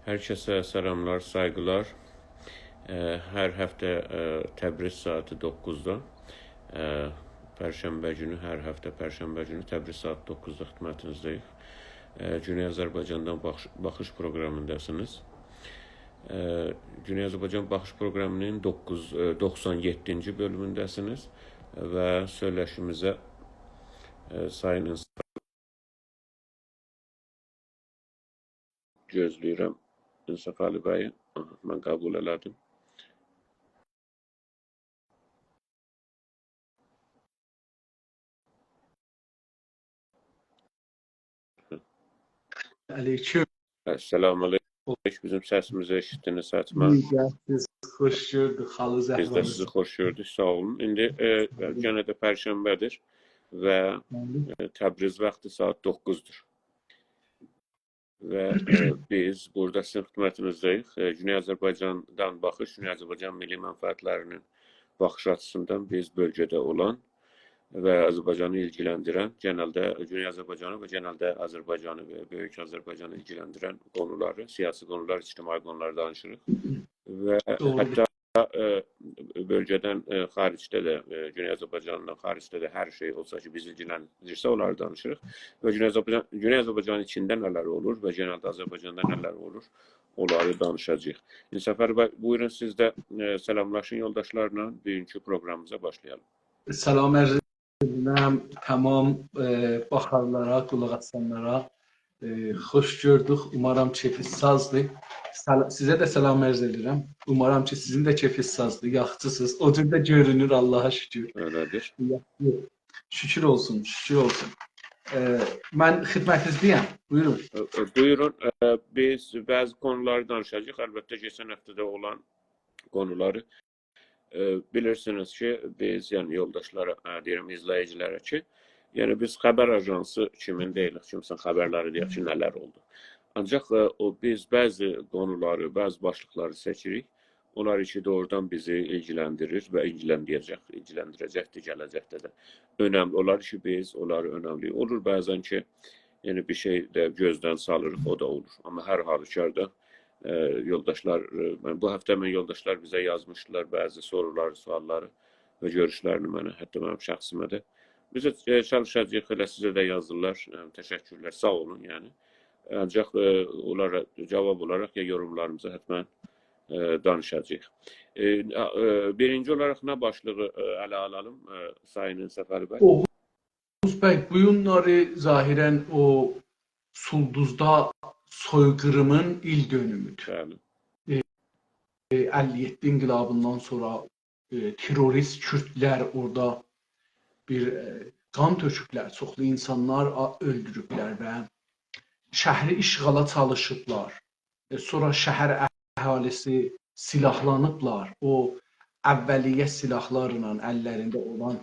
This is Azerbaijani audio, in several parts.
Herkese selamlar, saygılar. Her hafta Təbriz saati 9'da, Perşembe günü, her hafta Perşembe günü Təbriz saat 9'da xidmətinizdəyik. Güney Azərbaycandan baxış proqramındasınız. Güney Azərbaycan baxış proqramının 97-ci bölümündəsiniz və söyləşimizə sayın gözləyirəm. İnsaf Ali bəyi, mən qəbul elədim. Aleyküm. Selamun aleyküm. Bizim səsimizi eşitdiniz Hətmən. Siz xoş gördük, xalı zəhvanız. Biz də sizi xoş gördük, sağ olun. İndi yenə də Pərşənbədir və Təbriz vaxtı saat 9'dur. Və biz burada sizin xidmətinizdəyik. Güney Azərbaycandan baxış, Güney Azərbaycan milli mənfəətlərinin baxış açısından biz bölgədə olan və Azərbaycanı ilgiləndirən, genəldə Güney Azərbaycanı və genəldə Azərbaycanı və Böyük Azərbaycanı ilgiləndirən qonuları, siyasi qonular, ictimai qonular danışırıq. Və hətta bölgədən xaricdə də, Güney Azərbaycandan xaricdə də hər şey olsa ki, bizi ilgiləndirsə, onları danışırıq. Və Güney Azərbaycanın içində nələr olur və genəldə Azərbaycanda nələr olur, onları danışacağıq. İnsafər bəy, buyurun siz də səlamlaşın yoldaşlarla, bugünkü proqramımıza başlayalım. Salam ərz edirəm tamam baxarlara, qulaq asanlara. Xoş gördük. Umarım keyfiniz sazdır. Sizə də salam ərz edirəm. Umarım ki, sizin də keyfiniz sazdır, yaxşısınız. O cür də görünür, Allaha şükür. Öylədir. Şükür olsun, şükür olsun. Mən xidmətinizdəyəm. Buyurun. Buyurun. Biz bəzi konuları danışacağıq. Əlbəttə, keçən həftədə olan konuları bilirsiniz ki, biz, yəni yoldaşlara, deyirəm, izləyicilərə ki, yəni biz xəbər ajansı kimin deyilik, kimsin xəbərləri deyək ki, nələr oldu. Ancaq biz bəzi konuları, bəzi başlıqları seçirik. Onlar ki, doğrudan bizi ilgiləndirir və ilgiləndirəcəkdir gələcəkdə də. Önəmli olar ki, biz onları önəmli olur. Bəzən ki, yəni bir şey də gözdən salırıq, o da olur. Amma hər halükarda yoldaşlar, bu həftə yoldaşlar bizə yazmışdılar bəzi soruları, sualları və görüşlərini mənə, hətta mənim şəxsimə də. Bizə çalışacağıq, elə sizə də yazırlar. Təşəkkürlər, sağ olun yəni. Ancaq onlara cavab olaraq ya yorumlarımıza həttəmən danışacağıq. Birinci olaraq nə başlığı ələ alalım Sayın Səfər bəy? Oğuz bəy, bu günləri zahirən o Sulduzda soyqırımın il dönümüdür. 57 inqilabından sonra terörist Kürdlər orada bir qan töküblər, çoxlu insanlar öldürüblər və şəhəri işğala çalışıblar. Sonra şəhər əhalisi silahlanıblar. O əvvəliyyə silahlarla əllərində olan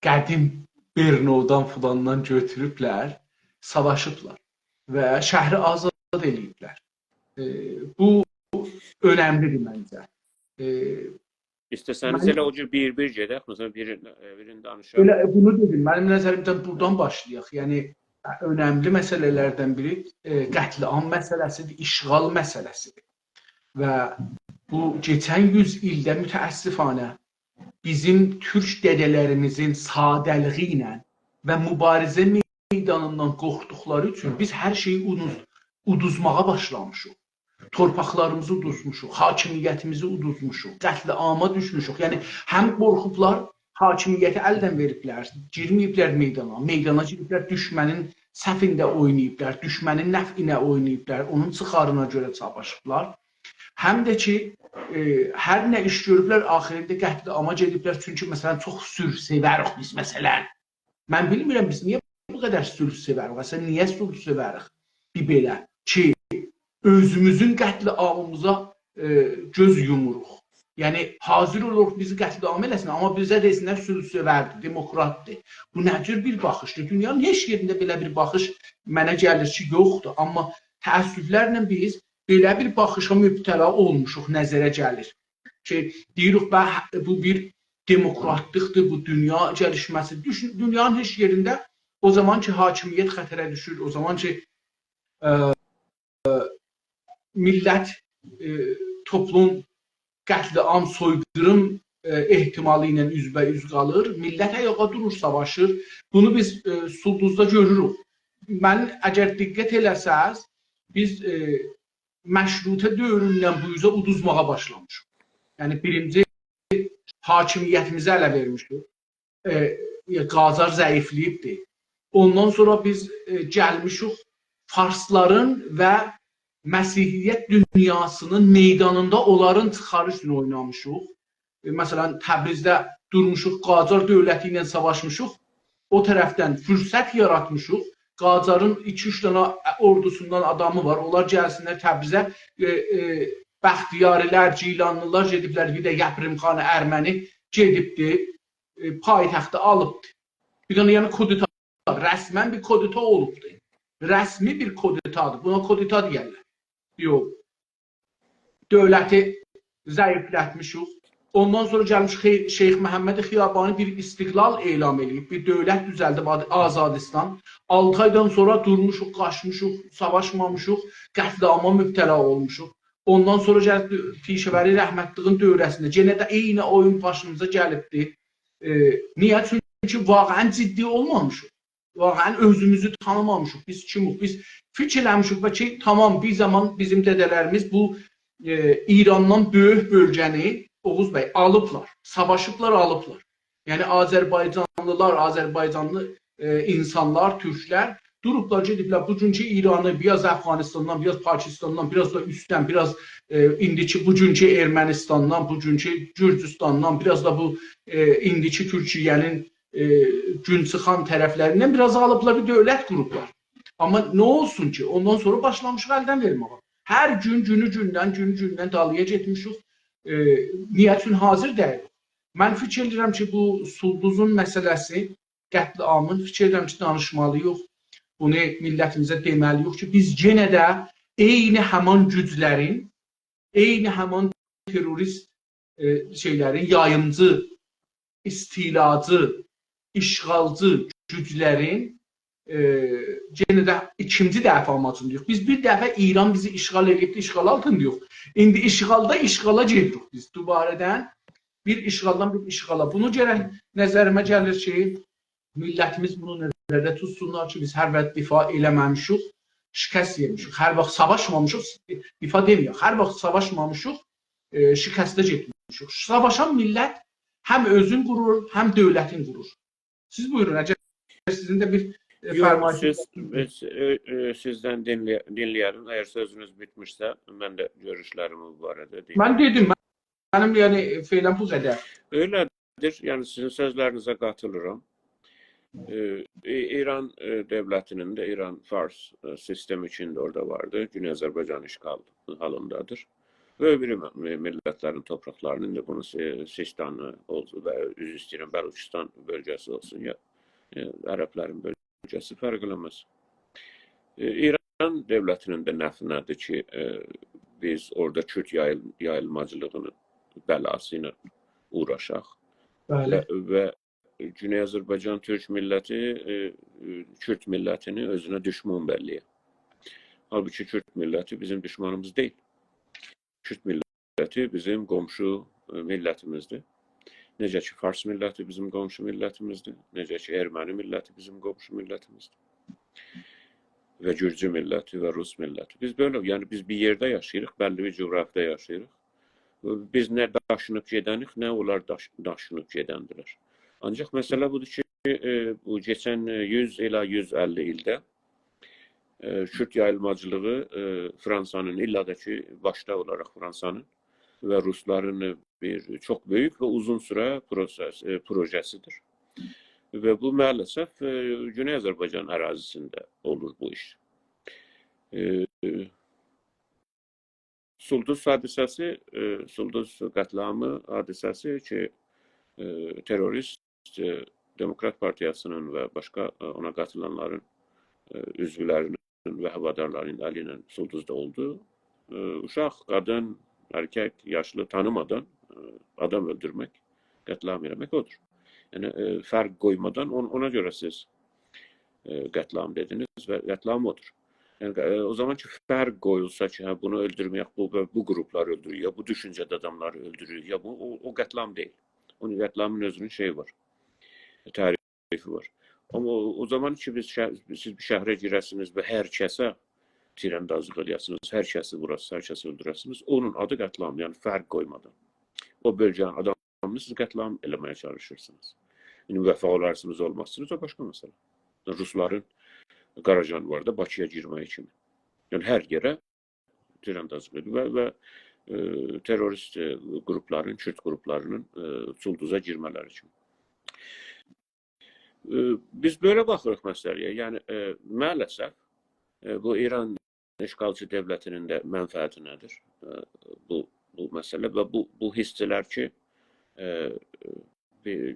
qədim Bernodan filandan götürüblər, savaşıblar və şəhəri azad ediblər. Bu önəmlidir məncə. İstəsəniz elə o cür bir gedək, məsələn birini danışaq. Elə bunu dedim, mənim nəzərimdən buradan başlayaq. Yəni önəmli məsələlərdən biri qətliam məsələsidir, işğal məsələsidir. Və bu keçən 100 ildə mütəəssifanə bizim türk dədələrimizin sadəliyi ilə və mübarizə meydanından qorxduqları üçün biz hər şeyi uduzmağa başlamışıq. Torpaqlarımızı uduzmuşuq, hakimiyyətimizi uduzmuşuq, qətliama düşmüşük. Yəni həm qorxublar, hakimiyyəti əldən veriblər, girməyiblər meydana, meydana giriblər, düşmənin səfində oynayıblar, düşmənin nəfinə oynayıblar, onun çıxarına görə savaşıblar. Həm də ki, hər nə iş görüblər, axirində qətliama gediblər, çünki məsələn çox sülh sevərik biz məsələn. Mən bilmirəm biz niyə bu qədər sülh sevərik, məsələn niyə sülh sevərik bir belə ki, özümüzün qətliamımıza göz yumuruq. Yəni hazır oluruq bizi qətliam eləsin, amma bizə desinlər sülhsevərdir, demokratdır. Bu nə cür bir baxışdır? Dünyanın heç yerində belə bir baxış mənə gəlir ki, yoxdur. Amma təəssüflərlə biz belə bir baxışa mübtəla olmuşuq, nəzərə gəlir. Ki, deyirik, bu bir demokratlıqdır, bu dünya gəlişməsidir. Dünyanın heç yerində o zaman ki, hakimiyyət xətərə düşür, o zaman ki, millət toplum qətliam, soyqırım ehtimalı ilə üzbəüz qalır. Millət ayağa durur, savaşır. Bunu biz Sulduzda görürük. Mən əgər diqqət eləsəz, biz məşrutə dövründən bu üzə uduzmağa başlamışıq. Yəni birinci hakimiyyətimizi ələ vermişik. Qacar zəifliyibdir. Ondan sonra biz gəlmişik farsların və Məsihiyyət dünyasının meydanında onların çıxarı üçün oynamışıq. Məsələn, Təbrizdə durmuşuq, Qacar dövləti ilə savaşmışıq. O tərəfdən fürsət yaratmışıq. Qacarın 2-3 dənə ordusundan adamı var. Onlar gəlsinlər Təbrizə. Bəxtiyarilər, Cilanlılar gediblər, bir də Yəprimxanı Ərməni gedibdir, paytaxtı alıbdır. Bir dənə yəni kodita, rəsmən bir kodita olubdur. Rəsmi bir koditadır. Buna kodita deyərlər. Yox. Dövləti zəiflətmişik. Ondan sonra gəlmiş Şeyx Məhəmməd Xiyabani bir istiqlal elan edib, bir dövlət düzəldib, Azadistan. 6 aydan sonra durmuşuq, qaçmışıq, savaşmamışıq, qətliama mübtəla olmuşuq. Ondan sonra gəlib Pişəvəri rəhmətliğin dövrəsində yenə də eyni oyun başımıza gəlibdir. Niyə? Çünki vaqəən ciddi olmamışıq. Vaqəən özümüzü tanımamışıq. Biz kimik? Biz fikirləmişik ki, tamam, bir zaman bizim dədələrimiz bu İrandan böyük bölgəni Oğuz bəy alıblar, savaşıblar, alıblar. Yəni Azərbaycanlılar, Azərbaycanlı insanlar, türklər durublar, gediblər bugünkü İranı biraz Əfqanistandan, biraz Pakistandan, biraz da üstdən, biraz indiki bugünkü Ermənistandan, bugünkü Gürcüstandan, biraz da bu indiki Türkiyənin gün çıxan tərəflərindən biraz alıblar, bir dövlət qurublar. Amma nə olsun ki, ondan sonra başlamışıq əldən verməyə. Hər gün günü-gündən dalıya getmişik. Niyə üçün hazır deyil? Mən fikir edirəm ki, bu Sulduzun məsələsi, qətliamın fikir edirəm ki, danışmalıyıq. Bunu millətimizə deməliyik ki, biz yenə də eyni həman güclərin, eyni həman terrorist şeylərin, yayımcı, istilacı, işğalcı güclərin yenə də ikinci dəfə amacındayıq. Biz bir dəfə İran bizi işğal edib, işğal altındayıq. İndi işğalda işğala gedirik biz. Dubarədən bir işğaldan bir işğala. Bunu gərək nəzərimə gəlir ki, millətimiz bunu nəzərdə tutsunlar ki, biz hər vaxt difa eləməmişik, şikəst yemişik. Hər vaxt savaşmamışıq, difa deməyək. Hər vaxt savaşmamışıq, şikəstə getmişik. Savaşan millət həm özün qurur, həm dövlətin qurur. Siz buyurun, əgər sizin də bir sizdən dinləyərim. Əgər sözünüz bitmişsə, mən də görüşlərimi bu barədə deyim. Mən dedim, mənim yəni feylən bu qədər. Öylədir, yəni sizin sözlərinizə qatılıram. İran dövlətinin də İran Fars sistemi içində orada vardı. Güney Azərbaycan işğal halındadır. Və öbürü millətlərin topraklarının da bunun Sistanı olsun və üzr istəyirəm, Bəluçistan bölgəsi olsun ya ərəblərin bölgəsi fərq eləməz. İran dövlətinin də nəfi nədir ki, biz orada Kürt yayılmacılığının bəlası ilə uğraşaq. Və Güney Azərbaycan Türk milləti Kürt millətini özünə düşman bəlliyə. Halbuki Kürt milləti bizim düşmanımız deyil. Kürt milləti bizim qonşu millətimizdir. Necə ki, Fars milləti bizim qonşu millətimizdir. Necə ki, Erməni milləti bizim qonşu millətimizdir. Və Gürcü milləti və Rus milləti. Biz belə, yəni biz bir yerdə yaşayırıq, bəlli bir coğrafiyada yaşayırıq. Biz nə daşınıb gedənik, nə onlar daşınıb gedəndilər. Ancaq məsələ budur ki, bu keçən 100 ilə 150 ildə Kürt yayılmacılığı Fransanın, illa da ki, başda olaraq Fransanın və Rusların bir çox böyük və uzun sürə projesidir. Və bu maalesef Güney Azərbaycan ərazisində olur bu iş. Sulduz hadisəsi, Sulduz qətliamı hadisəsi ki, terörist Demokrat Partiyasının və başqa ona qatılanların üzvlərinin və həvadarların əli ilə Sulduzda oldu. Uşaq, qadın, erkek, yaşlı tanımadan adam öldürmək, qətliam eləmək odur. Yəni, fərq qoymadan ona görə siz qətliam dediniz və qətliam odur. Yəni, o zaman ki fərq qoyulsa ki, hə, bunu öldürməyək, bu qruplar öldürür, ya bu düşüncədə adamları öldürür, ya bu o qətlam deyil. Onun qətlamın özünün şeyi var, tərifi var. Amma o zaman ki siz bir şəhərə girəsiniz və hər kəsə tirəndazlıq eləyəsiniz, hər kəsi vurasınız, hər kəsi öldürəsiniz, onun adı qətlam, yəni fərq qoymadan. O bölgənin adamını siz qətlam eləməyə çalışırsınız. İndi müvəffəq olarsınız, olmazsınız, o başqa məsələ. Rusların Qarajanvarda Bakıya girməyi kimi. Yəni hər yerə tirəndazlıq edir və terrorist qrupların, Kürt qruplarının Ulduz'a girmələri kimi. Biz belə baxırıq məsələyə. Yəni maalesef bu İran işğalçı dövlətinin də mənfəəti nədir? Bu məsələ və bu hissələr ki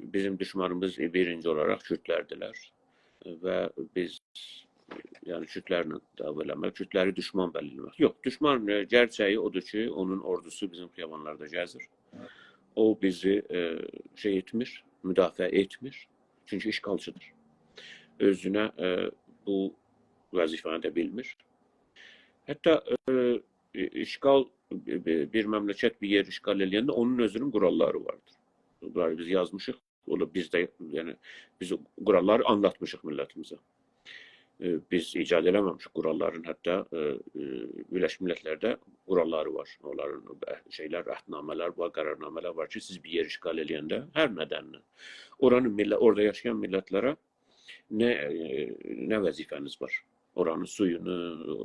bizim düşmanımız birinci olaraq Kürtlərdilər və biz yəni Kürtlərlə dava eləmək, Kürtləri düşman belirləmək. Yox, düşman gerçəyi odur ki, onun ordusu bizim xiyabanlarda gəzir. O bizi şey etmir, müdafiə etmir. Çünki işğalçıdır. Özünə bu vəzifəni də bilmir. Hətta işğal bir məmləkət bir yer işğal eləyəndə onun özünün quralları vardır. Bunları biz yazmışıq. Biz də yəni biz quralları anlatmışıq millətimizə. Biz icad eləməmişik quralların, hətta Birləşmiş Millətlərdə quralları var. Onların şeylər, əhdnamələr var, qərarnamələr var ki, siz bir yer işğal eləyəndə hər nədənlə orada yaşayan millətlərə nə vəzifəniz var? Oranın suyunu,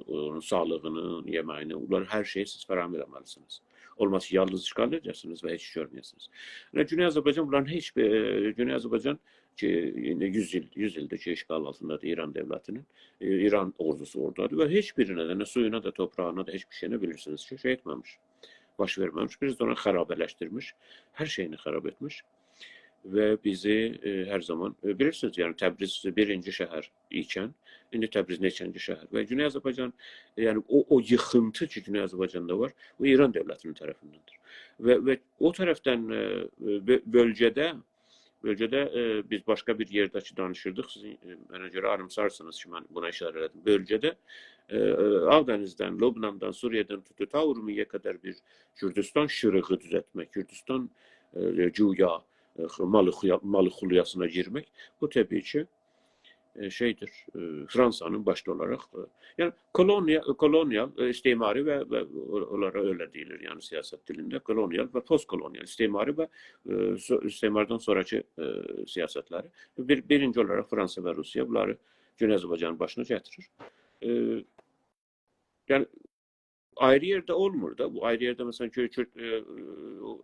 onun sağlığını, yeməyini, bunlar hər şeyi siz fərahm etməlisiniz. Olmaz ki, yalnız işğal edəcəksiniz və heç görməyəsiniz. Güney Azərbaycan bunların heç bir Güney Azərbaycan ki 100 ildir ki işğal altındadır İran dövlətinin. İran ordusu oradadır və heç birinə də, nə suyuna da, toprağına da, heç bir şeyini bilirsiniz ki, şey etməmiş, baş verməmiş. Biz də onu xarabələşdirmiş, hər şeyini xarab etmiş və bizi hər zaman bilirsiniz, yəni Təbriz birinci şəhər ikən, indi Təbriz neçənci şəhər və Güney Azərbaycan, yəni o yıxıntı ki Güney Azərbaycanda var, o İran dövlətinin tərəfindəndir. Və o tərəfdən bölgədə biz başqa bir yerdəki danışırdıq. Siz mənə görə arımsarsınız ki, mən buna işarə elədim. Bölgədə Ağdənizdən, Lübnandan, Suriyadan tutup ta Urmiyə qədər bir Kürdistan şırığı düzəltmək, Kürdistan güya malı xuliyasına girmək, bu təbii ki şeydir, Fransanın başda olaraq, yəni kolonyal, istimari və onlara öyle deyilir, yəni siyasət dilində, kolonyal və postkolonyal, istimari və istimardan sonraki siyasətləri. Birinci olaraq Fransa və Rusiya bunları Güney Azərbaycanın başına gətirir. Yəni ayrı yerde olmur da. Bu ayrı yerde mesela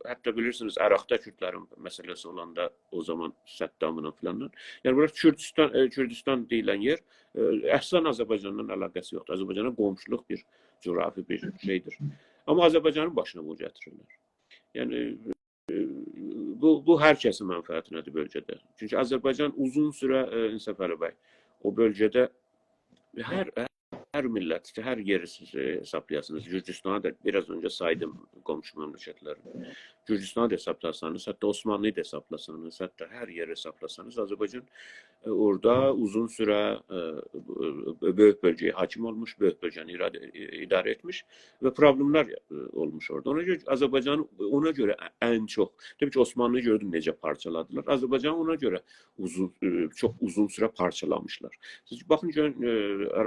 hatta bilirsiniz Irak'ta Kürtlerin meselesi olanda o zaman Saddam'ın falan. Yani burası Kürdistan deyilen yer əslan Azərbaycanla əlaqəsi yoxdur. Azərbaycana qonşuluq bir coğrafi bir şeydir. Ama Azərbaycanın başına bu gətirirlər. Yani bu hər kəsin mənfəətinədir bölgədə. Çünki Azərbaycan uzun sürə İnsaf Əli bəy o bölgədə hər millət, hər yeri siz hesaplayasınız. Gürcüstan'a da biraz önce saydım komşu memleketleri. Gürcüstan'a da hesaplasanız, hatta Osmanlı'yı da hesaplasanız, hatta her yeri hesaplasanız Azerbaycan orada uzun süre böyük bölgeye hakim olmuş, böyük bölgeni idare etmiş ve problemler olmuş orada. Ona göre Azerbaycan ona göre en çok, tabii ki Osmanlı'yı gördüm necə parçaladılar. Azerbaycan ona göre çok uzun süre parçalamışlar. Siz bakın görün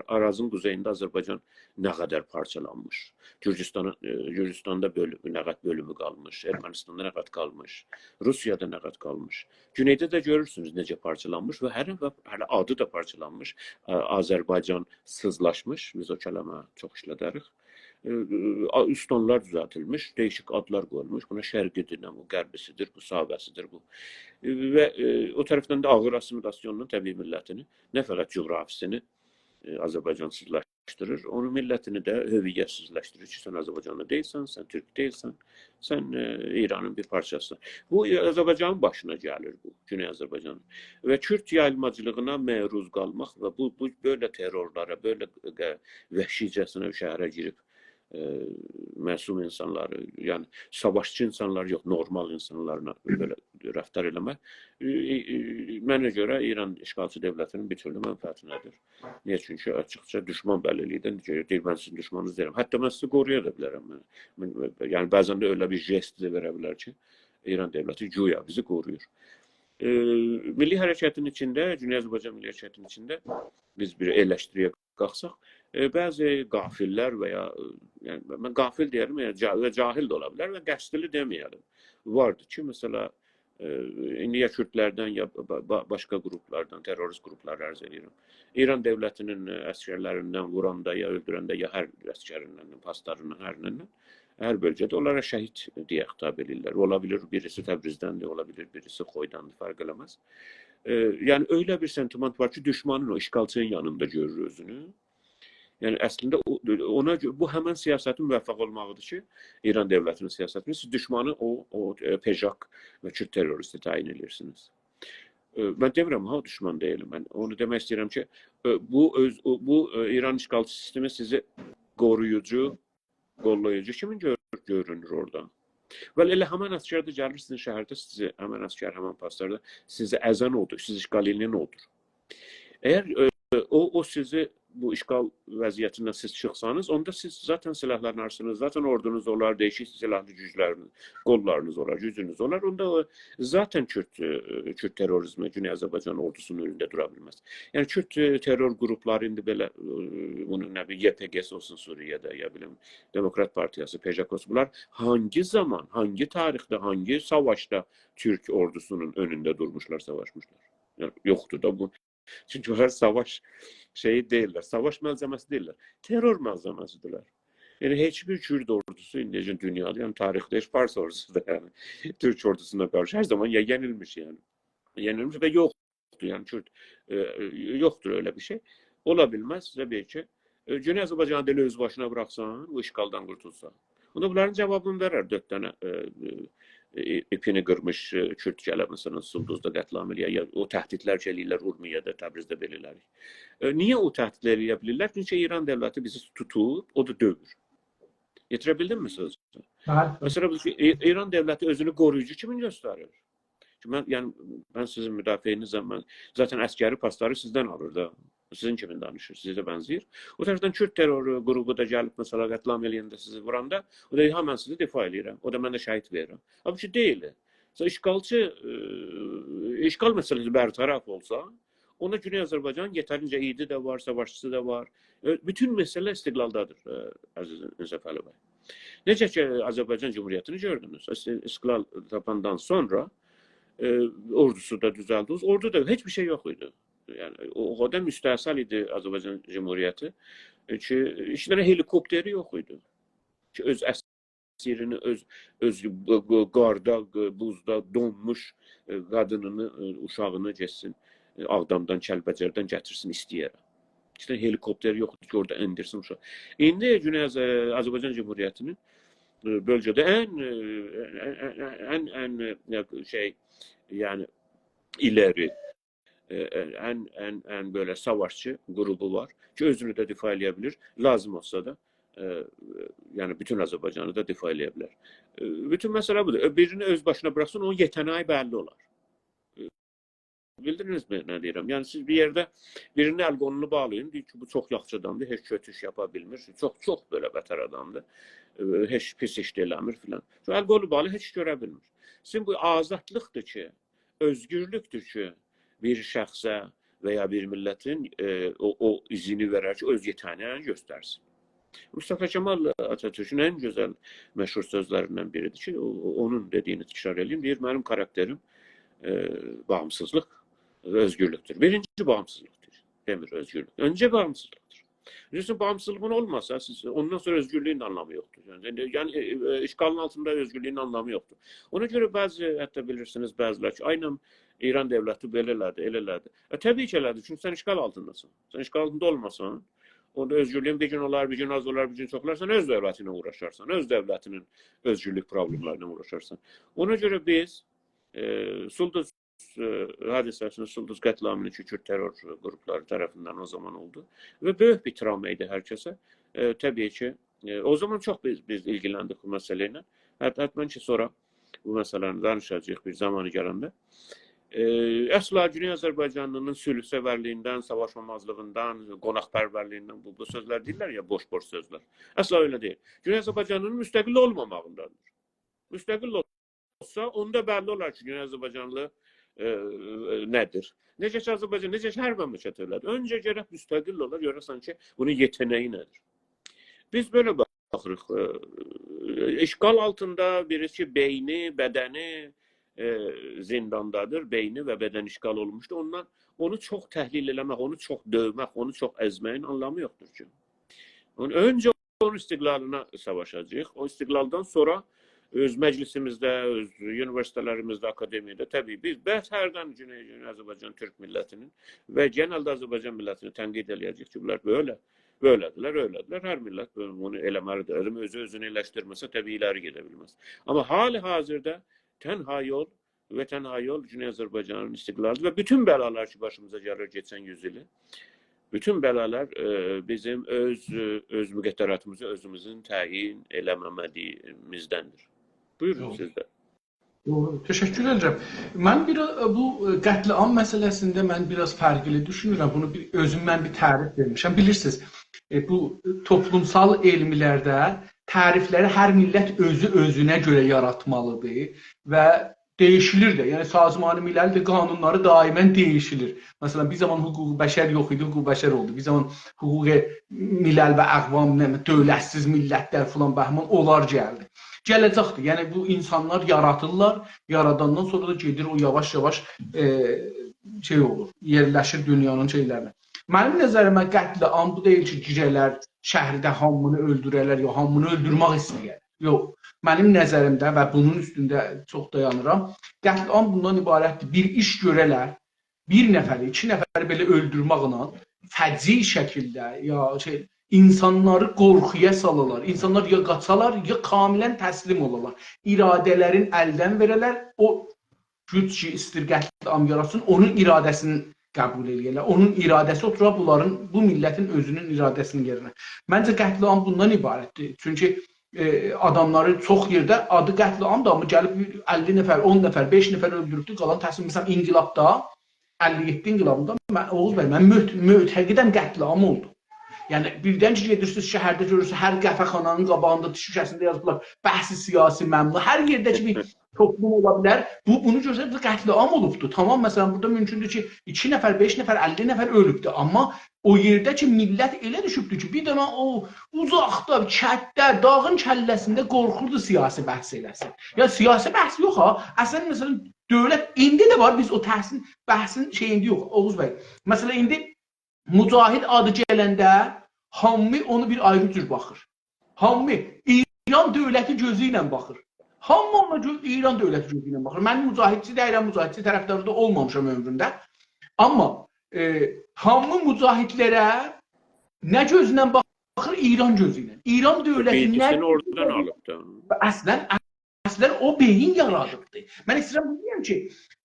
Arazın kuzeyinde Azərbaycan nə qədər parçalanmış. Gürcüstanda nə qədər bölümü qalmış, Ermənistanda nə qədər qalmış, Rusiyada nə qədər qalmış. Güneydə də görürsünüz necə parçalanmış və hələ adı da parçalanmış. Azərbaycan sızlaşmış, biz o kələmə çox işlədərik. Üstonlar düzəltilmiş, değişik adlar qoyulmuş. Buna şərqidir, bu qərbisidir, bu sahibəsidir bu. Və o tərəfdən də ağır assimilasyonla təbii millətini, nə fəqət coğrafisini Azərbaycansızlaşdırır, onun millətini də hüviyyətsizləşdirir ki, sən Azərbaycanlı deyilsən, sən Türk deyilsən, sən İranın bir parçasısan. Bu Azərbaycanın başına gəlir bu, Güney Azərbaycanın. Və Kürt yayılmacılığına məruz qalmaq və bu böyle terrorlara, böyle vəhşicəsinə şəhərə girib məsum insanları, yəni savaşçı insanlar yox, normal insanlarla belə rəftar eləmək mənə görə İran işğalçı dövlətinin bir türlü mənfəətinədir. Niyə? Çünki açıqca düşman bəllilikdən deyir, mən sizin düşmanınız deyirəm. Hətta mən sizi qoruya da bilərəm. Yəni bəzən də elə bir jest də verə bilər ki, İran dövləti güya bizi qoruyur. Milli hərəkətin içində, Cümhuriyyət Azərbaycan Milli Hərəkətinin içində biz bir eleştiriyə qalxsaq, bəzi qafillər və ya yəni mən qafil deyirəm, ya cahil də ola bilər və qəsdli deməyərəm. Vardı ki, məsələ indi ya Kürdlərdən ya başqa qruplardan, terrorist qruplar arz edirəm. İran dövlətinin əsgərlərindən vuranda ya öldürəndə ya hər əsgərindən, paslarından, hər bölgədə onlara şəhid deyə xitab edirlər. Ola bilər birisi Təbrizdəndir, ola bilər birisi Xoydandır, fərq eləməz. Yəni öyle bir sentiment var ki, düşmanın o işgalçının yanında görür özünü. Yəni əslində ona bu həmən siyasətin müvəffəq olmağıdır ki, İran dövlətinin siyasətini siz düşmanı o pejak və Kürt terroristi təyin edirsiniz. Mən demirəm ha düşman deyiləm. Mən onu demək istəyirəm ki, bu İran işgalçı sistemi sizi qoruyucu, qollayıcı kimi görünür oradan. Vəl elə həmən əskər də gəlir sizin şəhərdə, sizi həmən əskər, həmən paslarda sizi əzən odur, sizi işgal edən odur. Əgər o sizi bu işgal vəziyyətindən siz çıxsanız, onda siz zaten silahlanarsınız, zaten ordunuz olar, değişik silahlı gücləriniz, qollarınız olar, gücünüz olar. Onda zaten Kürt terrorizmi Güney Azərbaycan ordusunun önündə dura bilməz. Yəni Kürt terror qrupları indi belə bunun nə bir YPG olsun Suriyədə, ya bilim Demokrat Partiyası, PJK bunlar hangi zaman, hangi tarixdə, hangi savaşda Türk ordusunun önündə durmuşlar, savaşmışlar? Yəni yoxdur da bu. Çünki onlar savaş şeyi deyirlər, savaş malzəməsi deyirlər, terror malzəməsidirlər. Yəni heç bir Kürt ordusu indicə dünyada, yəni tarixdə heç Fars ordusu da yəni Türk ordusuna qarşı hər zaman ya yenilmiş yəni. Yenilmiş və yoxdur yəni Kürt yoxdur öyle bir şey. Ola bilməz təbii ki. Güney Azərbaycanı elə öz başına bıraksan, bu işgaldan qurtulsa. Onda bunların cevabını verir 4 tane ipini qırmış Kürt gələ məsələn Sulduzda qətlam eləyər, ya o təhdidlər eləyirlər Urmiyədə, Təbrizdə belələri. Niyə o təhdidlər eləyə bilirlər? Çünki İran dövləti bizi tutub, o da dövür. Yetirə bildinmi sözü? Məsələn, İran dövləti özünü qoruyucu kimi göstərir. Ben sizin müdafiəinizəm, zaten əskəri pasları sizdən alır da. Sizin kimin danışır, sizə bənzəyir. O tərəfdən Kürt terror qrubu da gəlib məsələ qətlam eləyəndə sizi vuranda, o da mən sizi difa eləyirəm, o da mən də şəhid verirəm. Amma ki deyil. İşgal məsələsi bərtaraf olsa, ona Güney Azərbaycan yetərincə idi də var, savaşçısı da var. Bütün məsələ istiqlaldadır, əziz Nizaf Əli bəy. Necə ki Azərbaycan Cumhuriyyətini gördünüz, istiqlal tapandan sonra ordusu da düzəldi. Ordu da heç bir şey yox idi. Yəni o qədər müstəsəl idi Azərbaycan Cumhuriyyəti ki, işlərə helikopteri yox idi. Ki özəsirini, öz qarda, buzda donmuş qadınını, uşağını getsin Ağdamdan, Kəlbəcərdən gətirsin istəyərək. İşte helikopter yoxdur ki, orada endirsin uşaq. İndi Güney Azərbaycan Cumhuriyyətinin bölgədə ən şey, yəni ileri, en böyle savaşçı grubu var ki özünü de difa edebilir. Lazım olsa da yani bütün Azerbaycan'ı da difa edebilir. Bütün mesele budur. Birini öz başına bıraksın, onun yeteneği belli olar. Bildiniz mi ne diyorum? Yani siz bir yerde birinin el kolunu bağlayın. Deyir ki bu çok yaxşı adamdır. Heç kötü iş yapa bilmir. Çok böyle beter adamdır. Heç pis iş eləmir filan. Şu el kolu bağlı heç görə bilmir. Sizin bu azadlıqdır ki, özgürlüktür ki, bir şəxsə və ya bir millətin o izini verər ki, öz yeteneğini göstərsin. Mustafa Kemal Atatürk'ün en güzel meşhur sözlerinden biridir ki, onun dediğini tekrar edeyim. Deyir, benim karakterim bağımsızlık ve özgürlüktür. Birinci bağımsızlıktır. Demir özgürlük. Önce bağımsızlıktır. Biliyorsun bağımsızlığın olmasa ondan sonra özgürlüğün anlamı yoktur. Yani işgalın altında özgürlüğün anlamı yoktur. Ona göre bazı hatta bilirsiniz bazılar ki aynen İran devleti belələrdi, elələrdi. Təbii ki elədir. Çünki sən işgal altındasın. Sən işgal altında olmasan, orada özgürlüğün bir gün olar, bir gün az olar, bir gün çoxlar, sən öz dövlətinə uğraşarsan, öz dövlətinin özgürlük problemlərinə uğraşarsan. Ona görə biz Sulduz hadisəsinin, Sulduz qətlamının ki, Kürt terror qrupları tərəfindən o zaman oldu və böyük bir travma idi hər kəsə. Təbii ki, O zaman çox biz ilgiləndik bu məsələ ilə. Hətta ki, sonra bu məsələni danışacağıq bir zamanı gələndə. Əsla Güney Azərbaycanlının sülhsevərliyindən, savaşmamazlığından, qonaqpərvərliyindən bu sözlər deyirlər ya, boş-boş sözlər. Əsla öyle deyil. Güney Azərbaycanlının müstəqil olmamağındadır. Müstəqil olsa, onda bəlli olar ki, Güney Azərbaycanlı nədir? Necə ki, Azərbaycan, necə ki, hər məmləkət elədir. Öncə gərək müstəqil olar, görəsən ki, bunun yeteneği nədir? Biz böyle baxırıq. İşgal altında birisi beyni, bədəni zindandadır. Beyni və bədən işgal olmuşdur. Ondan onu çox təhlil eləmək, onu çox dövmək, onu çox əzməyin anlamı yoxdur ki. Öncə onun istiqlalına savaşacağıq. O istiqlaldan sonra öz məclisimizdə, öz universitetlərimizdə, akademiyada təbii biz hərdən Güney Azərbaycan Türk millətinin və genəldə Azərbaycan millətini tənqid eləyəcək ki, bunlar böylədilər. Hər millət bunu eləməlidir. Özünü eləşdirməsə təbii iləri gedə bilməz. Amma hali hazırda tənha yol Güney Azərbaycanın istiqlalıdır və bütün bəlalar ki, başımıza gəlir geçən 100 ili, bütün bəlalar bizim öz müqəddəratımızı özümüzün təyin eləməmədiyimizdəndir. Buyurun sizdə. Teşekkür ederim. Ben bu qətliam məsələsində mən biraz fərqli düşünürəm. Bunu özümdən bir tərif vermişəm. Bilirsiniz, bu toplumsal elmlərdə tərifləri hər millət özünə görə yaratmalıdır və değişilir də. Yəni Sazman-ı Milləli qanunları daimən değişilir. Məsələn, bir zaman hüquq bəşər yox idi, hüquq bəşər oldu. Bir zaman hüquq milləl və əqvam, dövlətsiz millətlər filan bəhman onlar gəldi. Gələcəkdir. Yəni bu insanlar yaratırlar. Yaradandan sonra da gedir o yavaş-yavaş şey olur, yerləşir dünyanın şeylərinə. Mənim nəzərimə qətliam bu deyil ki, girələr şəhərdə hamını öldürərlər, ya hamını öldürmək istəyər. Yox. Mənim nəzərimdə və bunun üstündə çox dayanıram. Qətliam bundan ibarətdir. Bir iş görələr, bir nəfəri, iki nəfəri belə öldürməklə fəci şəkildə ya insanları qorxuya salırlar. İnsanlar ya qaçalar, ya kamilən təslim olarlar. İradələrin əldən verələr, o güc ki, istir qətliam yaratsın, onun iradəsini qəbul edirlər. Onun iradəsi oturur bu millətin özünün iradəsinin yerinə. Məncə qətliam bundan ibarətdir. Çünki adamları çox yerdə adı qətliamdır, amma gəlib 50 nəfər, 10 nəfər, 5 nəfər öldürübdür, qalan təslim. Məsələn, inqilabda, 57 inqilabında mən mötəqidəm qətliam oldu. Yəni, birdən ki, gedirsiniz şəhərdə görürsünüz, hər qəfəxananın qabağında, şüşəsində yazıblar, bəhsi siyasi məmnu, hər yerdə ki, bir toplum ola bilər, bunu görsək, qətliam olubdur. Tamam, məsələn, burada mümkündür ki, 2 nəfər, 5 nəfər, 50 nəfər ölübdür, amma o yerdə ki, millət elə düşübdür ki, bir dənə o uzaqda, kətdə, dağın kəlləsində qorxurdu siyasi bəhs eləsin. Ya, siyasi bəhs yox ha, əslən, məsələn, dövlət, indi də var, biz o bəhsin şeyində yox, Oğuz bəy. Məsələn, indi Mücahid adı gələndə hamı onu bir ayrı cür baxır. Hamı İran dövləti gözü ilə baxır. Hamı ona İran dövləti gözü ilə baxır. Mən mücahidçi deyirəm, mücahidçi tərəfdarı da olmamışam ömrümdə. Amma hamı mücahidlərə nə gözlə baxır? İran gözü ilə. İran dövlətindən oradan alıbdı. Əslən o beyin yaradıbdır. Mən istəyirəm bunu deyəm ki,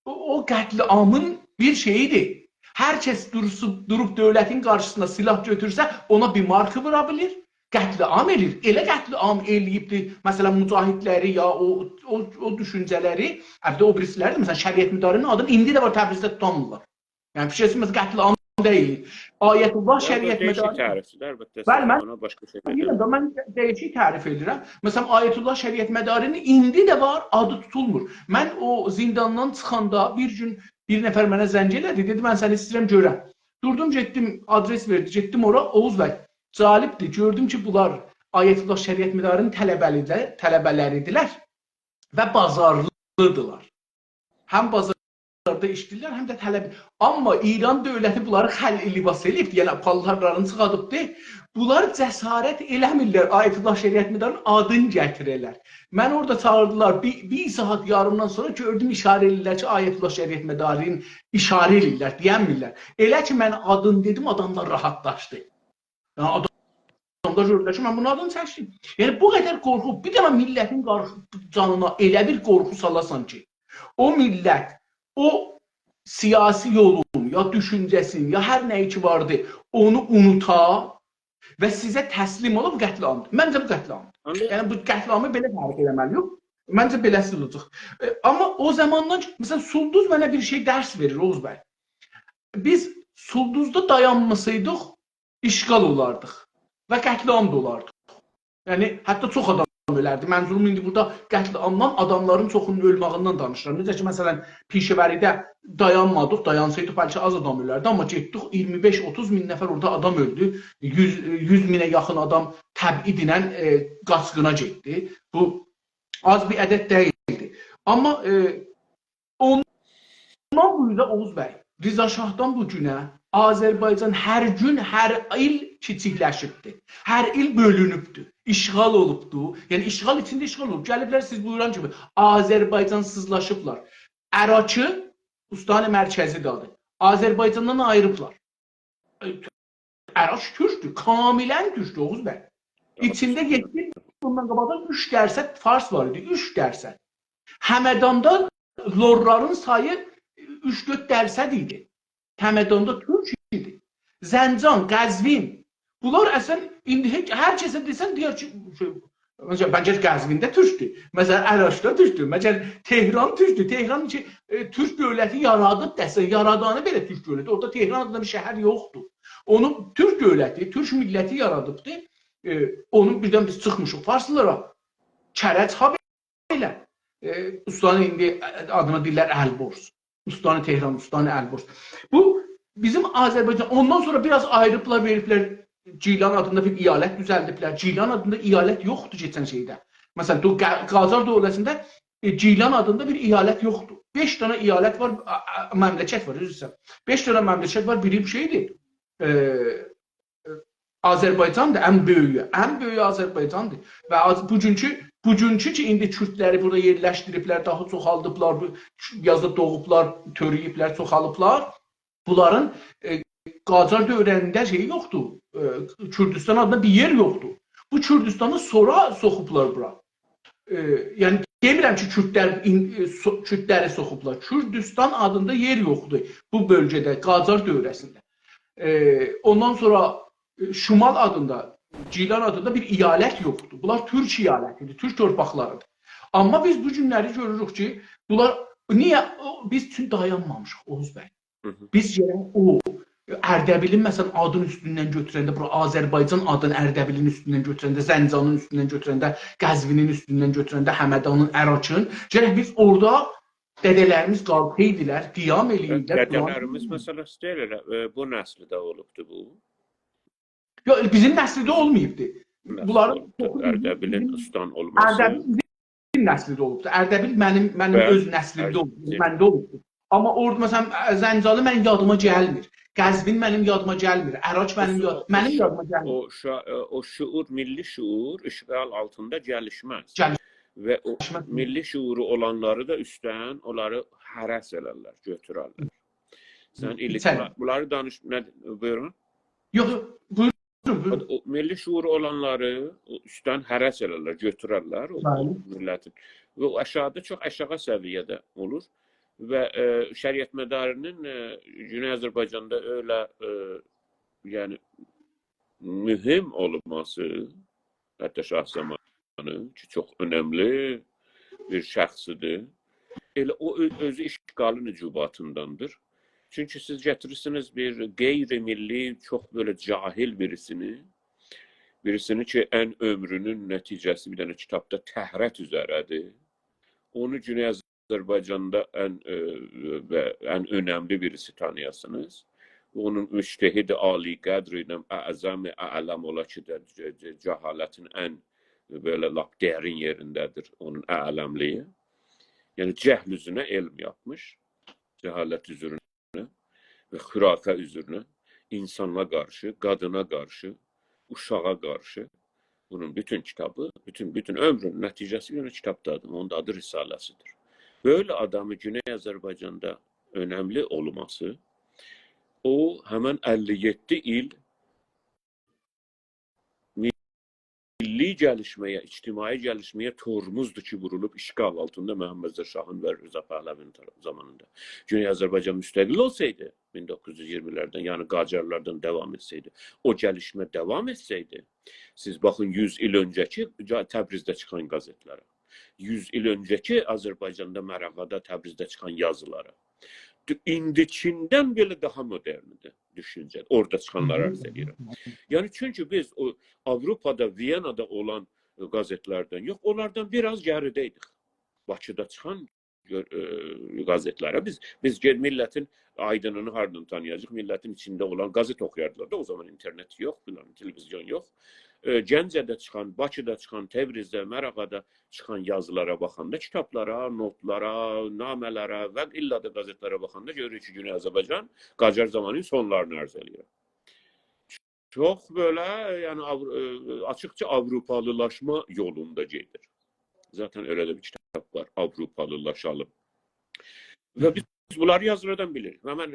o qətliamın bir şeyidir. Hər kəs durub dövlətin qarşısında silah götürsə, ona bir marka vura bilir, qətliam edir. Elə qətliam eləyibdir, məsələn, mücahidləri ya o düşüncələri, hətta o birisiləri də, məsələn, şəriət müdarinin adını indi də var Təbrizdə tutamırlar. Yəni, fikirləsin, məsələn, qətliam deyil. Ayətullah şəriət mədarinin... Mən dəyişik tərif edirəm. Məsələn, Ayətullah şəriət mədarinin indi də var, adı tutulmur. Mən o zindandan çıxanda bir gün bir nəfər mənə zəng elədi, dedi, mən səni istəyirəm görəm. Durdum, getdim, adres verdi, getdim ora, Oğuz bəy, calibdir, gördüm ki, bunlar Ayətullah şəriət mədarının tələbələridirlər və bazarlıdırlar. Həm bazarlarda işləyirlər, həm də tələb. Amma İran dövləti bunları xəl libas eləyib, yəni paltarlarını çıxadıbdır. Bunlar cəsarət eləmirlər Ayətullah şəriət mədarının adını gətirirlər. Mən orada çağırdılar, bir saat yarımdan sonra gördüm, işarə edirlər ki, Ayətullah şəriət mədarının işarə edirlər, deyəmirlər. Elə ki, mən adını dedim, adamlar rahatlaşdı. Yəni, adamlar gördülər ki, mən bunun adını çəkdim. Yəni, bu qədər qorxu, bir də millətin canına elə bir qorxu salasan ki, o millət, o siyasi yolun, ya düşüncəsin, ya hər nəyi ki vardı, onu unuta, və sizə təslim olub qətliamdır. Məncə bu qətliamdır. Yəni bu qətliamı belə tərif etməliyik. Məncə beləsi olacaq. Amma o zamandan məsələn Sulduz mənə bir şey dərs verir Oğuz bəy. Biz Sulduzda dayanmasaydıq işğal olardıq və qətliam da olardıq. Yəni hətta çox adam ölərdi. Mənzurum indi burada qətliamdan adamların çoxunun ölməyindən danışıram. Necə ki məsələn Pişəvəridə dayanmadıq, dayansaydı bəlkə az adam ölərdi, amma getdik 25-30 min nəfər orada adam öldü. 100 minə yaxın adam təbid ilə qaçqına getdi. Bu az bir ədəd deyildi. Amma ondan bu yüzden Oğuz bəy, Rıza Şahdan bu günə Azərbaycan hər gün, hər il kiçikləşibdir. Hər il bölünübdür. İşğal olubdur. Yəni işğal içində işğal olub. Gəliblər siz buyuran kimi Azərbaycansızlaşıblar. Ərakı Ustani mərkəzidir. Azərbaycandan ayırıblar. Ərak türkdür. Kamilən türkdür Oğuz bəy. İçində 7 bundan qabaqdan 3% fars var idi. 3%. Həmədanda lorların sayı 3-4% idi. Həmədanda türk idi. Zəncan, Qəzvin. Bunlar əslən indi hər kəsə desən deyər ki, məncə Qəzvində türkdür. Məsələn Əraşda türkdür. Məsələn Tehran türkdür. Tehran ki türk dövləti yaradıb desən, yaradanı belə türk dövləti. Orada Tehran adında bir şəhər yoxdur. Onu türk dövləti, türk milləti yaradıbdı. Onun birdən biz çıxmışıq farslılara. Kərəc habelə. Ustanı indi adına deyirlər Əlborz. Ustanı Tehran, Ustanı Əlborz. Bu bizim Azərbaycan ondan sonra biraz ayrıblar, veriblər. Cilan adında bir iyalət düzəldiblər. Cilan adında iyalət yoxdur keçən şeydə. Məsələn, Qacar dövlətində Cilan adında bir iyalət yoxdur. 5 dənə iyalət var, məmləkət var, üzrsən. 5 dənə məmləkət var, biri bir şeydir. Azərbaycandır, ən böyüyü. Ən böyüyü Azərbaycandır. Və bugünkü ki, indi Kürdləri burada yerləşdiriblər, daha çoxaldıblar, yazda doğublar, törüyüblər, çoxalıblar. Bunların Qacar dövrəsində şey yoxdur. Kürdistan adında bir yer yoxdur. Bu Kürdistanı sonra soxublar bura. Yəni demirəm ki, Kürdləri soxublar. Kürdistan adında yer yoxdur bu bölgədə, Qacar dövrəsində. Ondan sonra Şimal adında, Cilan adında bir iyalət yoxdur. Bunlar Türk iyalətidir, Türk torpaqlarıdır. Amma biz bu günləri görürük ki, bunlar niyə biz üçün dayanmamışıq Oğuz bəy? Biz o Ərdəbilin məsələn adın üstündən götürəndə, bura Azərbaycan adını Ərdəbilin üstündən götürəndə, Zəncanın üstündən götürəndə, Qəzvinin üstündən götürəndə, Həmədanın, Ərakın, gələk biz orada dədələrimiz qalxıydilər, qiyam eləyirlər. Dədələrimiz məsələsi deyil, bu nəslidə olubdu bu. Yox, bizim nəslidə olmayıbdı. Bunların Ərdəbilin ustan olması. Ərdəbil bizim nəslidə olubdu. Ərdəbil mənim öz nəslimdə olubdu, məndə olubdu. Amma orada məsələn Zəncanı mənim yadıma gəlmir. Qəzvin mənim yadıma gəlmir. Ərak mənim yadıma gəlmir. O şuur, milli şuur işğal altında gəlişməz. Və o milli şuuru olanları da üstdən onları həras elərlər, götürərlər. Sən bunları buyurun. Yox, buyurun. O milli şuuru olanları üstdən həras elərlər, götürərlər o millətin. Və o aşağıda çox aşağı səviyyədə olur. Və şəriət mədarinin Güney Azərbaycanda öyle yəni mühim olması, hətta Şah zamanı ki, çox önəmli bir şəxsidir. Elə o özü işğalın ücubatındandır. Çünki siz getirirsiniz bir qeyri-milli, çox böyle cahil birisini ki, ən ömrünün nəticəsi bir dənə kitabda təhrət üzərədir. Onu Güney Azərbaycanda ən önəmli birisi tanıyasınız. Onun müştehid ali qədri ilə əzəm-i ələm ola ki, cəhalətin ən böyle lap dərin yerindədir onun ələmliyi. Yəni cəhl üzünə elm yapmış, cəhalət üzrünə və xürafə üzrünə, insana qarşı, qadına qarşı, uşağa qarşı. Bunun bütün kitabı, bütün ömrünün nəticəsi bir kitabdadır. Onun da adı Risaləsidir. Böyle adamı Güney Azərbaycanda önəmli olması, o hemen 57 il milli milli gəlişməyə, ictimai gəlişməyə tormuzdur ki, vurulub işğal altında Məhəmməd Rza Şahın və Rza Pəhləvinin zamanında. Güney Azərbaycan müstəqil olsaydı 1920-lərdən, yəni Qacarlardan davam etsəydi, o gəlişmə davam etsəydi, siz baxın 100 il öncəki Təbrizdə çıxan qəzetlərə, 100 il öncəki Azərbaycanda, Mərəğada, Təbrizdə çıxan yazılara, indikindən belə daha modernidir düşüncə. Orada çıxanlar arz edirəm. Yəni çünki biz o Avropada, Viyanada olan qəzetlərdən yox, onlardan biraz gəridəydik. Bakıda çıxan qəzetlərə biz millətin aydınını hardan tanıyacaq? Millətin içində olan qəzet oxuyardılar da, o zaman internet yox, televizyon yox. Gəncədə çıxan, Bakıda çıxan, Təbrizdə, Mərəğada çıxan yazılara baxanda, kitablara, notlara, namələrə və illa da qəzetlərə baxanda görürük ki, Güney Azərbaycan Qacar zamanının sonlarını arz edir. Çox belə, yəni açıqca Avropalılaşma yolunda gedir. Zaten öyle de bir kitap var, Avropalılaşalım. Və biz bunları yazılardan bilirik. Və mən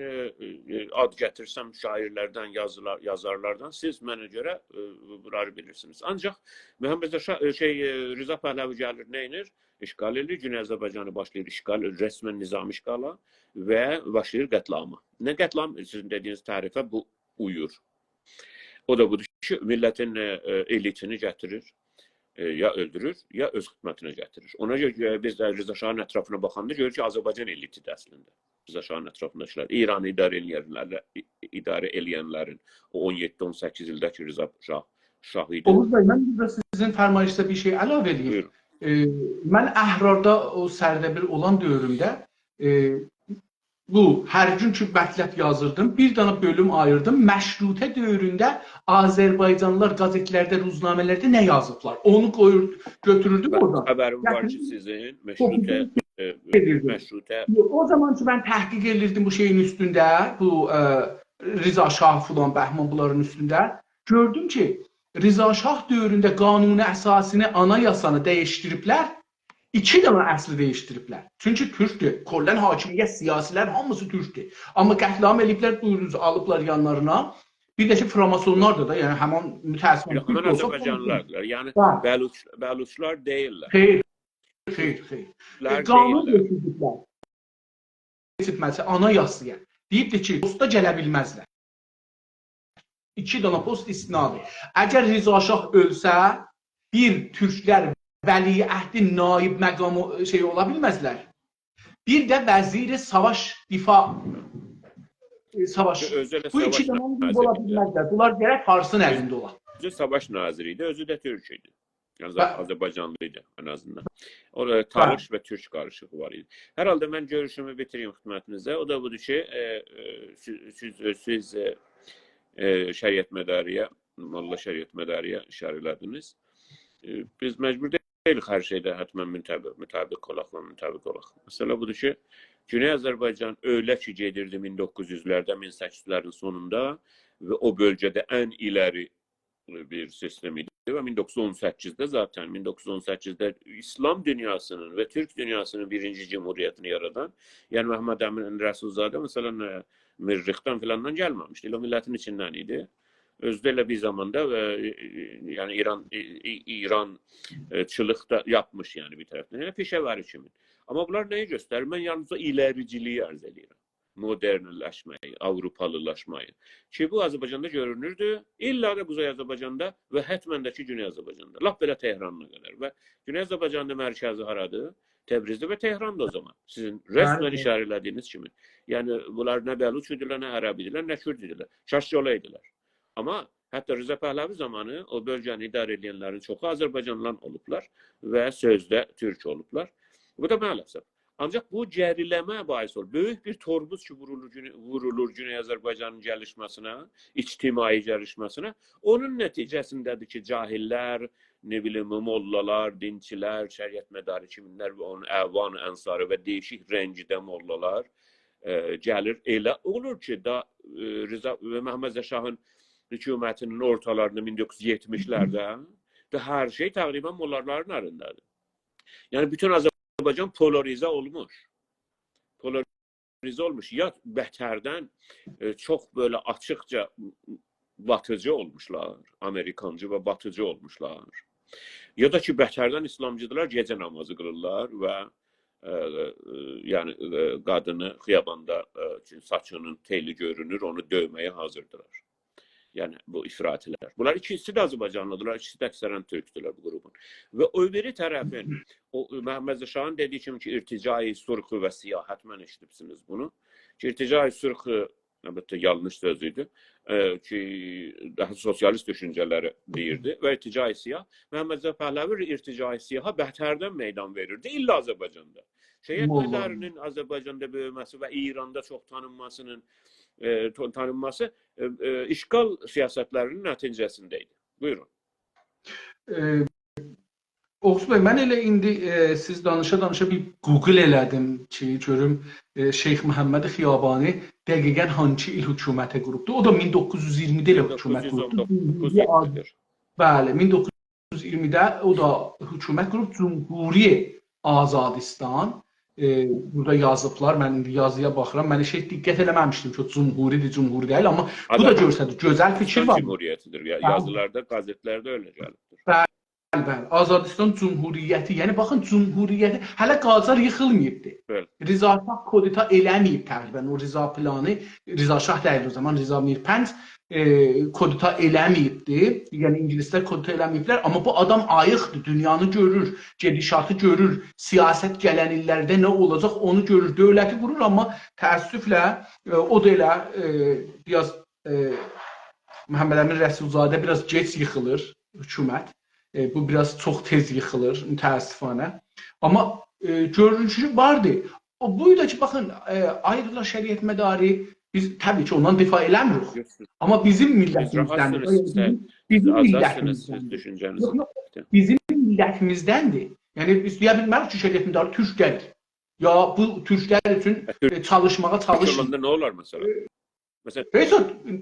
ad gətirsəm şairlərdən, yazarlardan, siz mənə görə bunları bilirsiniz. Ancaq Məhəmməd Rza Pəhləvi gəlir, nə inir? İşğal edir, Güney Azərbaycanı başlayır işğal, rəsmən nizam işğala və başlayır qətlama. Nə qətlam? Sizin dediyiniz tərifə bu uyur. O da budur ki, millətin elitini gətirir. Ya öldürür, ya öz xidmətinə gətirir. Ona görə biz də Rza Şahın ətrafına baxanda görürük ki, Azərbaycan elitidir əslində. Rza Şahın ətrafındakilər, İranı idarə eləyənlərin o 17-18 ildəki Rza Şah idi. Oğuz bəy, mən burada sizin fərmayışda bir şey əlavə edeyim. Mən Əhrarda o Sərdəbir olan dövrümdə bu hər gün ki mətləb yazırdım, bir dana bölüm ayırdım. Məşrutə dövründə Azərbaycanlılar qəzetlərdə, ruznamələrdə nə yazıblar? Onu götürürdüm oradan. Xəbərim var ki, sizin məşrutə. O zaman ki mən təhqiq edirdim bu şeyin üstündə, bu Rza Şah filan, Bəhman bunların üstündə. Gördüm ki, Rza Şah dövründə qanuni əsasını, anayasanı dəyişdiriblər. 2 dənə əsli dəyişdiriblər. Çünki türkdür. Kollən hakimiyyət, siyasilər hamısı türkdür. Amma qətlam eliblər, buyurunuzu alıblar yanlarına. Bir də ki, framasonlardır da, yəni həman mütəəssifən. Həman Azərbaycanlılardır. Yəni bəluçlar deyirlər. Xeyr. Qanun dəyişdiriblər. Seçilməsi anayasaya. Deyibdir ki, posta gələ bilməzlər. 2 dənə post istinadır. Əgər Rza Şah ölsə, bir türklər vəliəhdi naib məqamı şey ola bilməzlər. Bir də vəziri savaş, difa savaş. Bu 2 dənə ola bilməzlər. Bunlar gərək Farsın əlində ola. Özü savaş naziri idi, özü də türk idi. Yəni Azərbaycanlı idi ən azından. Orada Tarix və Türk qarışığı var idi. Hər halda mən görüşümü bitireyim xidmətinizə. O da budur ki, siz şəriət mədariyə, Molla şəriət mədariyə işarə elədiniz. Biz məcbur deyilik hər şeydə həttəmən mütəbiq olaq. Məsələ budur ki, Güney Azərbaycan öyle ki gedirdi 1900'lərdə, 1800'lərin sonunda və o bölgədə ən iləri bir sistem idi. Və 1918'də zaten 1918'də İslam dünyasının və Türk dünyasının birinci cumhuriyyətini yaradan, yəni Məhəmməd Əmin Rəsulzadə məsələn Mirrixdən filandan gəlməmişdi. O millətin içindən idi. Özdə elə bir zamanda yəni İrançılıq da yapmış yəni bir tərəfdən. Yəni peşəvari kimi. Amma bunlar nəyi göstərir? Mən yalnızca iləriciliyi arz edirəm. Modernləşməyi, Avropalılaşmayı. Ki bu Azərbaycanda görünürdü. İlla da Quzey Azərbaycanda və həttəmən də ki Güney Azərbaycanda. Lap belə Tehranına qədər. Və Güney Azərbaycanda mərkəzi haradır? Təbrizdə və Tehran'da o zaman. Sizin rəsmən işarə elədiyiniz kimi. Yəni bunlar nə Bəluç idilər, nə Ərəb idilər, nə Kürd idilər. Şaşyola idilər. Amma hətta Rza Pəhləvi zamanı o bölgəni idarə edənlərin çoxu Azərbaycanlılar olublar və sözdə türk olublar. Bu da maalesef. Ancaq bu gəriləmə bahis olur. Böyük bir tormuz ki vurulur Güney Azərbaycanın gəlişməsinə, ictimai gəlişməsinə. Onun nəticəsindədir ki, cahillər, ne bileyim, mollalar, dinçilər, şəriət mədarı kiminlər və onun əvan, ənsarı və değişik rəngidə mollalar gəlir. Elə olur ki, Rza və Məhəmməd Rza Şahın hükümetinin ortalarında 1970'lerde ve her şey takriben mollaların arındadır. Yani bütün Azerbaycan polarize olmuş. Polarize olmuş. Ya beterden çok böyle açıkça batıcı olmuşlar. Amerikancı ve batıcı olmuşlar. Ya da ki, bətərdən İslamcıdılar gecə namazı qılırlar və yəni qadını xiyabanda saçının teli görünür, onu dövməyə hazırdılar. Yəni bu ifratilər. Bunlar ikisi də Azərbaycanlıdırlar, ikisi də əksərən türkdülər bu qrupun. Və o biri tərəfin, o Məhəmməd Şahın dediyi kimi ki, irticai surxu və siyahət, mən eşitibsiniz bunu. Ki, irticai surxu, əlbəttə yanlış söz idi, ki, daha sosialist düşüncələri deyirdi və irticai siyah. Məhəmməd Pəhləvi irticai siyaha bətərdən meydan verirdi, illa Azərbaycanda. Şeyh Heydərinin Azərbaycanda böyüməsi və İranda çox tanınmasının tanınması işgal siyasətlərinin nəticəsində idi. Buyurun. Oğuz bəy, mən elə indi siz danışa-danışa bir Google elədim ki, görüm Şeyx Məhəmməd Xiyabani dəqiqən hansı il hökumətə qurubdur. O da 1920-də elə hökumət qurubdur. Bəli, 1920-də o da hökumət qurub, Cumhuri Azadistan. Burada yazıblar, mən indi yazıya baxıram. Mən heç diqqət eləməmişdim ki, o Cumhuridir, Cumhuri deyil, amma bu da görsədir, gözəl fikir var. Cumhuriyyətidir, yazılarda, qəzetlərdə elə gəlibdir. Bəli, Azadistan Cumhuriyyəti, yəni baxın Cumhuriyyəti, hələ Qacar yıxılmayıbdı. Rıza Şah kodita eləməyib təqribən, o Rıza planı, Rıza Şah deyil o zaman, Rıza Mirpənd kodita eləməyibdi, yəni ingilislər kodita eləməyiblər, amma bu adam ayıqdır, dünyanı görür, gedişatı görür, siyasət gələn illərdə nə olacaq onu görür, dövləti qurur, amma təəssüflə o da elə biraz Məhəmməd Əmin Rəsulzadə biraz gec yıxılır hökumət, bu biraz çox tez yıxılır, mütəəssifanə, amma görünüşü vardı. Bu da ki, baxın, ayrıla şəriət mədarı biz təbii ki, ondan difa eləmirik. Amma bizim millətimizdən, bizim millətimizdəndir. Yəni, biz deyə bilmərik ki, şəriət mədarı türklərdir. Ya bu türklər üçün çalışmağa çalışır. Nə olar məsələn?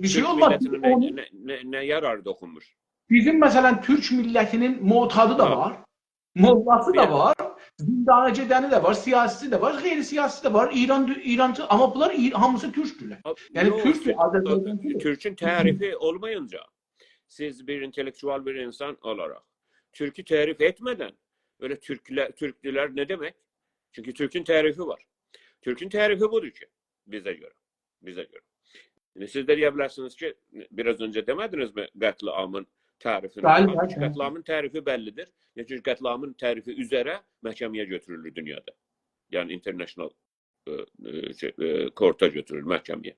Bir şey olmaz. Nə yararı dokunmuş? Bizim məsələn Türk millətinin motadı da var, mollası da var, zindana gedəni də var, siyasisi də var, qeyri-siyasisi də var, İrancı, amma bunlar hamısı türkdürlər. Yəni Türkdür, Azərbaycanlıdır. Türkün tərifi olmayınca, siz bir intellektual bir insan olaraq, Türkü tərif etmədən, öyle Türkdülər nə demək? Çünki Türkün tərifi var. Türkün tərifi budur ki, bizə görə. Siz də deyə bilərsiniz ki, biraz öncə demədinizmi qətl-amın tərifini? Qətl-amın tərifi bəllidir. Çünki qətl-amın tərifi üzərə məhkəməyə götürülür dünyada. Yəni international korta götürülür məhkəməyə,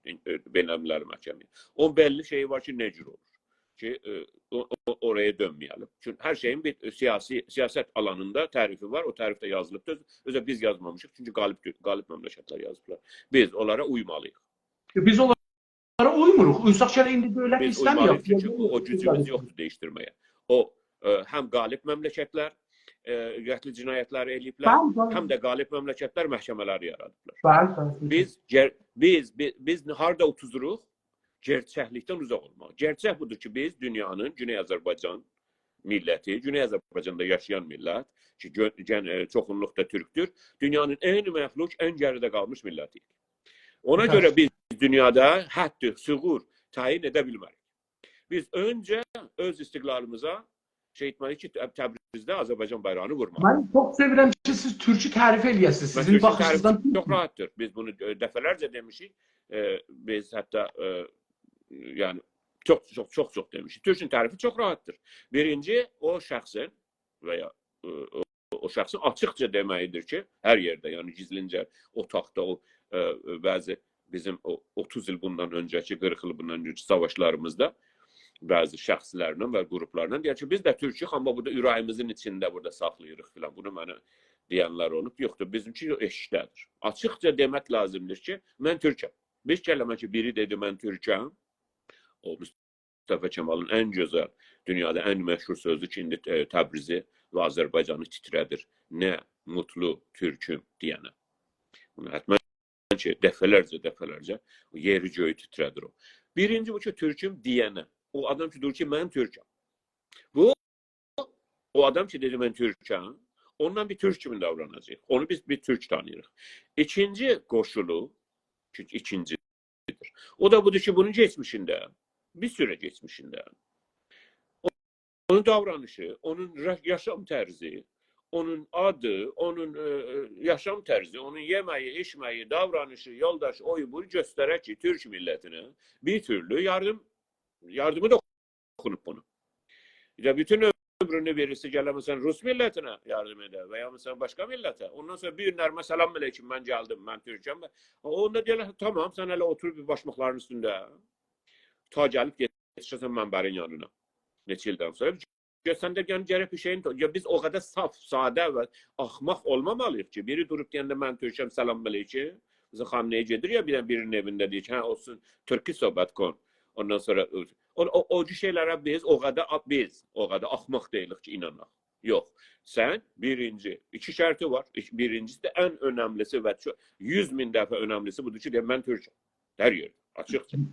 beynəlmiləli məhkəməyə. O bəlli şeyi var ki, necə olur ki, oraya dönməyəlim. Çünki hər şeyin bir siyasət alanında tərifi var, o tərifdə yazılıbdır. Özə biz yazmamışıq, çünki qalib məmləkətlər yazıblar. Biz onlara uymalıyıq. Biz onlara uymuruq. Uysaq şələ indi dövlət biz istəmir. Uymalıyıq, çünki o gücümüz yoxdur dəyişdirməyə. O, həm qalib məmləkətlər qətli cinayətləri eləyiblər, həm də qalib məmləkətlər məhkəmələri yaradıblar. Biz harada otururuq? Gerçəklikdən uzaq olmaq. Gerçək budur ki, biz dünyanın Güney Azərbaycan milləti, Güney Azərbaycanda yaşayan millət, ki, çoxunluqda türkdür, dünyanın ən məxluq, ən geridə qalmış milləti. Ona görə biz dünyada həddi, süğur tayin edə bilmərik. Biz öncə öz istiqlalımıza etməliyik ki, Təbrizdə Azərbaycan bayrağını vurmaq. Mən çox sevirəm ki, siz türkü tərif eləyəsiniz. Sizin baxışınızdan çox rahatdır. Biz bunu dəfələrcə demişik. Biz hətta yəni çox demişik. Türkün tərifi çox rahatdır. Birinci, o şəxsin və ya o şəxsin açıqca deməyidir ki, hər yerdə, yəni gizlincə otaqda, o bəzi bizim 30 il bundan öncəki, 40 il bundan öncəki savaşlarımızda bəzi şəxslərlə və qruplarla deyər ki, biz də türkük, amma burada ürəyimizin içində burada saxlayırıq filan. Bunu mənə deyənlər olub. Yoxdur, bizimki eşikdədir. Açıqca demək lazımdır ki, mən türkəm. Bir kəlmə ki, biri dedi, mən türkəm. O, Mustafa Kemal'ın ən gözəl, dünyada ən məşhur sözü ki, indi Təbrizi və Azərbaycanı titrədir. Nə mutlu türküm deyənə. Bunu hətmən ki, dəfələrcə yeri göyü titrədir o. Birinci bu ki, türküm deyənə. O adam ki, dur ki, mən türkəm. Bu, o adam ki, dedi, mən türkəm, ondan bir türk kimi davranacaq. Onu biz bir türk tanıyırıq. İkinci qoşulu, çünki ikincidir. O da budur ki, bunun geçmişində, bir süre geçmişində onun davranışı, onun yaşam tərzi, onun adı, onun yaşam tərzi, onun yeməyi, içməyi, davranışı, yoldaş, oyu bunu göstərər ki, Türk millətinə bir türlü yardımı da okunub bunu. Ya bütün ömrünü verirse gələ məsələn Rus millətinə yardım edər və ya məsələn başqa millətə. Ondan sonra bir günlər salam aleyküm, mən gəldim, mən Türkəm. Onda deyirlər, tamam, sən hələ otur bir başmaqların üstündə. Ta gəlib yetişəsən mənbərin yanına. Neçə ildən sonra. Sən də gərək bir şeyin... Ya biz o qədər saf, sadə və axmaq olmamalıyıq ki, biri durub deyəndə mən Türkəm, salam aleyküm. Bizim xanəyə gedir ya birinin evində deyir ki, hə olsun, türkü söhbət kon. Ondan sonra o şeylərə biz o qədər axmaq deyilik ki, inanaq. Yox. Sən birinci, iki şərti var. Birincisi də ən önəmlisi və 100.000 dəfə önəmlisi budur ki, mən Türkəm. Hər yer, açıqca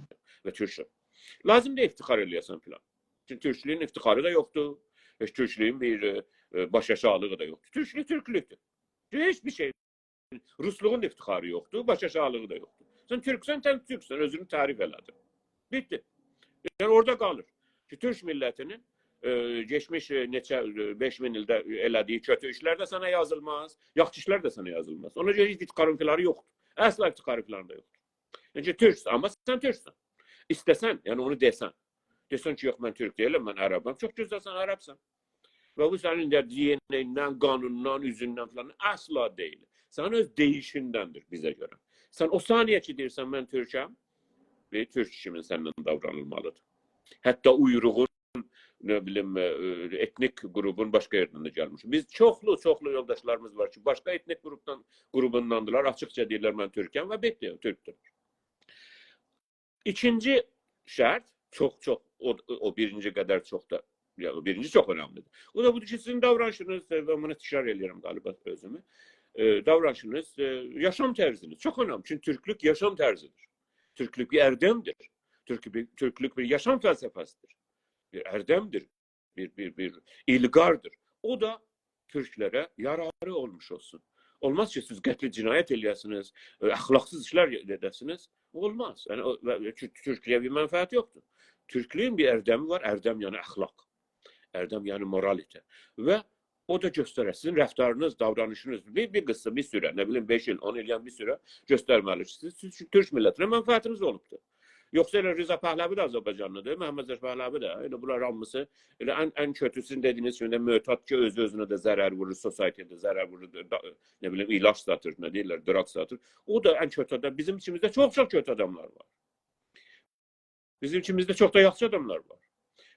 və Türkəm. Lazım da iftixar eləyəsən filan. Çünki Türklüyün iftixarı da yoxdur. Türklüyün bir baş aşağılığı da yoxdur. Türklük Türklükdür. Heç bir şey. Rusluğun iftixarı yoxdur, baş aşağılığı da yoxdur. Sən Türksən, sən Türksən, özünü tərif elədin. Bitti. Yəni orada qalır. Ki, Türk millətinin geçmiş neçə 5000 ildə elədiyi kötü işlər də sənə yazılmaz, yaxşı işlər də sənə yazılmaz. Ona görə heç iftixarın filanı yoxdur. Əsla iftixarı filanı da yoxdur. Yəni Türksən, amma sən Türksən. İstəsən, yəni onu desən. Desən ki, yox, mən Türk deyiləm, mən Ərəbəm. Çox gözəlsən, Ərəbsən. Və bu sənin DNA-dən, qanundan, üzündən falan əsla deyil. Sənin öz deyişindəndir bizə görə. Sən o saniyə ki, deyirsən, mən Türkəm, ve Türk kimin səndən davranılmalıdır. Hətta uyruğun, nə bilim, etnik qrubun başqa yerdən də gəlmiş. Biz çoxlu yoldaşlarımız var ki, başqa etnik qrubundandılar, açıqca deyirlər, mən Türkəm və bekliyor, Türkdür. İkinci şərt, o birinci qədər çox da, ya birinci çox önəmlidir. O da budur ki, sizin davranışınız, və bunu təkrar edirəm qaliba özümü, davranışınız, yaşam tərziniz çox önəmli. Çünki Türklük yaşam tərzidir. Türklük bir erdemdir. Türklük bir yaşam felsefesidir. Bir erdemdir. Bir ilgardır. O da Türklere yararı olmuş olsun. Olmaz ki siz qətli cinayət eləyəsiniz, əxlaqsız işlər edəsiniz. Olmaz. Yəni, Türklüyə bir mənfəət yoxdur. Türklüyün bir erdemi var. Erdem yəni əxlaq. Erdem yəni moralite. Və o da göstərər. Sizin rəftarınız, davranışınız bir qısa, bir sürə, nə bilim 5 il, 10 il, yəni bir sürə göstərməlisiniz. Siz Türk millətinə mənfəətiniz olubdur. Yoxsa elə Rıza Pəhləvi də Azərbaycanlıdır, Məhəmməd Zəfər Pəhləvi də. Elə bunlar hamısı, elə ən kötüsünü dediyiniz kimi də mötad ki, özünə də zərər vurur, sosietədə zərər vurur, nə bilim, ilaç satır, nə deyirlər, draq satır. O da ən kötü adam. Bizim içimizdə çox kötü adamlar var. Bizim içimizdə çox da yaxşı adamlar var.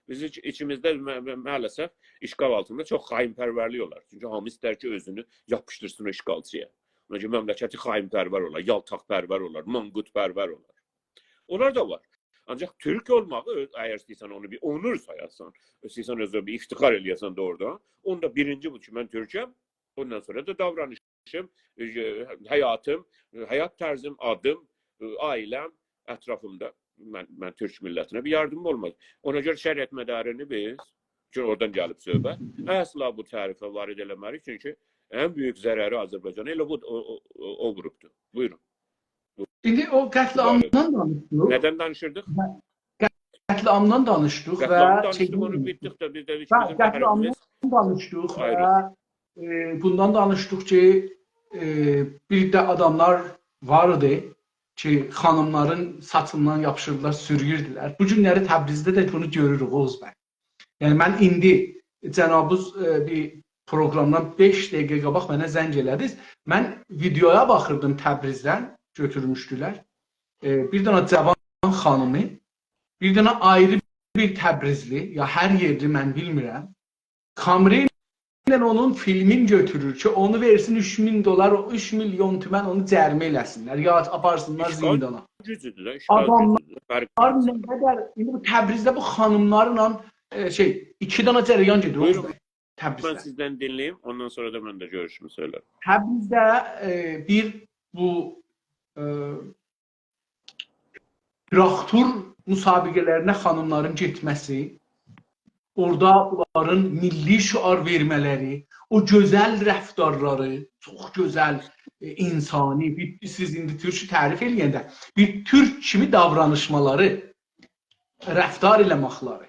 Bizim içimizdə maalesef işgal altında çox xainpərvərlik olar. Çünki hamı istər ki, özünü yapışdırsın o işgalçıya. Ona ki, məmləkəti xainpərvər olar, yaltaqpərvər olar, manqutpərvər olar. Onlar da var. Ancaq Türk olmağı, əgər istəyirsən onu bir onur sayasan, istəyirsən özünə bir iftixar eləyəsən də orada, onda birinci bu ki, mən Türkəm, ondan sonra da davranışım, həyatım, həyat tərzim, adım, ailəm, ətrafımda mən Türk millətinə bir yardımım olmaz. Ona görə şəriət mədarini biz, çünki oradan gəlib söhbət, əsla bu tərifə varid eləməliyik, çünki ən böyük zərəri Azərbaycana elə bu o vurubdur. Buyurun. İndi o qətliamdan danışdıq. Nədən danışırdıq? Qətliamdan danışdıq və onu bitdik də bizdə qətliamdan danışdıq və bundan danışdıq ki, bir də adamlar vardı ki, xanımların saçından yapışırdılar, sürüyürdülər. Bu günləri Təbrizdə də bunu görürük Oğuz bəy. Yəni mən indi cənabınız bir proqramdan 5 dəqiqə qabaq mənə zəng elədiniz. Mən videoya baxırdım Təbrizdən. Götürmüşdülər. Bir dənə cavan xanımı, bir dənə ayrı bir Təbrizli, ya hər yerli mən bilmirəm, kamera ilə onun filmin götürür ki, onu versin 3.000 dolar, 3 milyon tümən onu cərimə eləsinlər, ya aparsınlar zindana. Adamlar nə qədər, indi bu Təbrizdə bu xanımlarla 2 dənə cərəyan gedir. Buyurun, mən sizdən dinləyim, ondan sonra da mən də görüşümü söylərim. Təbrizdə bir bu traktor müsabiqələrinə xanımların getməsi, orada onların milli şüar vermələri, o gözəl rəftarları, çox gözəl insani, siz indi Türkü tərif eləyəndə, bir Türk kimi davranışmaları, rəftar eləməkləri,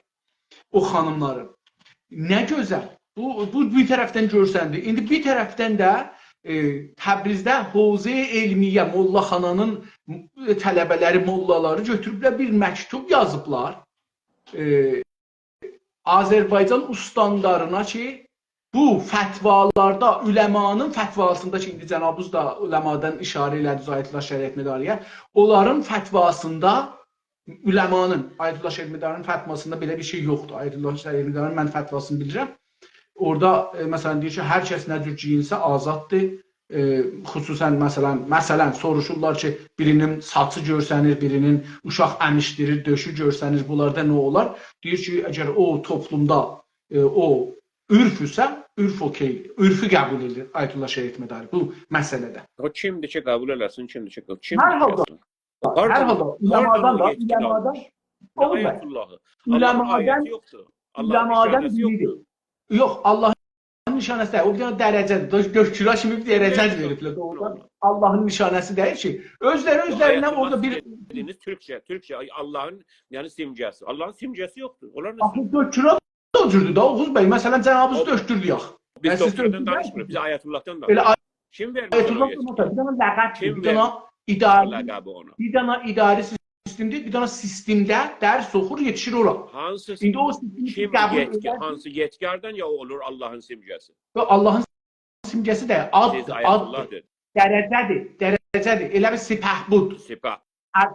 o xanımların. Nə gözəl. Bu bir tərəfdən görsəndi. İndi bir tərəfdən də Təbrizdə Hövzə Elmiyə Mollaxananın tələbələri, mollaları götürüblər bir məktub yazıblar. Azərbaycan ustandarına ki, bu fətvalarda, üləmanın fətvasında ki, indi cənabınız da üləmadan işarə elədi Ayətullah Şəriət Medariyə, onların fətvasında üləmanın, Ayətullah Şəriət Medarinin fətvasında belə bir şey yoxdur. Ayətullah Şəriət Medarinin mən fətvasını bilirəm. Orada məsələn deyir ki, hər kəs nə cür geyinsə azaddır. Xüsusən məsələn soruşurlar ki, birinin saçı görsənir, birinin uşaq əmişdirir, döşü görsənir, bunlarda nə olar? Deyir ki, əgər o toplumda o ürfüsə, ürf okey, ürfü qəbul edir Ayətullah Şəriət Medari bu məsələdə. O kimdir ki, qəbul eləsin, kimdir ki, kim? Hər halda, üləmadan da, üləmadan biridir. Yox, Allahın nişanəsi deyil. O bir dənə dərəcədir. Gökçüra kimi bir dərəcə veriblər. Doğrudan Allahın nişanəsi deyil ki, özlərindən orada bir Türkçə Allahın yəni simgəsi. Allahın simgəsi yoxdur. Onlar nə? Gökçüra da o cürdür da Oğuz bəy. Məsələn, cənabınız döşdürdü yax. Biz doktordan danışmırıq, biz Ayətullahdan danışırıq. Kim vermiş? Ayətullah bir dənə ləqəb, bir dənə idari sistemdir, bir dənə sistemdə dərs oxur, yetişir ora. Hansı İndi o kim hansı yetkardan ya olur Allahın simgəsi? Allahın simgəsi də addır, dərəcədir. Elə bir sipahbud. Sipah.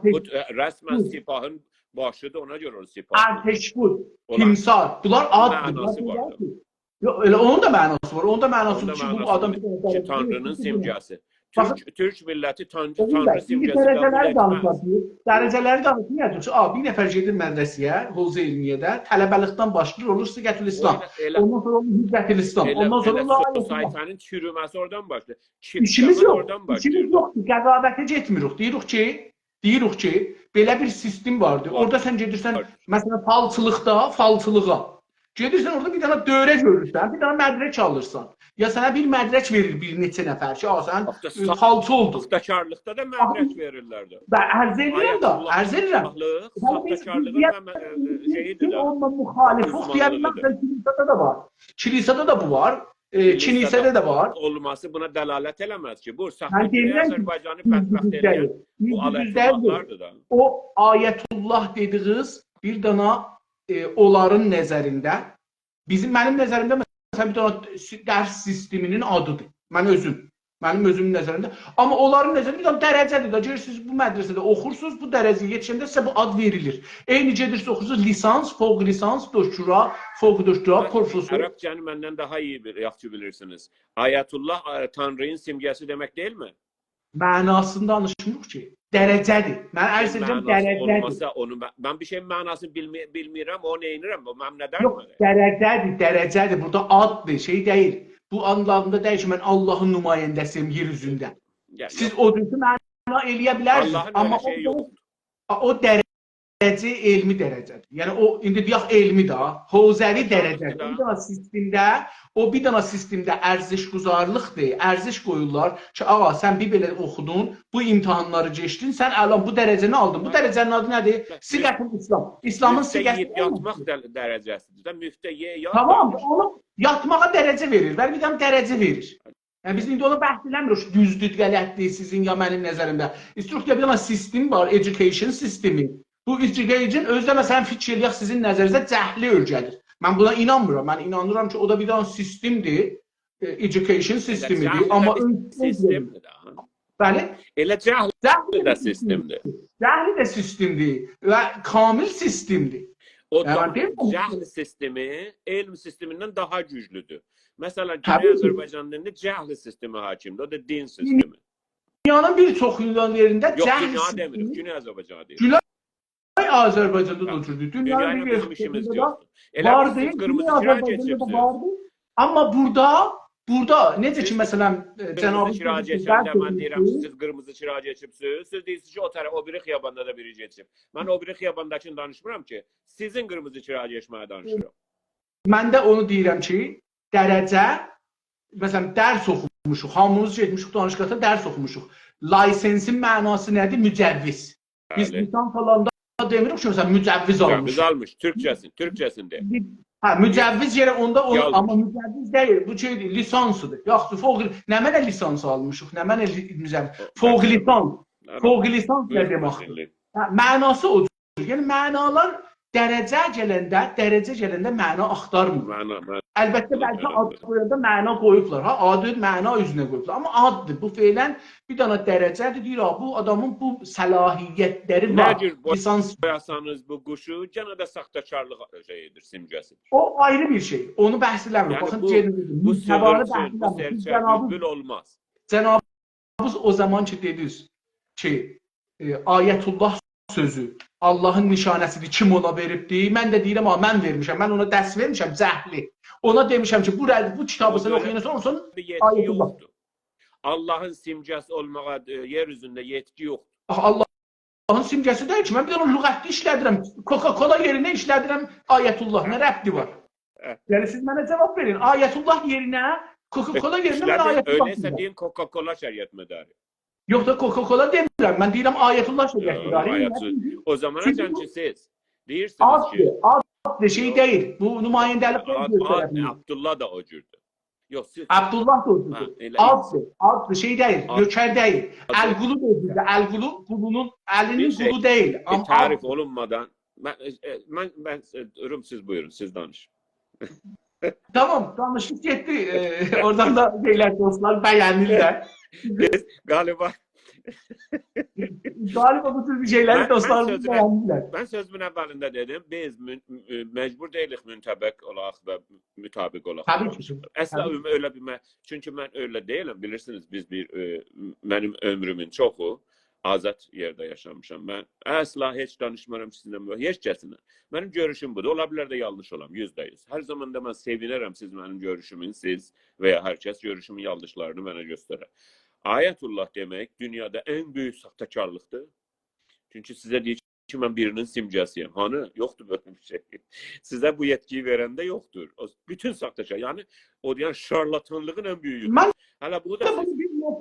Bu rəsmən sipahın başıdır, ona görə o sipah. Ateşbud, timsar. Bunlar addır. Elə onun da mənası var. Onun da mənası ki, bu adam Tanrının simgəsi. Türk milləti Tanrı simgəsi. Dərəcələri danışır. Bir nəfər gedir mədrəsəyə, Hövzə Elmiyyədə, tələbəlikdən başlayır, olur Siqətül İslam. Ondan sonra olur Hüccətül İslam. Ondan sonra o sayfanın çürüməsi oradan başlayır. İşimiz yox. İşimiz yoxdur. Qəzavətə getmirik. Deyirik ki, belə bir sistem vardır. Orada sən gedirsən, məsələn, falçılığa. Gedirsən orada bir dənə dövrə görürsən, bir dənə mədrək alırsan. Ya sənə bir mədrək verir bir neçə nəfər ki, sən falçı oldun. Saxtakarlıqda da mədrək verirlər də. Ərz edirəm. Saxtakarlığın şeyidir də. Onunla müxaliflik deyəbilirəm, kilisada da var. Kilisada da bu var. Kilisada da var. Olması buna dəlalət eləməz ki, bu saxtakarlığı Azərbaycanı bədbəxt edən bu Ayətullahlardır da. O Ayətullah dediğiniz bir dənə onların nəzərində, mənim nəzərimdə məsələn bir dənə dərs sisteminin adıdır. Mənim özümün nəzərində. Amma onların nəzərində bir dənə dərəcədir də. Siz bu mədrəsədə oxursunuz, bu dərəcəyə yetişəndə sizə bu ad verilir. Eyni gedirsə oxursunuz, lisans, fövq lisans, doktora, fövq doktora, professor. Ərəbcəni məndən daha yaxşı bilirsiniz. Ayətullah Tanrının simgəsi demək deyilmi? Mənasını danışmırıq ki. Dərəcədir. Mən ərz edirəm dərəcədir. Mən bir şeyin mənasını bilmirəm, o neyinirəm, o məmnədər mi? Yox, dərəcədir. Burada addır, şey deyil. Bu anlamda deyil ki, mən Allahın nümayəndəsiyim yer üzündə. Siz o cüzü məna eləyə bilərsiniz. Allahın elə şey yoxdur. O dərəcə elmi dərəcədir. Yəni o indi deyək elmi də, hövzəvi dərəcədir. Bir dənə sistemdə ərzişgüzarlıqdır. Ərziş qoyurlar ki, ağa sən bir belə oxudun, bu imtahanları keçdin, sən əlan bu dərəcəni aldın. Bu dərəcənin adı nədir? Siğətül İslam. İslamın siğəti yatmaq dərəcəsidir. Müftəyə yat. Tamam, onu yatmağa dərəcə verir. Bir dənə dərəcə verir. Yəni biz indi onu bəhs eləmirik. Düzdür, qələtdir sizin ya mənim nəzərimdə. İstirik ki, bir dənə sistem var, education sistemi. Bu education özdə məsələn fikir eləyək sizin nəzərinizdə cəhli ölkədir. Mən buna inanmıram. Mən inanıram ki, o da bir dənə sistemdir. Education sistemidir. Amma sistemdir də. Bəli. Elə cəhli də sistemdir. Cəhli də sistemdir və kamil sistemdir. O cəhl sistemi elm sistemindən daha güclüdür. Məsələn, Güney Azərbaycan dilində cəhl sistemi hakimdir. O da din sistemi. Dünyanın bir çox yerlərində cəhl sistemi demirik. Güney Azərbaycan deyirik. Azərbaycanda da oturdu. Dünyanın bizim işimiz yoxdur. Elə siz qırmızı kira keçirsiniz. Amma burada necə ki məsələn cənabı kira keçəndə mən deyirəm siz qırmızı kira keçibsiniz. Siz deyirsiniz ki o biri xiyabanda da biri keçib. Mən o biri xiyabandakını danışmıram ki, sizin qırmızı kira keçməyə danışıram. Mən də onu deyirəm ki, dərəcə məsələn dərs oxumuşuq, hamımız getmişik danışqata dərs oxumuşuq. Laysensin mənası nədir? Mücəvviz. Biz lisans alanda demirik ki, məsələn mücəvviz almış. Mücəvviz almış, türkçəsində. Ha, mücəvviz yerə onda olur, Yazmış. amma mücəvviz deyil, bu şeydir, lisansıdır. Yaxşı, nə mənə lisans almışıq, nə mənə mücəvviz. Fوق lisans nə deməkdir? Ha, mənası odur. Yəni mənalar dərəcə gələndə məna axtarmır. Əlbəttə bəlkə ad qoyanda məna qoyublar. Ha, adı məna üzünə qoyublar. Amma addır. Bu feilən bir dənə dərəcədir. Deyir, bu adamın bu səlahiyyətləri var. Lisans qoyasanız bu quşu gənə də saxtakarlıq şeyidir, simgəsidir. O ayrı bir şey. Onu bəhs eləmir. Yəni baxın, bu sığırçın, bu serçə, bülbül olmaz. Cənabınız o zaman ki dediniz ki Ayətullah sözü Allahın nişanəsidir, kim ona veribdir? Mən də deyirəm, mən vermişəm, mən ona dərs vermişəm, cəhli. Ona demişəm ki, bu kitabı sən oxuyandan sonra Ayətullah. Allahın simgəsi olmağa yer üzündə yetki yoxdur. Allahın simgəsi deyil ki, mən bir onu lüğətli işlədirəm. Coca-Cola yerinə işlədirəm Ayətullah. Nə rəbti var? Yəni siz mənə cavab verin. Ayətullah yerinə, Coca-Cola yerinə mən Ayətullah öyleysə deyin Coca-Cola şəriət mədarı. Yox da Coca-Cola demirəm. Mən deyirəm Ayətullah şəriət mədarı. O zaman ki siz deyirsiniz ki adlı şey deyil. Bu nümayəndəlik göstərir. Abdullah da o cürdür. Yox, siz Abdullah da o cürdür. Adlı şey deyil. Nökər deyil. Əl-qulu deyil. Əl-qulu qulunun əlinin qulu deyil. Tərif olunmadan mən siz buyurun, siz danışın. Tamam, danışıp getdi. Oradan da şeyler dostlar bəyənirlər. Galiba bu tür bir şeyləri dostlarımız bəyənirlər. Mən sözümün əvvəlində dedim, biz məcbur deyilik müntəbəq olaq və mütabiq olaq. Tabii ki. Əsla öyle bir çünki mən öyle deyiləm. Bilirsiniz, biz mənim ömrümün çoxu azad yerdə yaşamışam. Mən əsla heç danışmıram sizinlə, heç kəsinlə. Mənim görüşüm budur. Ola bilər də yanlış olam, %100. Hər zaman da mən sevinərəm siz mənim görüşümün, siz və ya hər kəs görüşümün yanlışlarını mənə göstərər. Ayətullah demək dünyada ən böyük saxtakarlıqdır. Çünki sizə deyir ki, mən birinin simgəsiyəm. Hanı? Yoxdur böyle bir şey. Sizə bu yetkiyi verəndə yoxdur. Bütün saxtakar. Yəni o deyən şarlatanlığın ən böyüyüdür. Hələ bu da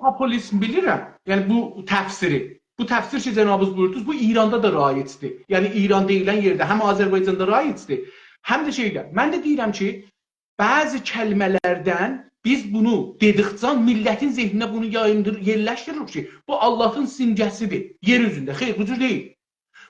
populizm bilirəm. Yəni bu təfsiri. Bu təfsir ki, cənabınız buyurdunuz, bu İranda da rayetdir. Yəni İran deyilən yerdə həm Azərbaycanda rayetdir, həm də şeydə. Mən də deyirəm ki, bəzi kəlmələrdən biz bunu dedikcə millətin zehninə bunu yerləşdiririk ki, bu Allahın simgəsidir yer üzündə. Xeyr, bu cür deyil.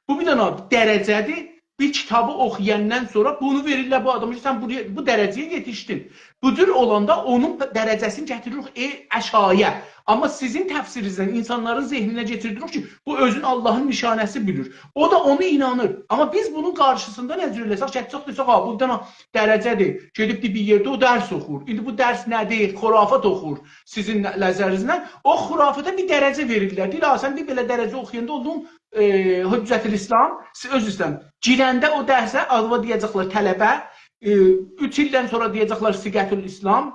Bu bir dənə dərəcədir. Bir kitabı oxuyandan sonra bunu verirlər bu adamı ki, sən bu dərəcəyə yetişdin. Bu cür olanda onun dərəcəsini gətiririk əşaya. Amma sizin təfsirinizdən insanların zehninə getiririk ki, bu özün Allahın nişanəsi bilir. O da onu inanır. Amma biz bunun qarşısında nə cür eləsək, gətirək desək, bu bir dənə dərəcədir. Gedib bir yerdə o dərs oxur. İndi bu dərs nədir? Xurafat oxur sizin nəzərinizdən. O xurafata bir dərəcə verirlər. Deyir, sən bir belə dərəcə oxuyanda olduğun Hüccətül İslam, öz İslam. Girəndə o dərsə adva deyəcəklər tələbə, 3 ildən sonra deyəcəklər Siqətül İslam,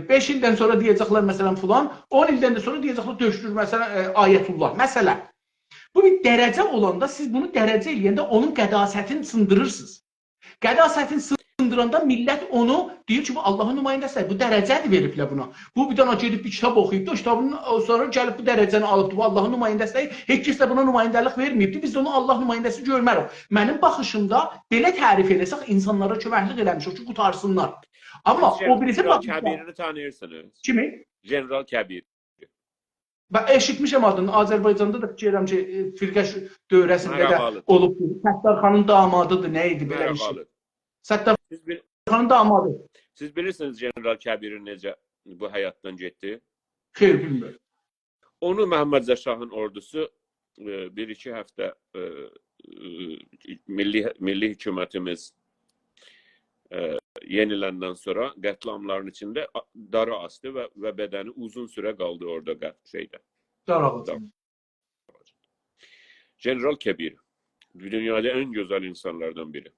5 ildən sonra deyəcəklər məsələn filan, 10 ildən də sonra deyəcəklər döşdür məsələn Ayətullah. Məsələn, bu bir dərəcə olanda siz bunu dərəcə eləyəndə onun qədasətini sındırırsınız. Qədasətini sındıranda millət onu deyir ki, bu Allahın nümayəndəsidir. Bu dərəcədir veriblər buna. Bu bir dənə gedib bir kitab oxuyubdu, o kitabın sonra gəlib bu dərəcəni alıbdı. Bu Allahın nümayəndəsidir. Heç kəs də buna nümayəndəlik verməyibdi. Biz də onu Allah nümayəndəsi görmərək. Mənim baxışımda belə tərif eləsək insanlara köməklik eləmişik ki, qutarsınlar. Amma o birisi baxışda Kəbirini tanıyırsınız. Kimi? General Kəbir. Ben eşitmişəm adını. Azərbaycanda da fikirəm ki, firqə dövrəsində də olub. Səttarxanın damadıdır, nə idi belə bir şey. Səttarxanın damadı. Siz bilirsiniz General Kəbirin necə bu həyatdan getdi? Xeyr, bilmirəm. Onu Məhəmməd Zəşahın ordusu 1-2 həftə milli hökumətimiz yeniləndən sonra qətlamların içində dara astı və bədəni uzun sürə qaldı orada şeydə. Darağacı. General Kəbir dünyada en gözəl insanlardan biri.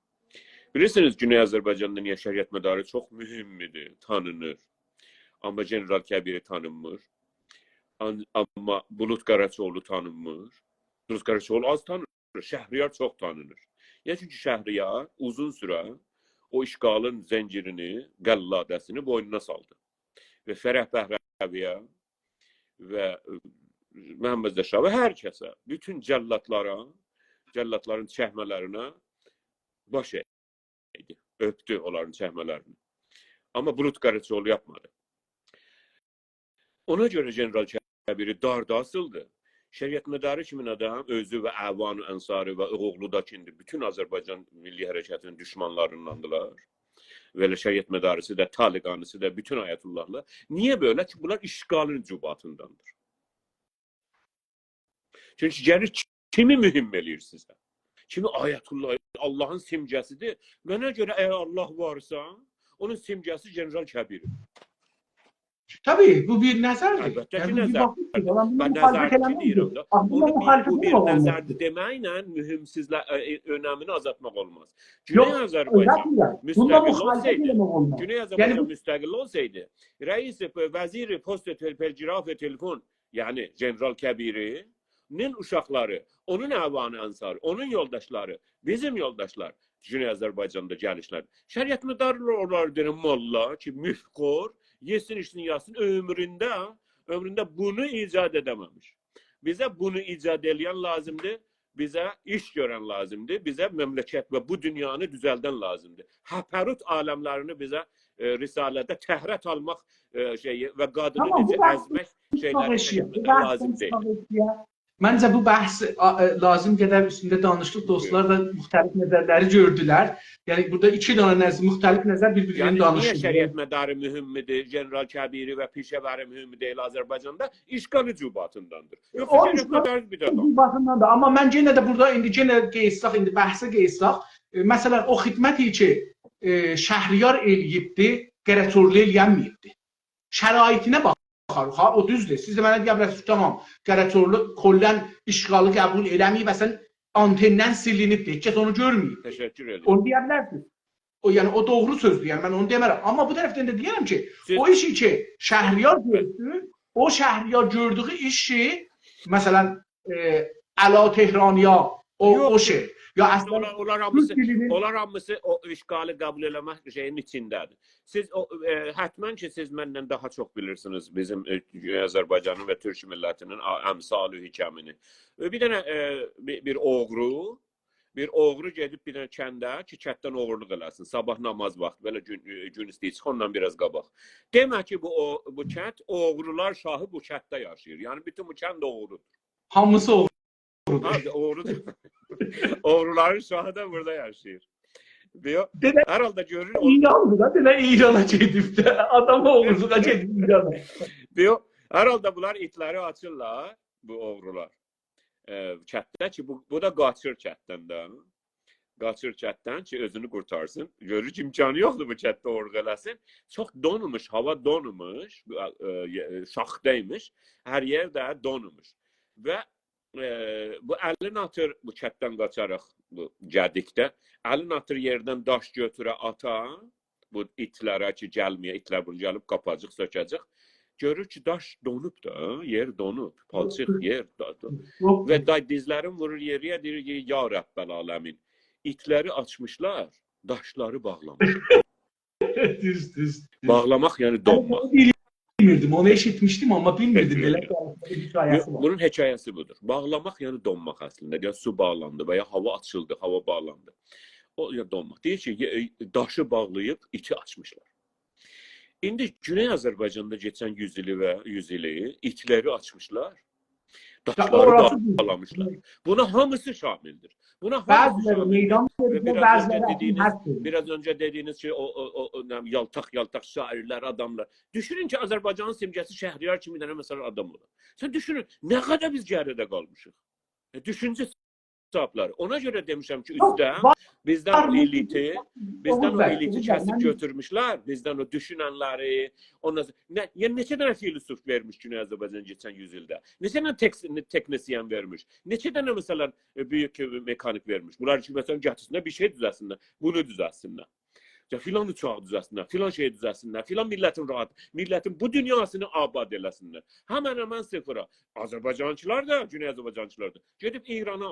Bilirsiniz Güney Azərbaycanda niyə şəriət mədarı çox mühümmidir, tanınır. Amma General Kəbiri tanınmır. Amma Bulut Qaraçoğlu tanınmır. Bulut Qaraçoğlu az tanınır, Şəhriyar çox tanınır. Yəni çünki Şəhriyar uzun sürə o işğalın zəncirini, qəlladəsini boynuna saldı. Və Fərəh Bəhrəviyə və Məhəmməd Zəşah və hər kəsə, bütün cəllatlara, cəllatların çəkmələrinə baş əydi. öpdü onların çəkmələrini. Amma Bulut Qaraçıoğlu yapmadı. Ona görə General Kəbiri darda asıldı. Şəriət mədarı kimin adam? Özü və Əvan-ı Ənsarı və oğlu da kimdir? Bütün Azərbaycan Milli Hərəkatının düşmanlarındandılar. Və elə şəriət mədarisi də, Taliqanisi də, bütün ayətullahlar. Niyə böyle? Çünki bunlar işğalın cübatındandır. Çünki gəlir kimi mühim eləyir sizə? Kimi ayətullah, Allahın simgəsidir. Mənə görə əgər Allah varsa, onun simgəsi General Kəbirdir. Tabii bu bir nəzərdir. Əlbəttə ki, Yəni, nəzər. Mən Ben nəzər deyirəm da. Bu bir nəzər. nəzərdir deməklə önəmini azaltmaq olmaz. Güney Yox, Azərbaycan bunda müstəqil müxalifət olsaydı, eləmək olmaz. Güney Azərbaycan müstəqil olsaydı, rəis vəziri post telgraf ve telefon, yani General Kəbirinin uşaqları, onun Əvan-ı Ənsarı, onun yoldaşları, bizim yoldaşlar Güney Azərbaycanda gəlişlər. Şəriət mədarlar onlar deyir molla ki, müfqor, yesin işini yazsın, ömründə bunu icad edememiş. Bize bunu icad edən lazımdır, bize iş görən lazımdır, bize memleket ve bu dünyanı düzeldən lazımdır. Haperut alemlerini bize Risalədə təhrət almaq şeyi ve qadını necə əzmək şeyləri lazım deyil. Məncə bu bəhs lazım qədər üstündə danışdıq. Dostlar da müxtəlif nəzərləri gördülər. Yəni burada iki dənə müxtəlif nəzər bir-birini yani danışdı. Niyə şəriət mədarı mühümdür, General Kəbiri və Pişəvəri mühüm deyil Azərbaycanda? İşğalı cübatındandır. Yoxsa şəriət mədarı bir adam. Cübatındandır. Amma mən yenə də burada indi qeysaq, indi bəhsə qeysaq. Məsələn, o xidməti ki, Şəhriyar eləyibdi, qərətorlu eləyənməyibdi. Şəraitinə baxarıq, ha, o düzdür. Siz də mənə deyə bilərsiniz, tamam, qərətorlu kollən işğalı qəbul eləməyib və sən antendən silinibdir, heç kəs onu görməyib. Təşəkkür ederim. Onu deyə bilərsiniz. Yəni o doğru sözdür. Yəni mən onu demərəm. Amma bu tərəfdən də deyirəm ki, o işi ki Şəhriyar gördü, o Şəhriyar gördüyü işi məsələn Əla Tehraniya o şey. Ya əslində onlar hamısı o işğalı qəbul eləmək şeyin içindədir. Siz hətmən ki siz məndən daha çox bilirsiniz bizim Azərbaycanın və Türk millətinin əmsalı hikəmini. Bir dənə bir oğru gedib bir dənə kəndə ki, kətdən oğurluq eləsin. Sabah namaz vaxtı, belə gün istəyir, çıx ondan biraz qabaq. Demək ki, bu kənd, oğrular şahı bu kənddə yaşayır. Yəni, bütün bu kənd oğrudur. Hamısı oğrudur. Oğrudur. Oğruların şahı da burada yaşayır. Hər halda görür... İrandır da, denə İrana gedib də, adamı oğurluğa gedib İrana. Hər halda bunlar itləri açırlar, bu oğrular. Kətdə ki, bu da qaçır kətdən də. Qaçır kətdən ki, özünü qurtarsın. Görür ki, imkanı yoxdur bu kətdə oğruq eləsin. Çox donmuş, hava donmuş, şaxdaymış, hər yer də donmuş. Və bu əlini atır bu kətdən qaçaraq bu gədikdə. Əlini atır yerdən daş götürə ata, bu itlərə ki, gəlməyə, itlər bunu gəlib qapacıq, sökəcək. Görür ki, daş donub da, yer donub, palçıq yer. Və dizlərin vurur yeriyə, deyir ki, ya Rəbbəl aləmin. İtləri açmışlar, daşları bağlamışlar. Düz. Bağlamaq, yəni donmaq. Bilmirdim, onu eşitmişdim amma bilmirdim. Belə hekayəsi var. Bunun hekayəsi budur. Bağlamaq, yəni donmaq əslində. Ya su bağlandı və ya hava açıldı, hava bağlandı. O ya donmaq. Deyir ki, daşı bağlayıb iti açmışlar. İndi Güney Azərbaycanda geçən 100 ili və 100 ili itləri açmışlar. Daşları bağlamışlar. Buna hamısı şamildir. Buna hamısı şamildir. Biraz önce dediğiniz şey o yaltaq şairlər, adamlar. Düşünün ki, Azərbaycanın simgəsi Şəhriyar kimi dənə məsələ adam olur. Sen düşünün, nə qədər biz geridə qalmışıq. Düşüncə hesabları. Ona görə demişəm ki, bizdən o eliti kəsib götürmüşlər, bizdən o düşünənləri, neçə dənə filosof vermiş Güney Azərbaycan geçən 100 ildə, neçə dənə teknisyen vermiş, neçə dənə məsələn büyük mekanik vermiş. Bunlar ki, məsələn, gətirsinlər, bir şey düzəlsinlər, bunu düzəlsinlər. Filan uçağı düzəlsinlər, filan şey düzəlsinlər, filan milletin bu dünyasını abad eləsinlər. Həmən sıfıra. Azərbaycançılar da, Güney Azərbaycançılar da gedib İrana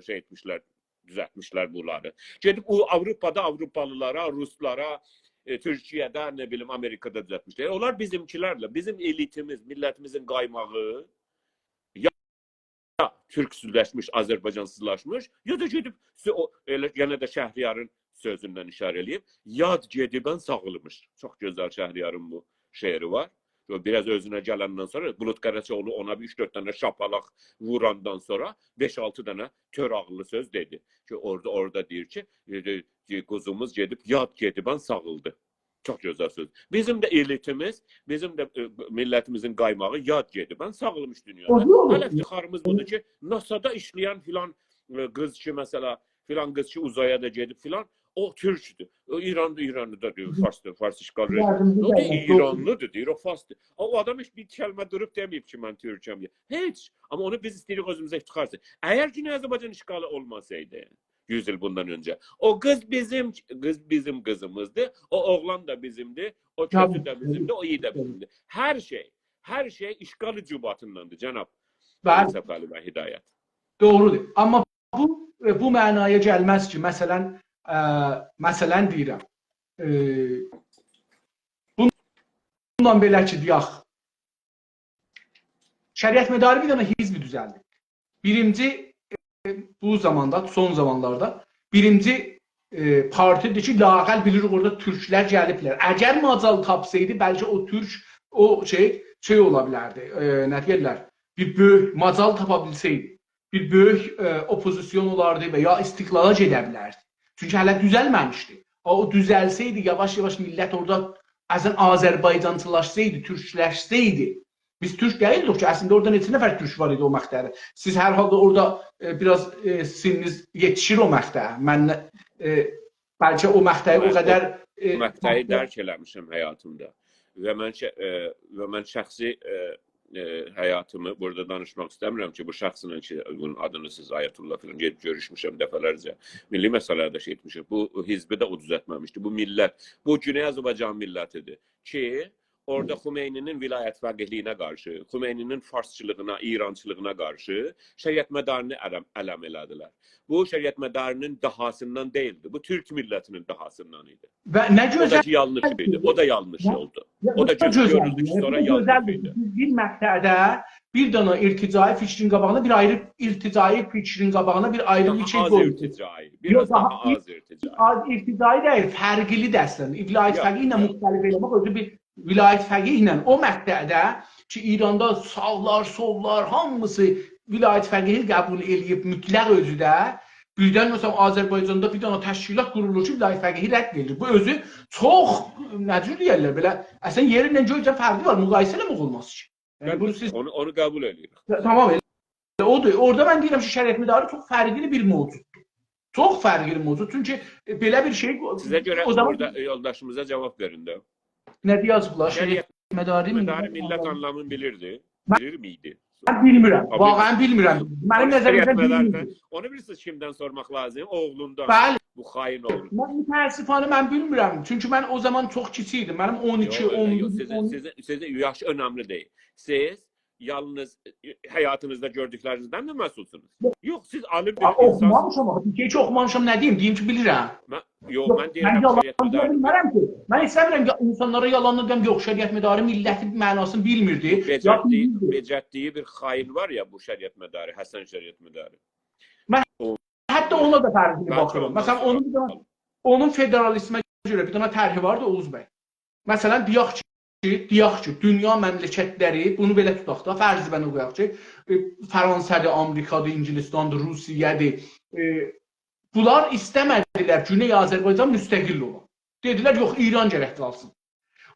şey etmişlər, düzəltmişlər bunları. Gedib Avropada Avropalılara, Ruslara, Türkiyədə, nə bilim, Amerikada düzəltmişlər. Onlar bizimkilərlə, bizim elitimiz, millətimizin qaymağı ya Türksüzləşmiş, Azərbaycansızlaşmış, ya da gedib yenə də Şəhriyarın sözündən işarə eləyib. Yad gedibən sağılmış. Çox gözəl Şəhriyarın bu şeiri var. Biraz özünə gələndən sonra Bulut Qaraçoğlu ona bir 3-4 dənə şapalaq vurandan sonra 5-6 dənə kör ağıllı söz dedi. Ki orada deyir ki, quzumuz gedib yad gedibən sağıldı. Çox gözəl söz. Bizim də elitimiz, bizim də millətimizin qaymağı yad gedibən sağılmış dünyada. Hələ iftixarımız budur ki, NASA-da işləyən filan qız ki, məsələ, filan qız ki, uzaya da gedib filan, o türkdür. O İranlıdır deyir, Fars işğal rejimi. O da İranlıdır deyir, o Farsdır. O adam heç bir kəlmə durub deməyib ki, mən türkəm. Heç. Amma onu biz istəyirik özümüzə iftixar edək. Əgər ki, Azərbaycan işğalı olmasaydı, 100 il bundan öncə, o qız bizim qızımızdır, o oğlan da bizimdir, o kötü də bizimdir, o iyi də bizimdir. Hər şey işğal cübatındandır, cənab Səfəli və Hidayət. Doğrudur. Amma bu mənaya gəlməz ki, məsələn deyirəm, bundan belə ki, deyək, Şəriət Mədarı bir dənə hizbi düzəldi. Birinci, bu zamanda, son zamanlarda, birinci partidir ki, laqəl bilirik orada türklər gəliblər. Əgər macal tapsaydı, bəlkə o türk, o şey ola bilərdi, nə deyirlər, bir böyük macal tapa bilsəydi, bir böyük opozisyon olardı və ya istiqlala gedə bilərdi. Çünki hələ düzəlməmişdi. O düzəlsəydi, yavaş-yavaş millət orada Azərbaycancılaşsaydı, türkləşsəydi, biz türk deyildik ki, əslində orada neçə nəfər türk var idi o məqtədə. Siz hər halda orada biraz sininiz yetişir o məqtəyə. Mən bəlkə o məqtəyi o qədər... Məqtəyi dərk eləmişəm həyatımda. Və mən şəxsi həyatımı burada danışmaq istəmirəm ki, bu şəxsinin ki, bunun adını siz Ayətullah filan gedib görüşmüşəm dəfələrcə. Milli məsələlərdə şey etmişəm. Bu hizbi də o düzəltməmişdi. Bu millət, bu Güney Azərbaycan millətidir ki, orada Xumeyninin vilayət fəqihliyinə qarşı, Xumeyninin farsçılığına, İrançılığına qarşı Şəriət Mədarını ələm elədilər. Bu Şəriət Mədarının dahasından deyildi. Bu Türk millətinin dahasından idi. Və nə gözəl... O da yanlış idi. O da yanlış oldu. O da görüldü ki, sonra yanlış idi. Bir məqtədə bir dənə irticai fikrin qabağına bir ayrı irticai fikrin qabağına bir ayrı bir şey qoydu. Biraz daha az irticai. Az irticai deyil, fərqli də əslində. Vilayət fəqi ilə müxtəlif eləmək özü bir vilayət fəqi ilə o məqtədə ki, İranda sağlar, sollar, hamısı vilayət fəqihini qəbul edib mütləq özüdə, birdən məsələn Azərbaycanda bir dənə təşkilat qurulur ki, vilayət fəqihi rədd edilir. Bu özü çox, necə deyirlər, belə, əslən yerindən göycə fərqi var, müqayisə eləmək olmaz ki. Onu qəbul edirik. Tamam, odur. Orada mən deyirəm ki, Şəriət Mədarı çox fərqli bir mövcuddur. Çox fərqli mövcud. Çünki belə bir şey... Sizə görə orada yoldaşımıza cavab verin də. Nə deyəcəklər? Şəriət Mədarı millət anlamını bilirdi. Bilir miydi? Mən bilmirəm. Vaqəən bilmirəm. Mənim nəzərimdə bilmirəm. Onu bilirsiniz kimdən sormaq lazım? Oğlundan. Bəli. Bu xain oğlu. Mən təəssüfənə mən bilmirəm. Çünki mən o zaman çox kiçik idim. Mənim 12, 11... Sizin yaş önəmli deyil. Siz yalnız həyatınızda gördüklərinizdən mi məsulsunuz? Yox, siz alim bir insansınız. Oxumamışam, heç oxumamışam, nə deyim? Deyim ki, bilirəm. Yox, mən deyirəm Şəriət Mədarı. Mən istəmirəm ki, insanlara yalanla deyəm, yox, Şəriət Mədarı milləti mənasını bilmirdi. Becətdiyi bir xain var ya bu Şəriət Mədarı, Həsən Şəriət Mədarı. Hətta ona da fərqini baxıram. Məsələn, onun federalizmə görə bir dənə tərhi vardı Oğuz bəy. Məsələn, deyək ki, dünya məmləkətləri, bunu belə tutaq da, fərzi bənə qoyaq ki, Fransadır, Amerikadır, İngilistandır, Rusiyadır. Bunlar istəmədilər Güney Azərbaycan müstəqil olan. Dedilər, yox, İran gərək qalsın.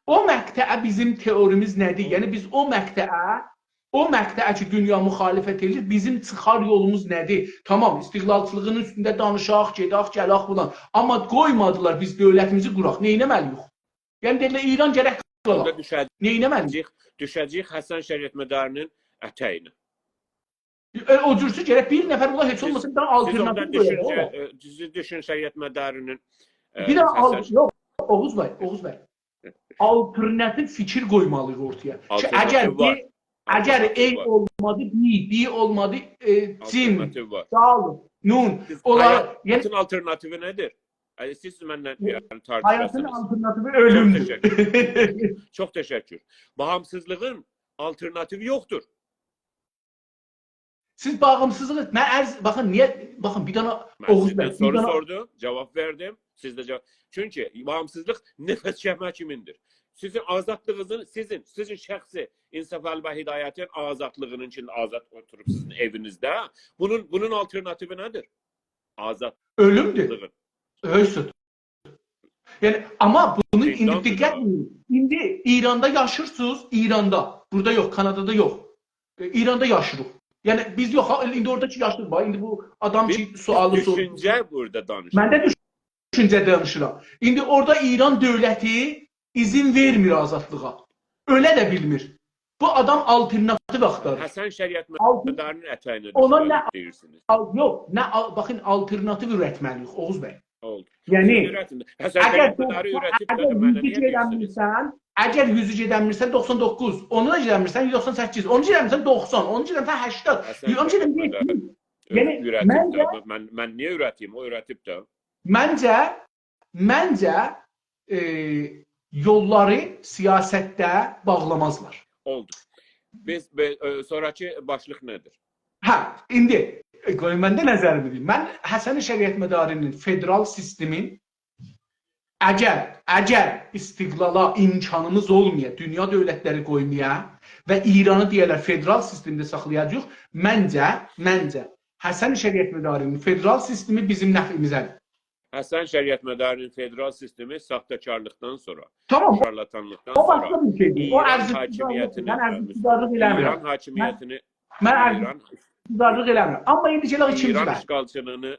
O məqtəə bizim teorimiz nədir? Yəni, biz o məqtəə ki, dünya müxalifət edir, bizim çıxar yolumuz nədir? Tamam, istiqlalçılığın üstündə danışaq, gedək, gələk bulan. Amma qoymadılar biz dövlətimizi quraq. Neynəməliyik? Yəni, dedilər, İran gərək qalaq. Neynəməliyik? Düşəcəyik Həsən Şəriət Mədarının ətəyinə. O cürsü gərək bir nəfər ola heç olmasa bir dənə alternativ qoyaq. Siz düşün Şəriət Mədarının... Bir dənə, yox, Oğuz bəy. Alternativ fikir qoymalıyıq ortaya. Əgər ey olmadı, bi olmadı, cim, dal, nun, onlar... Həyatın alternativi nədir? Siz mənlə tartışasınız. Həyatın alternativi ölümdür. Çox təşəkkür. Bağımsızlığın alternativi yoxdur. Siz bağımsızlığı baxın niye baxın bir dana Ben Oğuz sizden bəy bir soru dana sordum, cevap verdim. Siz de cevap. Çünkü bağımsızlık nefes çekme kimindir? Sizin azadlığınızın, sizin şəxsi İnsaf Əli və Hidayətin azadlığının için azad oturup sizin evinizde. Bunun alternatifi nedir? Azadlığın. ölümdür. Höysüd. Yani ama bunu indi Zindandır diqqət ha. edin. İndi İranda yaşırsınız, İranda. Burada yok, Kanada'da yok. İranda yaşırıq. Yani biz yok, indi oradakı yaşlıq var. İndi bu adam ki Bir sualı sordu. düşünce burada danışır. Mən də düşüncə danışıram. İndi orada İran dövləti izin vermir azadlığa. Ölə də bilmir. Bu adam alternativ axtarır. Həsən Şəriət Altı- Məqdarının ətəyinə Ona düşməni nə- deyirsiniz. Yok, bakın alternativ üretməliyik Oğuz Bey. Oldu. Yani Üretin. Həsən Əgər Şəriət Məqdarı üretip əgər də mənə 100 niyə deyirsiniz? gedəmirsən, əgər 100 gedəmirsən 99, onu da gedəmirsən 98, onu gedəmirsən 90, onu gedəmirsən 80, Həsən onu Şəriət gedəmirsən Məqdarı 70. Yəni üretip məncə də mən niyə üreteyim? O üretip də. məncə yolları siyasətdə bağlamazlar. Oldu. Biz sonraki başlıq nədir? Hə, indi qoyun mən də nəzərimi deyim. Mən Həsən Şəriət Mədarinin federal sistemin əgər istiqlala imkanımız olmaya, dünya dövlətləri qoymaya və İranı deyirlər federal sistemdə saxlayacağıq, məncə Həsən Şəriət Mədarinin federal sistemi bizim nəfimizədir. Həsən Şəriət Mədarinin federal sistemi saxtakarlıqdan sonra, Tamam, şarlatanlıqdan o sonra başqa bir şeydir. O İran ərzsiz hakimiyyətini, mən ərzsizdarlıq eləmirəm. İran hakimiyyətini, Mən İran ərzsizdarlıq eləmirəm. Amma indi gələk ikinci İran bəhs. işğalçılığını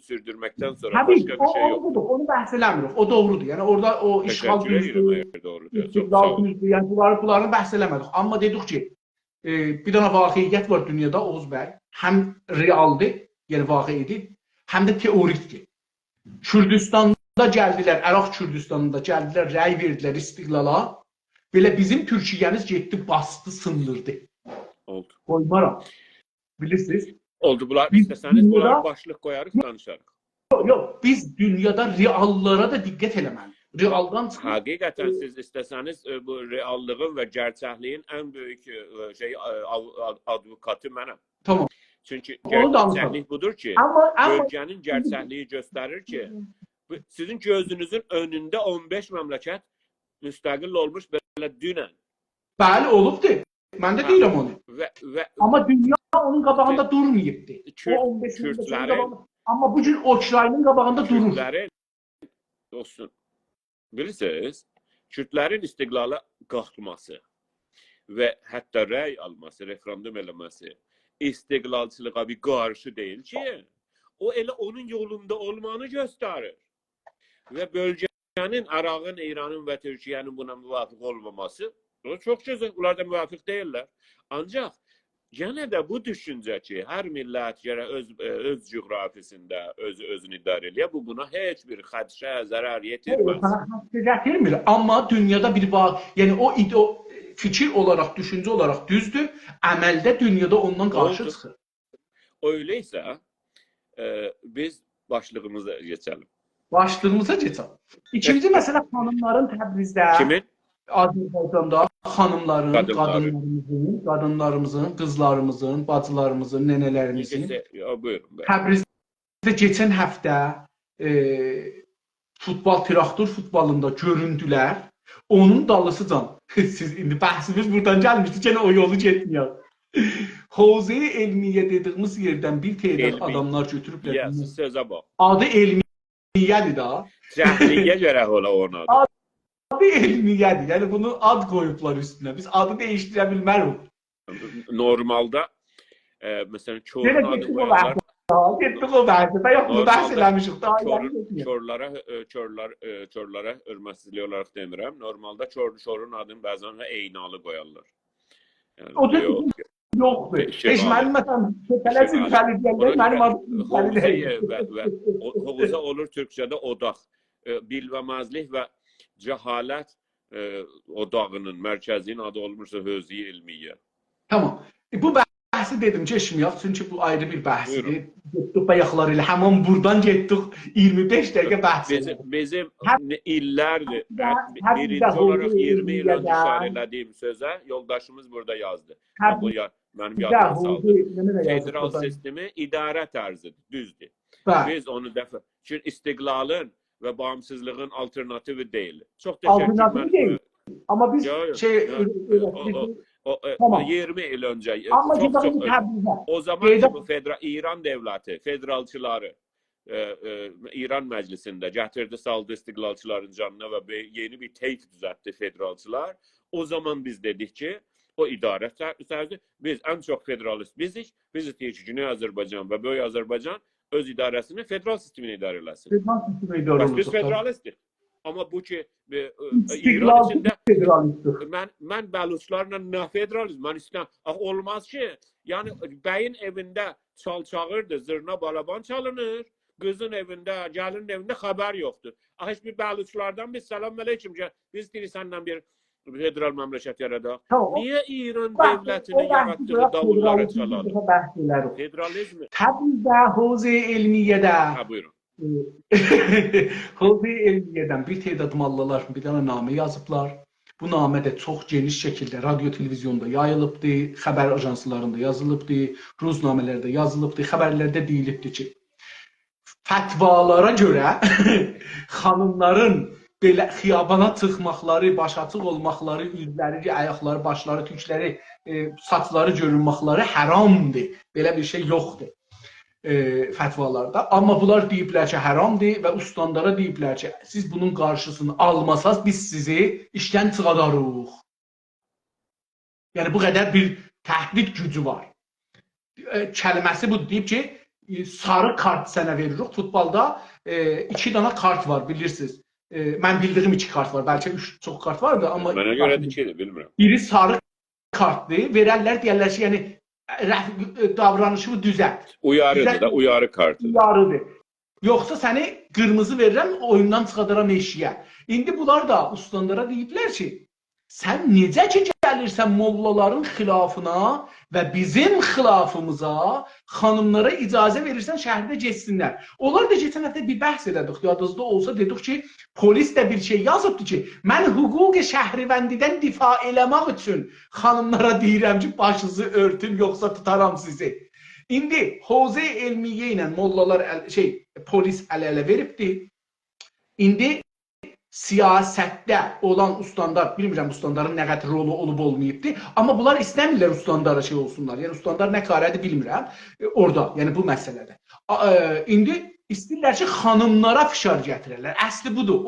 sürdürməkdən sonra Təbii, başqa bir şey yox. onu bəhs eləmirik. O doğrudur. Yəni orada o işğal Təşəkkür edirəm, düzdür, əgər doğrudur. Çox sağ istiqlal olun. düzdür. Yəni bunları bəhs eləmədik. Amma dedik ki, bir dənə vaqiiyyət var dünyada Oğuz bəy. Həm realdır, yəni vaqiidir, həm də teorikdir. Kürdistanda gəldilər, Əraq Kürdistanında gəldilər, rəy verdilər istiqlala. Belə bizim Türkiyəmiz getdi, bastı, sındırdı. Oldu. Qoymaram. Bilirsiniz? Oldu. Bunlar Biz istəsəniz dünyada- bunlar başlıq qoyarıq, danışarıq. Yok, biz dünyada reallara da diqqət eləməliyik. Realdan çıxıb Həqiqətən siz istəsəniz bu reallığın və gerçəkliyin ən böyük advokatı mənəm. tamam. Çünki Onu danışalım. gerçəklik budur ki, Amma bölgənin gerçəkliyi göstərir ki, sizin gözünüzün önündə 15 məmləkət müstəqil olmuş belə dünən. bəli olubdur. Mən də deyirəm onu. Və Amma dünya onun qabağında durmayıbdı. O 15 Kürdlərin qabağında. Amma bu gün Ukraynanın qabağında durur. Kürdlərin olsun. Bilirsiniz, Kürdlərin istiqlala qalxması və hətta rəy alması, referendum eləməsi istiqlalçılığa bir qarşı deyil ki, o elə onun yolunda olmanı göstərir. Və bölgənin, Ərağın, İranın və Türkiyənin buna müvafiq olmaması, o çox gözəl, onlar da müvafiq deyirlər. Ancaq yenə də bu düşüncə ki, hər millət görə öz coğrafisində özünü idarə eləyə, bu buna heç bir xədşə, zərər yetirməz. Gətirmir. Amma dünyada bir var. Yəni o fikir olaraq, düşüncə olaraq düzdür. Əməldə dünyada ondan qarşı Oldu. çıxır. Öyleysə, biz başlığımıza geçelim. Başlığımıza keçək. İkinci məsələ xanımların Təbrizdə, Kimin? Azərbaycanda xanımların, Qadınları. qadınlarımızın, qızlarımızın, bacılarımızın, nənələrimizin Buyurun. Təbrizdə keçən həftə futbol, traktor futbolunda göründülər. Onun dalısıcan. Siz indi bəhsimiz buradan gəlmişdi, yenə o yolu getməyək. Hovze-i Elmiyə dediyimiz yerdən bir tədad adamlar götürüblər. Yes, sözə bax. Adı Elmiyədir da. Cəhliyə görə ola ona. Adı Elmiyədir. Yəni bunu ad qoyublar üstünə. Biz adı dəyişdirə bilmərik. Normalda məsələn Çorun Yenə adı getdik o qoyarlar. bəhsə. Getdik o bəhsə. Yox, bunu bəhs eləmişik. Daha Çorlara hörmətsizlik olaraq demirəm. Normalda Çorun adını bəzən Eynalı qoyarlar. O da yoxdur. Heç mənim məsələn Tələs İlfəli deyəndə mənim adım İlfəli deyil. Hovuza olur Türkçədə odaq. Bilməməzlik və cəhalət odağının, mərkəzinin adı olmuşsa Hövzi-i Elmiyə. Tamam. Bu bəhsi dedim keçməyək, çünki bu ayrı bir bəhsdir. Getdik bayaqlar ilə, həmin buradan getdik 25 dəqiqə bəhs etdik. Bizim illərdir, birinci olaraq 20 il önce işarə elədiyim sözə yoldaşımız burada yazdı. Mənim Bizdə yadıma Huzi saldı. nə yazıb Federal burada? sistemi idarə tərzidir, düzdür. Bəli. Biz onu dəfə, çünki istiqlalın və bağımsızlığın alternativi deyil. Çox təşəkkür Alternativi deyil. Amma biz Yo, yo, şey tamam. 20 il önce Amma çok gedək önce. Təbrizə. O zaman ki bu İran devleti, federalçıları İran meclisinde getirdi saldı istiqlalçıların canına ve yeni bir teyit düzeltti federalçılar. O zaman biz dedik ki o idarə tərzi biz en çok federalist bizik. Biz istəyirik ki Güney Azərbaycan və Böyük Azərbaycan öz idarəsini federal sistemini idarə eləsin. Federal sistemi idarə Bax, olacaq. biz federalistdik. Ama bu ki İran İstiqlal içində federalistdir. mən Bəluçlarla nə federalizm? Mən istəyirəm. Olmaz ki, yəni bəyin evində çal-çağırdır, zırna balaban çalınır. Qızın evində, gəlinin evində xəbər yoxdur. Heç bir Bəluçlardan biz salam əleykum. Biz istəyirik səndən bir federal məmləkət yaradaq. Niyə İran dövlətinin yaratdığı davulları çalalım? Federalizm. Təbrizdə Huzi Elmiyyədə. Ha, buyurun. Huzi Elmiyyədən bir tədad mallalar bir dənə namə yazıblar. Bu namə də çox geniş şəkildə radio, televizyonda yayılıbdı, xəbər ajanslarında yazılıbdı, ruznamələrdə yazılıbdı, xəbərlərdə deyilibdi ki, fətvalara görə xanımların belə xiyabana çıxmaqları, başaçıq olmaqları, üzləri, ayaqları, başları, tükləri, saçları görünməkləri haramdır. Belə bir şey yoxdur fətvalarda. Amma bunlar deyiblər ki, haramdır və ustandara deyiblər ki, siz bunun qarşısını almasaz biz sizi işdən çıxadarıq. Yəni bu qədər bir təhdid gücü var. Kəlməsi bu deyib ki, sarı kart sənə veririk. Futbolda 2 dənə kart var, bilirsiniz. Mən bildiyim 2 kart var. Bəlkə 3 çox kart vardı, amma mənə görə də 2-dir, bilmirəm. Biri sarı kartdır. Verərlər, deyirlər ki, yəni davranışımı düzəlt. Uyarıdır da, uyarı kartıdır. Uyarıdır. Yoxsa səni qırmızı verirəm, oyundan çıxadaram eşiyə. İndi bunlar da ustandara deyiblər ki, sən necə ki gəlirsən mollaların xilafına və bizim xilafımıza xanımlara icazə verirsən şəhərdə geçsinlər. Onlar da geçən həftə bir bəhs elədik. Yadınızda olsa dedik ki, polis də bir şey yazıbdı ki, mən hüquq-i şəhrivəndidən difa eləmək üçün xanımlara deyirəm ki, başınızı örtün, yoxsa tutaram sizi. İndi Huzi Elmiyyə ilə mollalar polis əl-ələ veribdi. İndi siyasətdə olan ustandar, bilmirəm ustandarın nə qədər rolu olub olmayıbdı, amma bunlar istəmirlər ustandara şey olsunlar. Yəni ustandar nə qarədir bilmirəm orada, yəni bu məsələdə. İndi istəyirlər ki, xanımlara fişar gətirərlər. Əsli budur.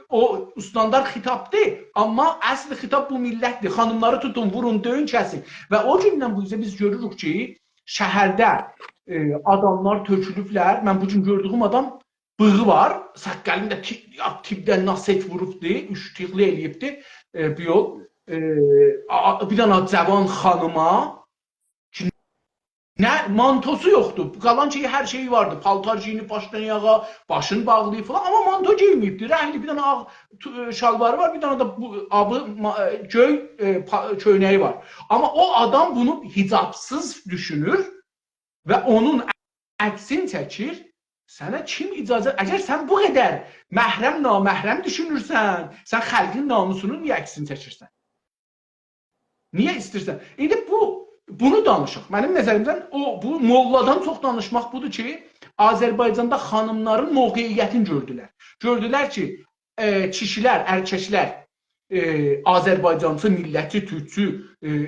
O ustandar xitabdır, amma əsli xitab bu millətdir. Xanımları tutun, vurun, döyün, kəsin. Və o gündən bu biz görürük ki, şəhərdə adamlar tökülüblər. Mən bu gün gördüyüm adam bığı var, saqqalını da tibdən naset vurubdur, üştüqlü eləyibdir bir yol. Bir dənə cavan xanıma ki, nə mantosu yoxdur. Qalan ki, hər şeyi vardı. Paltar giyinib başdan ayağa, başını bağlayıb falan, amma manto giyməyibdir. Rəhli bir dənə ağ şalvarı var, bir dənə də abı göy köynəyi var. Amma o adam bunu hicabsız düşünür və onun əksini çəkir. Sənə kim icazə... Əgər sən bu qədər məhrəm, naməhrəm düşünürsən, sən xalqın namusunun niyə əksini çəkirsən? Niyə istəyirsən? İndi bunu danışıq. Mənim nəzərimdən bu molladan çox danışmaq budur ki, Azərbaycanda xanımların mövqeyiyyətini gördülər. Gördülər ki, kişilər, erkəklər Azərbaycançı, millətçi, türkçü,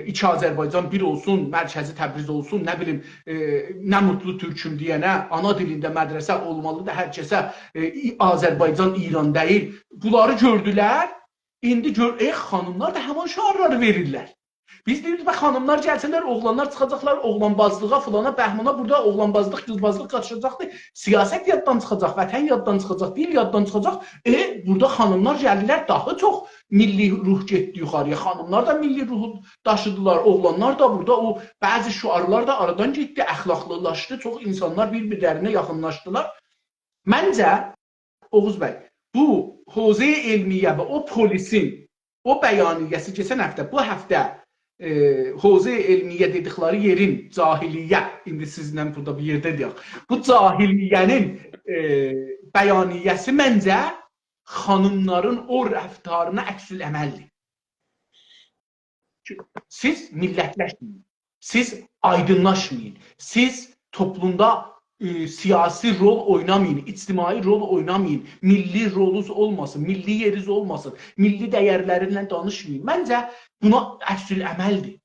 iki Azərbaycan bir olsun, mərkəzi Təbriz olsun, nə bilim, nə mutlu türküm deyənə, ana dilində mədrəsə olmalıdır, hər kəsə Azərbaycan, İran deyil. Bunları gördülər, indi xanımlar da həman şüarları verirlər. Biz deyirik, xanımlar gəlsələr, oğlanlar çıxacaqlar, oğlanbazlığa, filana, bəhmana, burada oğlanbazlıq, qızbazlıq qaçacaqdır, siyasət yaddan çıxacaq, vətən yaddan çıxacaq, dil yaddan çıxacaq. Burada xanımlar gəlirlər, daha çox milli ruh getdi yuxarıya. Xanımlar da milli ruhu daşıdılar, oğlanlar da burada, o bəzi şüarlar da aradan getdi, əxlaqlılaşdı, çox insanlar bir-birlərinə yaxınlaşdılar. Məncə, Oğuz bəy, bu Huzi Elmiyyə və o polisin, o bəyaniyyəsi keçən həftə, bu həftə Huzi Elmiyyə dedikləri yerin cahiliyyə, indi sizlə burada bir yerdə deyək, bu cahiliyyənin bəyaniyyəsi məncə xanımların o rəftarına əksül əməldir. Siz millətləşdiniz. Siz aydınlaşmayın. Siz toplumda siyasi rol oynamayın, ictimai rol oynamayın, milli rolunuz olmasın, milli yeriniz olmasın, milli dəyərlərindən danışmayın. Məncə buna əksül əməldir.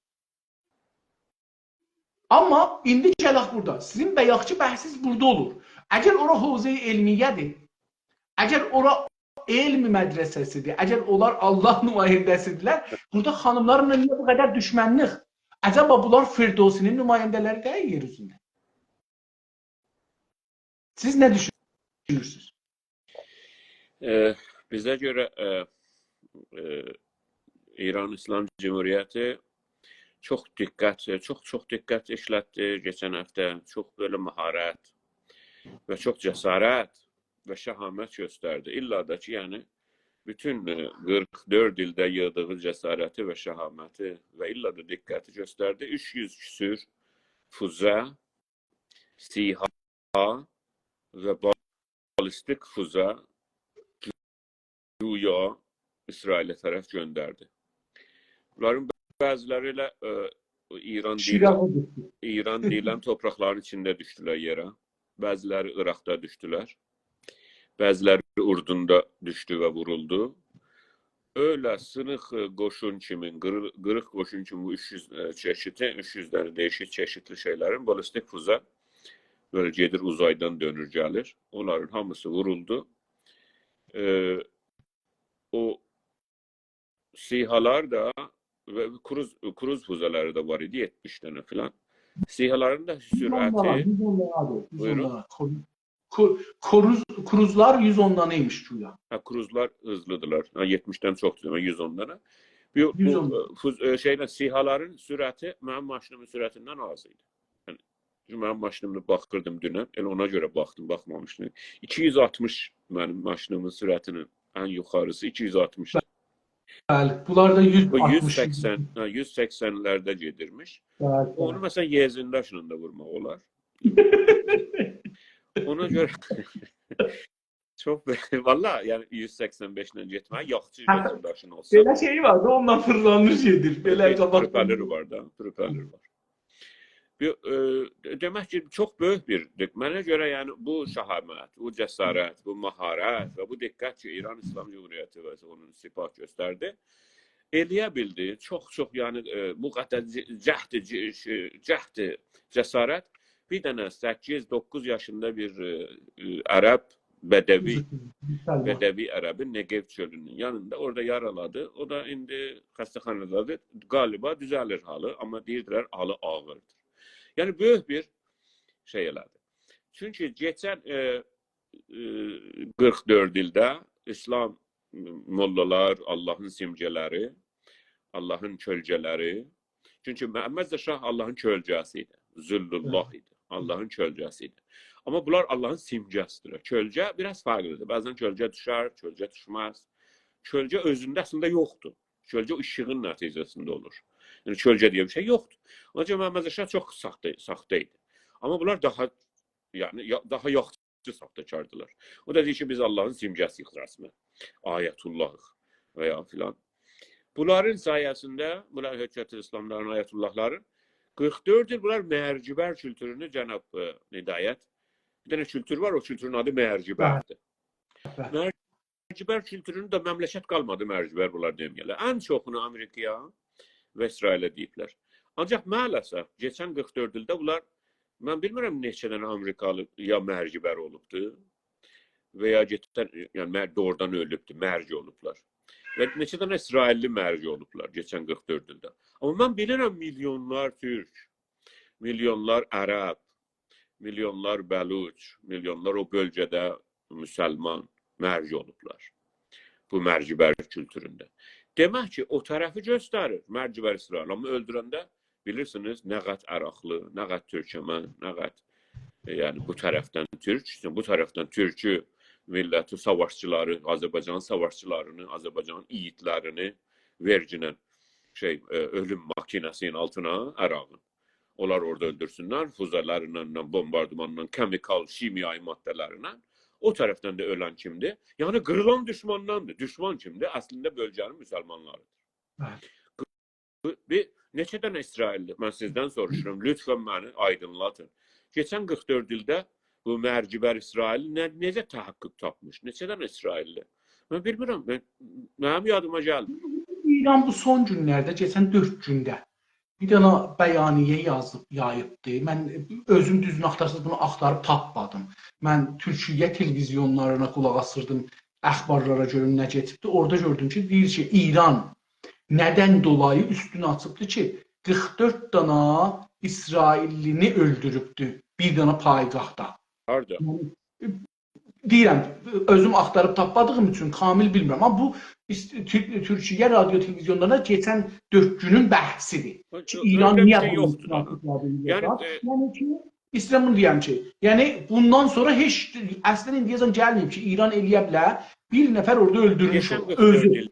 Amma indi gələk burada. Sizin bayaqçı bəhsiniz burada olur. Əgər ora Hovze-i Elmiyyədir, əgər ora elm mədrəsəsidir, əgər onlar Allah nümayəndəsidirlər, burada xanımlarla niyə bu qədər düşmənlik? Acaba bunlar Firdosinin nümayəndələri deyil yer üzündə. Siz nə düşünürsünüz? Bizə görə İran İslam Cumhuriyyəti çox diqqət işlətdi keçən həftə. Çox belə məharət və çox cəsarət və şəhamət göstərdi. İlla da ki, yəni bütün 44 ildə yığdığı cəsarəti və şəhaməti və illa da diqqəti göstərdi. 300 küsür füzə, SİHA və balistik füzə güya İsrailə tərəf göndərdi. Bunların bəziləri ilə İran deyilən torpaqların içində düşdülər yerə. Bəziləri İraqda düşdülər. Bəziləri Urdunda düşdü və vuruldu. Öyle sınıx qoşun kimi, qırıq qoşun kimi bu 300 çeşitli, 300 dənə değişik çeşitli şeylərin balistik füzə böyle gedir uzaydan dönür gəlir. Onların hamısı vuruldu. O SİHA'lar da ve kruz füzeleri de var idi 70 tane falan. SİHA'ların da sürəti buyurun. Kruzlar 110 taneymiş güya. Ha, kruzlar hızlıdılar. Ha, 70'ten çoxdur demək 110 dana. Bu şeylə SİHA'ların sürəti mənim maşınımın sürətindən az idi. Yəni mənim maşınımda baxırdım dünən, elə ona görə baxmamışdım. 260 mənim maşınımın sürətinin ən yuxarısı 260. Bəli, bunlar da 180'lerde gedirmiş. Bəli. Onu məsələn Yezindaşla da vurmaq olar. Ona göre çok valla yani 185'den getmək yaxşı Yezindaşın olsa. Belə şey var da ondan fırlanmış gedir. Belə propeller var da, propeller var. Demək ki, çox böyük bir, mənə görə yəni bu şəhamət, bu cəsarət, bu məharət və bu diqqət ki, İran İslam Cumhuriyyəti və onun sipah göstərdi, eləyə bildi. Çox yəni bu qədər cəhdi, cəsarət. Bir dənə 8-9 yaşında bir Ərəb, bədəvi Ərəbi Negev çölünün yanında orada yaraladı. O da indi xəstəxanadadır. Galiba düzəlir halı, amma deyirdilər halı ağırdır. Yəni böyük bir şey elədi. Çünki geçən 44 ildə İslam mollalar, Allahın simgələri, Allahın kölgələri. Çünki Məhəmməd Şah Allahın kölgəsi idi. Züllullah idi. Allahın kölgəsi idi. Amma bunlar Allahın simgəsidir. Kölgə biraz fərqlidir. Bəzən kölgə düşər, kölgə düşməz. Kölgə özündə əslində yoxdur. Kölgə işığın nəticəsində olur. Yəni kölgə deyə bir şey yoxdur. Ancaq Məhəmməd Şah çox saxta idi. Amma bunlar daha yaxşı saxtakardılar. O da deyir ki, biz Allahın simgəsiyik rəsmən. Ayətullahıq və ya filan. Bunların sayəsində, bunlar Höccətül İslamların, ayətullahların 44 il bunlar mərcibər kültürünü cənab Hidayət. Bir dənə kültür var, o kültürün adı mərcibərdir. Mərcibər kültürünün də məmləkət qalmadı mərcibər bunlar deməyələr. Ən çoxunu Amerikaya və İsrailə deyiblər. Ancaq maalesef geçən 44 ildə bunlar, mən bilmirəm neçə dənə Amerikalı ya mərcibər olubdur və ya yəni doğrudan ölübdür, mərci olublar. Və neçə dənə İsrailli mərci olublar geçən 44 ildə. Amma mən bilirəm milyonlar Türk, milyonlar Ərəb, milyonlar Bəluç, milyonlar o bölgədə müsəlman mərci olublar. Bu mərcibər kültüründə. Demək ki, o tərəfi göstərir mərcibər İsrail. Amma öldürəndə bilirsiniz, nə qət Əraqlı, nə qət Türkəmən, nə qət yəni bu tərəfdən Türk, bu tərəfdən Türkü milləti, savaşçıları, Azərbaycanın savaşçılarını, Azərbaycanın yiğitlərini verginən ölüm makinəsinin altına Ərağın. Onlar orada öldürsünlər, füzələrlə, bombardımanla, kəmikal, kimyai maddələrlə. O tərəfdən də ölən kimdir? Yəni qırılan düşmandandır. Düşman kimdir? Əslində bölgənin müsəlmanlarıdır. Neçə dənə İsrailli? Mən sizdən soruşuram. Lütfən məni aydınlatın. Keçən 44 ildə bu mərcibər İsrail necə təhəqqüq tapmış? Neçə dənə İsrailli? Mən bilmirəm. Mənim yadıma gəlmir. İran bu son günlərdə, keçən 4 gündə bir dənə bəyaniyyə yayıbdı. Mən özüm düzünü axtarsız bunu axtarıb tapmadım. Mən Türkiyə televizyonlarına qulaq asırdım, əxbarlara görüm nə getibdi. Orada gördüm ki, deyir ki, İran nədən dolayı üstünü açıbdı ki, 44 dana İsraillini öldürübdü bir dana payqahda. Harda? Deyirəm, özüm axtarıb tapmadığım üçün kamil bilmirəm. Amma bu Türkiyə radio televizyonlarına keçən 4 günün bəhsidir. Ki, İran niyə bunu istifadə edir? Yəni ki, istəyirəm bunu deyəm ki, yəni bundan sonra heç əslən indiyəcən gəlməyib ki, İran eləyə bilər, bir nəfər orada öldürmüş olur. Özü.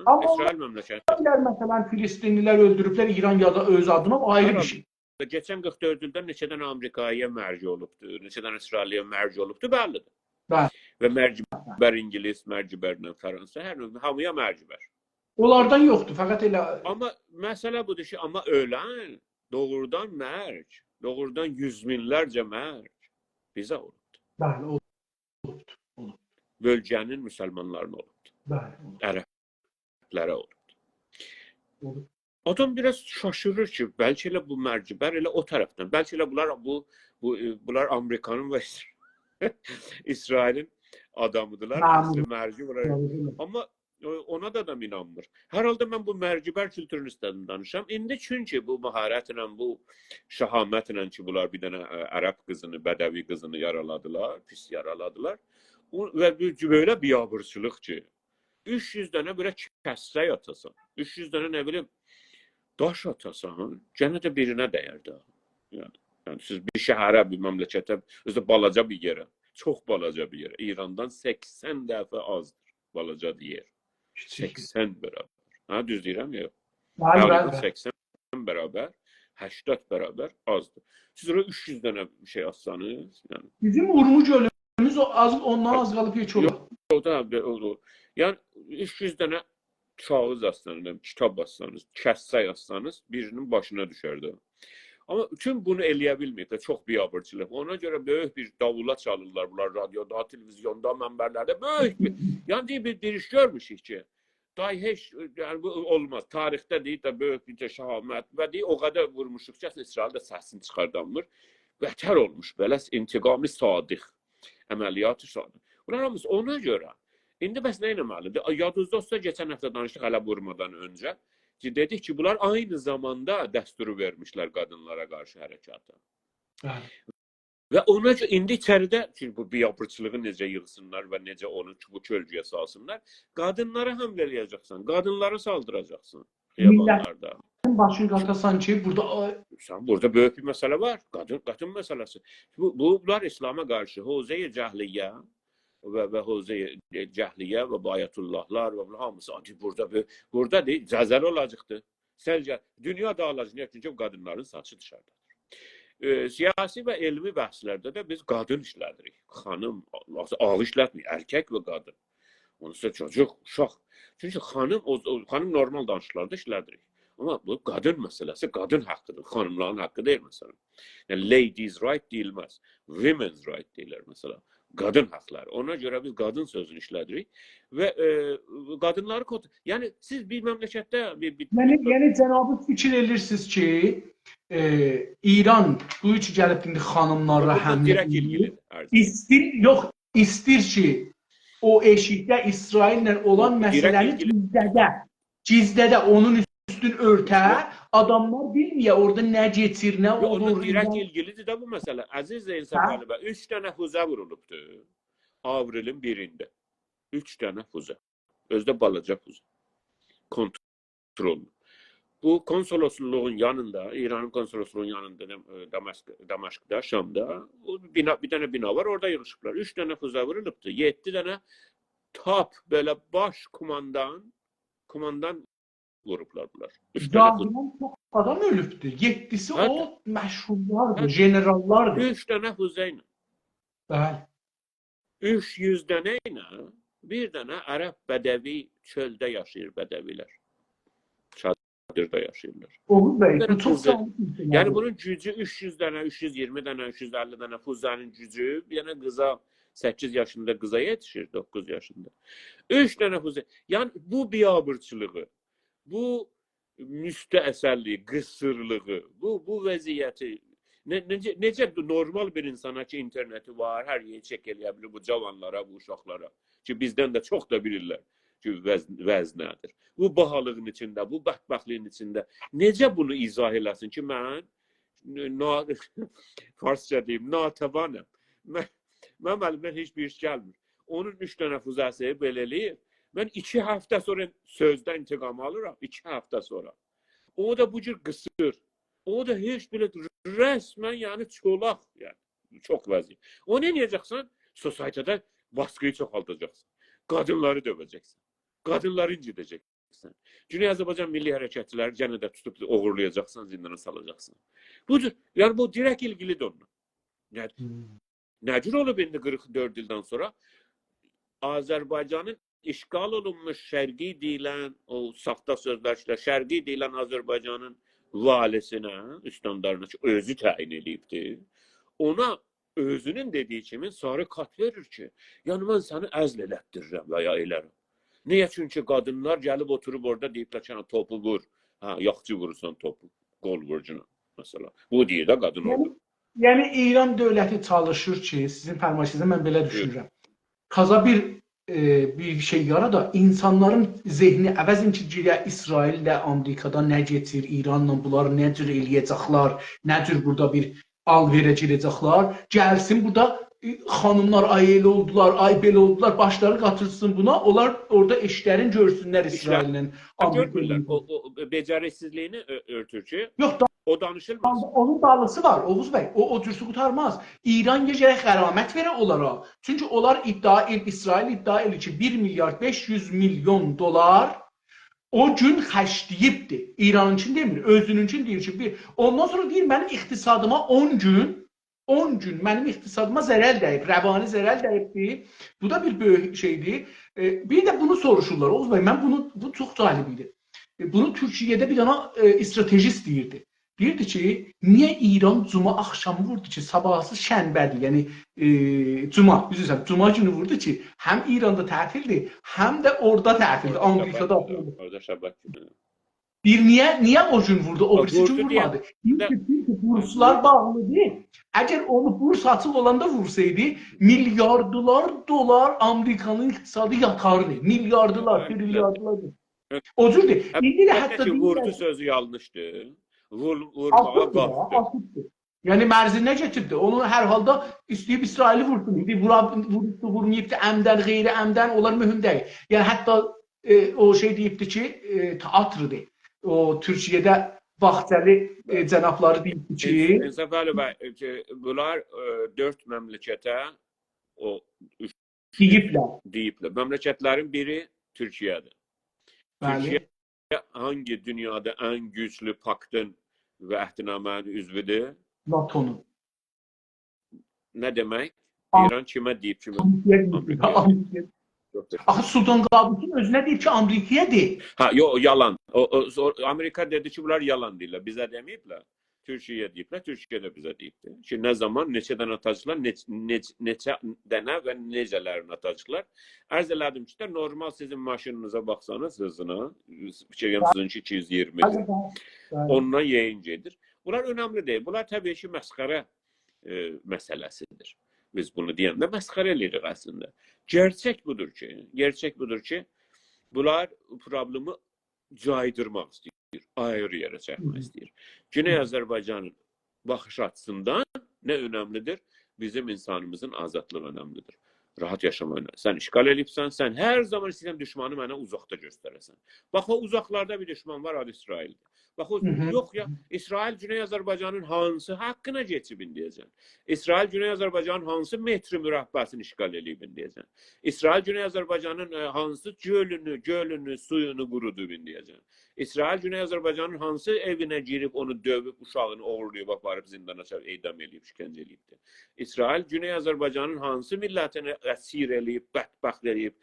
Amma İsrail məmləkəti. Məsələn, Filistinlilər öldürüblər, İran ya da öz adına ayrı bir şey. Keçən 44 ildə neçə dənə Amerikaya mərci olubdu, neçə dənə İsrailiyə mərci olubdu, bəllidir. Bəli. Və mərcibər İngilis, mərcibərlə Fransa, hər növ hamıya mərcibər. Onlardan yoxdur, fəqət elə... Amma məsələ budur ki, amma ölən doğrudan mərc, doğrudan yüz minlərcə mərc bizə olubdu. Bəli, olubdu. Bölgənin müsəlmanlarına olubdu. Bəli. Ərəblərə olubdu. Adam biraz şaşırır ki, bəlkə elə bu mərcibər elə o tərəfdən, bəlkə elə bunlar Amerikanın və İsrailin adamıdırlar, mərci var. Amma ona da inanmır. Hər halda mən bu mərcibər kültürünü istədim danışam. İndi çünki bu məharətlə, bu şəhamətlə ki, bunlar bir dənə ərəb qızını, bədəvi qızını yaraladılar, pis yaraladılar. Və belə biabırçılıq ki, 300 dənə belə kəssə atasan, 300 dənə nə bilim daş atasan, gənə də birinə dəyər də. Yəni siz bir şəhərə, bir məmləkətə, özdə balaca bir yerə, çox balaca bir yerə, İrandan 80 dəfə azdır balaca bir yer. 80 bərabər. Ha, düz deyirəm ya? Bəli. 80 bərabər, 80 bərabər azdır. Siz oraya 300 dənə şey atsanız, yəni bizim Urmu gölümüz ondan az qalıb heç olar. O da yəni 300 dənə kağız assanız, kitab assanız, kəssə yazsanız birinin başına düşərdi. Amma bütün bunu eləyə bilmir də, çox biabırçılıq. Ona görə böyük bir davula çalırlar bunlar radioda, televizyonda, mənbərlərdə böyük bir. Yəni bir iş görmüşük ki, day heç yəni bu olmaz. Tarixdə deyir də böyük bir şəhamət və deyir o qədər vurmuşuq ki, İsraildə səsini çıxardamır. Vətər olmuş belə intiqami sadiq əməliyyatı sadiq. Bunlar hamısı ona görə. İndi bəs nə etməlidir? Yadınızda olsa keçən həftə danışdıq hələ vurmadan öncə. Dedik ki, bunlar aynı zamanda dəsturu vermişlər qadınlara qarşı hərəkata. Və ona görə indi içəridə bu biabırçılığı necə yığsınlar və necə onu bu kölgəyə salsınlar, qadınlara həmlə eləyəcəksən, qadınlara saldıracaqsan xiyabanlarda. Başını qatasan ki, burada böyük bir məsələ var, qadın məsələsi. Bunlar İslam'a qarşı Hozey-i Cəhliyə və Hozey-i Cəhliyə və Bayatullahlar və hamısı burada deyil, cəzəli olacaqdır. Səlcə, dünya dağılacaq, çünki qadınların saçı dışarıdadır. Siyasi və elmi bəhslərdə də biz qadın işlədirik. Xanım, ağ işlətmir, erkək və qadın. Onunsa çocuk, uşaq. Çünki xanım normal danışıqlarda işlədirik. Amma bu qadın məsələsi qadın haqqıdır, xanımların haqqı deyil məsələn. Yəni, ladies right deyilməz, women's right deyilir məsələn. Qadın haqları. Ona görə biz qadın sözünü işlədirik və qadınları kod... Yəni, siz bir məmləkətdə... Yəni, cənabı fikir edirsiniz ki, İran bu üçü gəlib indi xanımlarla həmlə edir. İstir ki, o eşikdə İsraillə olan məsələni gizlədə, onun üstün örtə, adamlar bilmiyor orada nə geçir, nə olur. Onun direkt ilgilidir də bu məsələ. Əziz Zeyn Səfəli, 3 dənə füzə vurulubdu Avrilin 1-də. 3 dənə füzə. Özdə balaca füzə. Kontrollü. Bu konsolosluğun yanında, İranın konsolosluğun yanında Damaşqda, Şamda bir dənə bina var, orada yığışıblar. 3 dənə füzə vurulubdu. 7 dənə top belə baş kumandan vurublar bunlar. Dağılan çox adam ölübdür. 7'si o məşhurlardır, generallardır. 3 dənə füzə ilə. Bəli. 300 dənə ilə bir dənə ərəb bədəvi çöldə yaşayır bədəvilər. Ağdırda yaşayırlar. Oğuz bəy, Bir bu dənə çox Fuzə. canlı bir Yəni şeydir. bunun gücü 300 dənə, 320 dənə, 350 dənə Fuzənin gücü bir dənə qıza 8 yaşında qıza yetişir, 9 yaşında. 3 dənə Fuzə. Yəni bu biabırçılığı, bu müstəsəlliyi, qısırlığı, bu vəziyyəti necə normal bir insana ki interneti var, hər yeri çək eləyə bilir bu cavanlara, bu uşaqlara ki bizdən də çox da bilirlər ki vəz nədir. Bu bahalığın içində, bu bədbəxtliyin içində necə bunu izah eləsin ki mən farsça deyim, natəvanəm. Mən əlimdən heç bir iş gəlmir. Onun 3 dənə füzəsi belə eləyir. Mən 2 həftə sonra sözdə intiqam alıram, 2 həftə sonra. O da bu cür qısır. O da heç belə rəsmən, yəni çolaq, yəni çox vəziyyət. O nə edəcəksən? Sosietədə baskıyı çoxaldacaqsan. Qadınları dövəcəksən. Qadınları incidəcəksən. Cüney Azərbaycan Milli Hərəkətçiləri yenə də tutub oğurlayacaqsan, zindana salacaqsan. Budur. Yəni bu direkt ilgilidir onunla. Nə cür olub indi 44 ildən sonra Azərbaycanın işgal olunmuş şərqi deyilən o saxta sözlərlə şərqi deyilən Azərbaycanın valisinə, üstəndarına ki, özü təyin edibdir. Ona özünün dediyi kimi sarı kat verir ki, yəni mən səni əzl elətdirirəm və ya elərəm. Niyə? Çünki qadınlar gəlib oturub orada deyiblər ki, topu vur. Ha, yaxçı vurursan topu, qol vurucuna mesela. Bu deyir də qadın orada. Yəni İran dövləti çalışır ki, sizin fərmayışınızda mən belə düşünürəm. Kaza bir şey yarada insanların zehni əvəzin ki, girə İsraillə, Amerikada nə getir, İranla bunlar nə cür eləyəcəklər, nə cür burada bir al-verə girəcəklər, gəlsin burada xanımlar ay elə oldular, ay belə oldular, başları qatırsın buna, onlar orada işlərin görsünlər İsraillə. Görmürlər, o becərisizliyini örtür ki, yox, o danışılmaz. Onun dağlısı var, Oğuz bəy. O cürsü qutarmaz. İran gecəyə xəramət verə onlara. Çünki onlar İsrail iddia edir ki, 1 milyard 500 milyon dolar o gün xərcləyibdir. İranın üçün demir, özünün üçün deyir ki, ondan sonra deyir mənim iqtisadıma 10 gün mənim iqtisadıma zərər dəyib, rəvani zərər dəyibdir. Bu da bir böyük şeydir. Bir də bunu soruşurlar. Oğuz bəy, bu çox cəlib idi. Bunu Türkiyədə bir dənə stratejist deyirdi. Deyirdi ki, niyə İran cuma axşamı vurdu ki, sabahsı şənbədir, yəni cuma, üzrsən, cuma günü vurdu ki, həm İranda tətildir, həm də orada tətildir, Amerikada. Orada şəbək günü. Bir niyə o gün vurdu, o birisi gün vurmadı? Çünki burslar bağlıdır. Əgər onu burs açıq olanda vursaydı, milyardılar dolar Amerikanın iqtisadı yatardı. Milyardılar, trilyardılar. O cürdür. İndi də hətta vurdu sözü yanlışdır. Vurmağa qalxdı. Yəni mərzinə getirdi. Onu hər halda istəyib İsraili vursun. Vurmayıbdı, əmdən, qeyri əmdən, onlar mühüm deyil. Yəni hətta o şey deyibdi ki, teatrıdır. O Türkiyədə Baxçəli cənabları deyibdi ki... Səfəli bəy, bunlar 4 məmləkətə deyiblər. Məmləkətlərin biri Türkiyədir. Türkiyə hangi dünyada ən güclü paktın və əhdnamənin üzvüdür? NATO'nun. Nə demək? İran kimə deyib ki? Amerikaya. Axı Sultan Qabusun özünə deyib ki, Amerikaya deyib. Ha, yox, yalan. Amerika dedi ki, bunlar yalan deyirlər. Bizə deməyiblər. Türkiyə deyiblər, Türkiyə də bizə deyibdir. Ki, nə zaman, neçə dənə atacıqlar, neçə dənə və necələrini atacıqlar. Ərz elədim ki, normal sizin maşınınıza baxsanız hızına, fikirəm sizinki 220-dir. Ondan yayın gedir. Bunlar önəmli deyil. Bunlar təbii ki, məsxərə məsələsidir. Biz bunu deyəndə məsxərə eləyirik əslində. Gerçək budur ki, bunlar problemi caydırmaq istəyir, ayrı yerə çəkmək istəyir. Güney Azərbaycanın baxış açısından nə önəmlidir? Bizim insanımızın azadlığı önəmlidir. Rahat yaşamaq önəmlidir. Sən işgal edibsən, sən hər zaman istəyən düşmanı mənə uzaqda göstərəsən. Bax, o uzaqlarda bir düşman var, adı İsraildir. Bax, yox ya, İsrail Güney Azərbaycanın hansı haqqına geçib indiyəcən? İsrail Güney Azərbaycanın hansı metri mürəbbəsini işgal edib indiyəcən? İsrail Güney Azərbaycanın hansı gölünü, suyunu qurudub indiyəcən? İsrail Güney Azərbaycanın hansı evinə girib onu dövüb, uşağını oğurlayıb, aparıb zindana edam edib, işgəncə edibdir? İsrail Güney Azərbaycanın hansı millətini əsir eləyib, bədbəxt eləyib,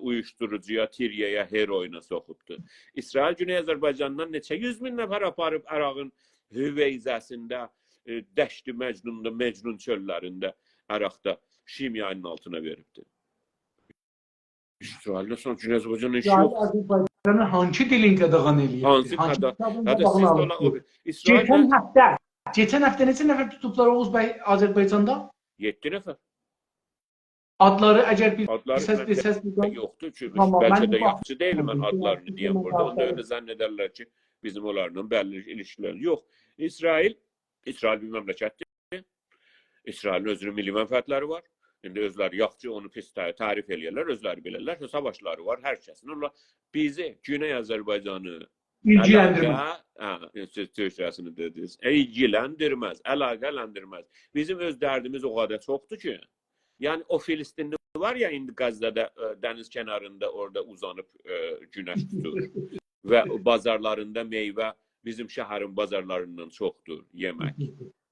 uyuşturucuya, tiryəyə, heroina soxubdu. İsrail Güney Azərbaycandan neçə 100 min nəfər aparıb Ərağın Hüveyzəsində, Dəşti Məcnun'da, Mecnun çöllərində, Əraqda şimyanın altına veribdi. İsrail'də son Güney Azərbaycanın işi İsrail yox. Azərbaycanın hangi dilin qadağan eləyir? Hansı kadar? İsrail Geçen hafta neçə nəfər tutublar Oğuz bəy Azərbaycanda? 7 nəfər. Adları əgər bir Adları səs desəz buradan yoxdur ki, Tamam, bəlkə mən də bu- yaxşı deyil mən adlarını deyəm burada. Tamam. Onda öyle zənn edərlər ki, bizim onlarla bəlli ilişkilərimiz yox. İsrail bir məmləkətdir. İsrailin özünün milli mənfəətləri var. İndi özləri yaxşı onu pis tarif eləyirlər, özləri bilirlər. Savaşları var hər kəsin. Onlar bizi Güney Azərbaycanı ilgiləndirmə. siz Türkçəsini dediniz. İlgiləndirməz, əlaqələndirməz. Bizim öz dərdimiz o qədər çoxdur ki, yəni o Filistinli var ya indi Qəzzədə dəniz kənarında orada uzanıb günəş tutur və bazarlarında meyvə bizim şəhərin bazarlarından çoxdur yemək.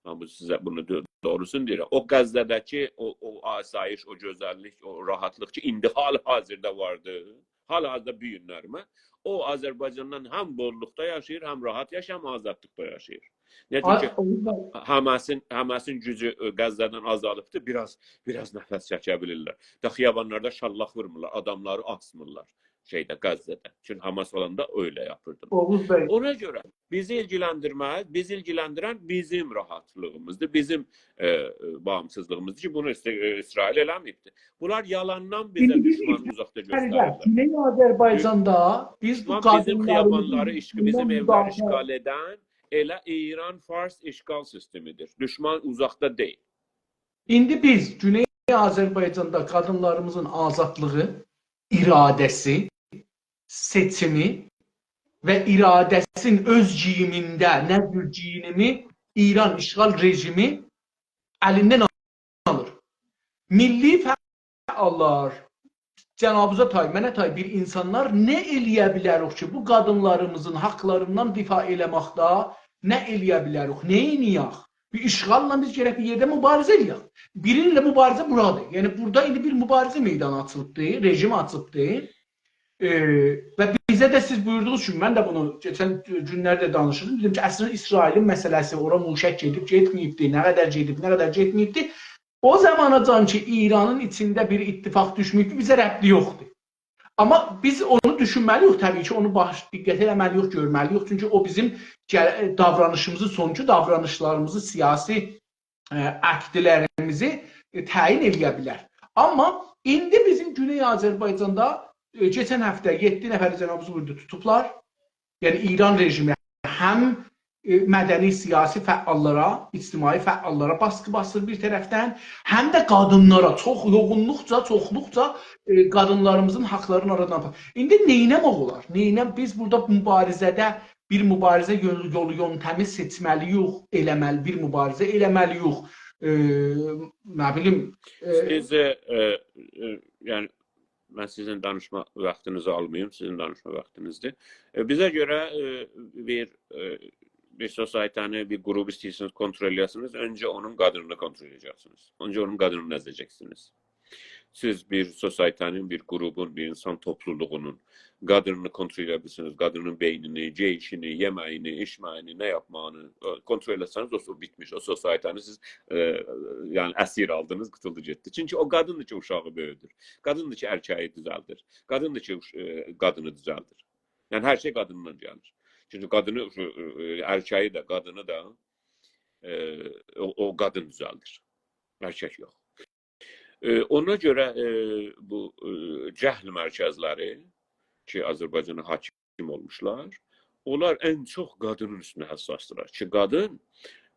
Amma sizə bunu doğrusunu deyirəm. O Qəzzədəki o asayiş, o gözəllik, o rahatlıq ki indi hal-hazırda vardı. Hal-hazırda bu günlərimə o Azərbaycandan həm bolluqda yaşayır, həm rahat yaşayır, həm azadlıqda yaşayır. Nəticə ki, Həməsin gücü Qəzzədən azalıbdır, biraz nəfəs çəkə bilirlər. Da xiyabanlarda şallaq vurmurlar, adamları asmırlar Qəzzədə. Çünki Həmas olanda öyle yapırdım. Oğuz bəy, Ona görə bizi ilgiləndirməz, bizi ilgiləndirən bizim rahatlığımızdır, bizim bağımsızlığımızdır ki, bunu İsrail eləməyibdir. Bunlar yalandan bizə düşmanı uzaqda göstərirlər. Güney Azərbaycanda biz bu Düşman bizim xiyabanları, bizim evləri müdafiə- işgal edən elə İran-Fars işgal sistemidir. Düşman uzaqda deyil. İndi biz Güney Azərbaycanda qadınlarımızın azadlığı, iradəsi, seçimi və iradəsinin öz giyimində nə cür giyinimi İran işğal rejimi əlindən alır. Milli fəallar, cənabıza tay, mənə tay bir insanlar nə eləyə bilərik ki, bu qadınlarımızın haqlarından difa eləməkdə nə eləyə bilərik, nə eləyək? Bir işğalla biz gərək bir yerdə mübarizə eləyək. Birinlə mübarizə buradır. Yəni burada indi bir mübarizə meydanı açılıbdır, rejim açılıbdır. Və bizə də siz buyurduğunuz kimi, mən də bunu keçən günlərdə danışırdım. Dedim ki, əslində İsrailin məsələsi ora muşək gedib, getməyibdi, nə qədər gedib, nə qədər getməyibdi. O zamanacan ki, İranın içində bir ittifaq düşməyibdi, bizə rəbti yoxdur. Amma biz onu düşünməliyik, təbii ki, onu diqqət eləməliyik, görməliyik. Çünki o bizim davranışımızı, sonki davranışlarımızı, siyasi aktlərimizi təyin eləyə bilər. Amma indi bizim Güney Azərbaycanda geçen həftə 7 nəfəri cənabımız burada tutublar. Yəni İran rejimi həm mədəni siyasi fəallara, ictimai fəallara baskı basır bir tərəfdən, həm də qadınlara çoxluqca qadınlarımızın haqlarını aradan apar. İndi neynəmək olar? Biz burada mübarizədə bir mübarizə yolu yöntəmi seçməliyik, bir mübarizə eləməliyik. Nə bilim, Siz yəni mən sizin danışma vaxtınızı almayayım, sizin danışma vaxtınızdır. Bizə görə bir sosiyetanı, bir grubu istəyirsiniz kontrol ediyorsunuz, önce onun qadınını kontrol edeceksiniz. Önce onun qadınını əzəcəksiniz. Siz bir sosiyetanın, bir grubun, bir insan topluluğunun qadınını kontrol edebilirsiniz. Qadının beynini, ceyşini, yeməyini, içməyini, nə yapmağını kontrol etseniz o bitmiş. O sosiyetanı siz yani əsir aldınız, qıtıldı getdi. Çünki o qadındır ki, uşağı böyüdür. Qadındır ki, erkeği düzəldir. Qadındır ki, qadını düzəldir. Yani her şey qadından gəlir. Çünki qadını, erkeği də, qadını da o qadın düzəldir. Erkek yox. Ona görə bu cəhl mərkəzləri ki, Azərbaycana hakim olmuşlar, onlar ən çox qadının üstünə həssasdırlar. Ki, qadın,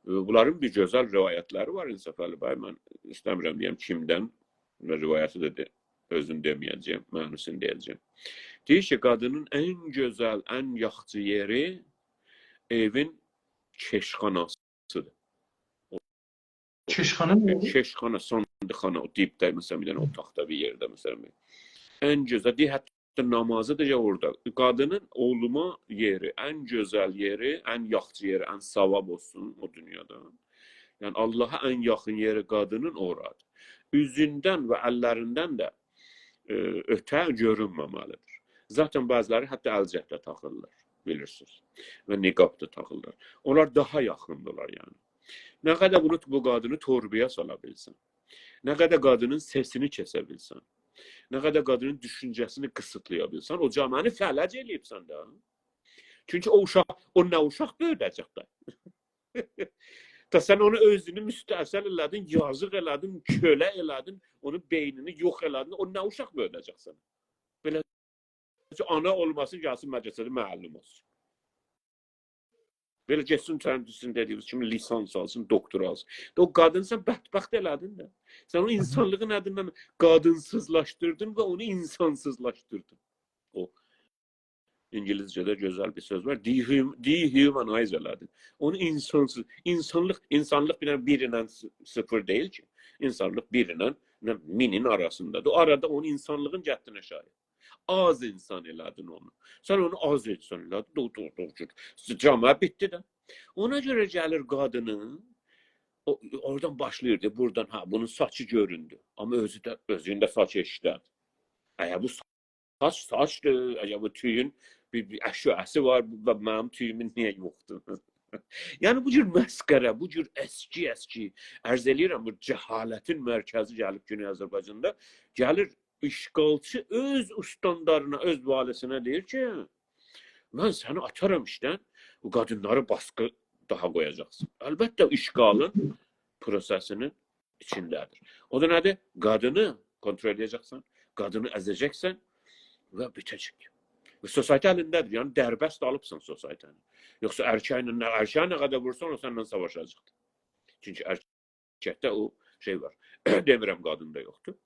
bunların bir gözəl rivayətləri var İnsaf Əli bəy. Mən istəmirəm deyəm kimdən, rivayəti də özünü deməyəcəyim, mənusunu deyəcəyim. Deyir ki, qadının ən gözəl, ən yaxşı yeri evin keşxanasıdır. Keşxana nə olur? Keşxana, sandıqxana, o dibdə, məsələn, bir dənə otaqda bir yerdə, məsələn. Ən gözəl, deyir, hətta namazı da orada. Qadının olma yeri, ən gözəl yeri, ən yaxşı yeri, ən savab olsun o dünyada. Yəni, Allaha ən yaxın yeri qadının oradır. Üzündən və əllərindən də ötə görünməməlidir. Zaten bazıları hətta əlcəkdə taxırlar, bilirsiniz. Və niqab da taxırlar. Onlar daha yaxındırlar yəni. Nə qədər bu qadını torbaya sala bilsən, nə qədər qadının sesini kəsə bilsən, nə qədər qadının düşüncəsini qısıtlaya bilsən, o cəmanı fələc eləyibsən də. Çünki o nə uşaq böyüdəcək də. Ta sən onu özünü müstəsəl elədin, yazıq elədin, kölə elədin, onun beynini yox elədin, o nə uşaq böyüdəcəksən. Belə ana olması gəlsin mədrəsədə müəllim olsun. Belə getsin təmsilçinin dediyimiz kimi lisans alsın, doktor alsın. O qadın sən bədbəxt elədin də. Sən onu insanlığın ədindən qadınsızlaşdırdın və onu insansızlaşdırdın. O İngilizcədə gözəl bir söz var. Dehumanize elədin. Onu insansız. İnsanlıq bir ilə sıfır deyil ki. İnsanlıq bir ilə minin arasındadır. O arada onun insanlığın cəhdinə şahid. Az insan elədin onu. Sən onu az insan elədin. Cəma bitdi də. Ona görə gəlir qadının, oradan başlayırdı, buradan, bunun saçı göründü. Amma özündə saç eşitlədi. Əgər bu saçdır, əgər bu tüyün bir əşyası var və mənim tüyümün niyə yoxdur? Yəni bu cür məskərə, bu cür əski, ərz eləyirəm, bu cəhalətin mərkəzi gəlib Güney Azərbaycanda, gəlir işğalçı öz ustandarına, öz valisinə deyir ki, mən səni atarım işdən, bu qadınları baskı daha qoyacaqsın. Əlbəttə işğalın prosesinin içindədir. O da nədir? Qadını kontrol edəcəksən, qadını əzəcəksən və bitəcək. Və sosialite əlindədir. Yəni dərbəst alıbsan sosialiteəni. Yoxsa erkeğe nə qədər vursan, o səndən savaşacaqdır. Çünki erkəkdə o şey var. Demirəm qadında yoxdur.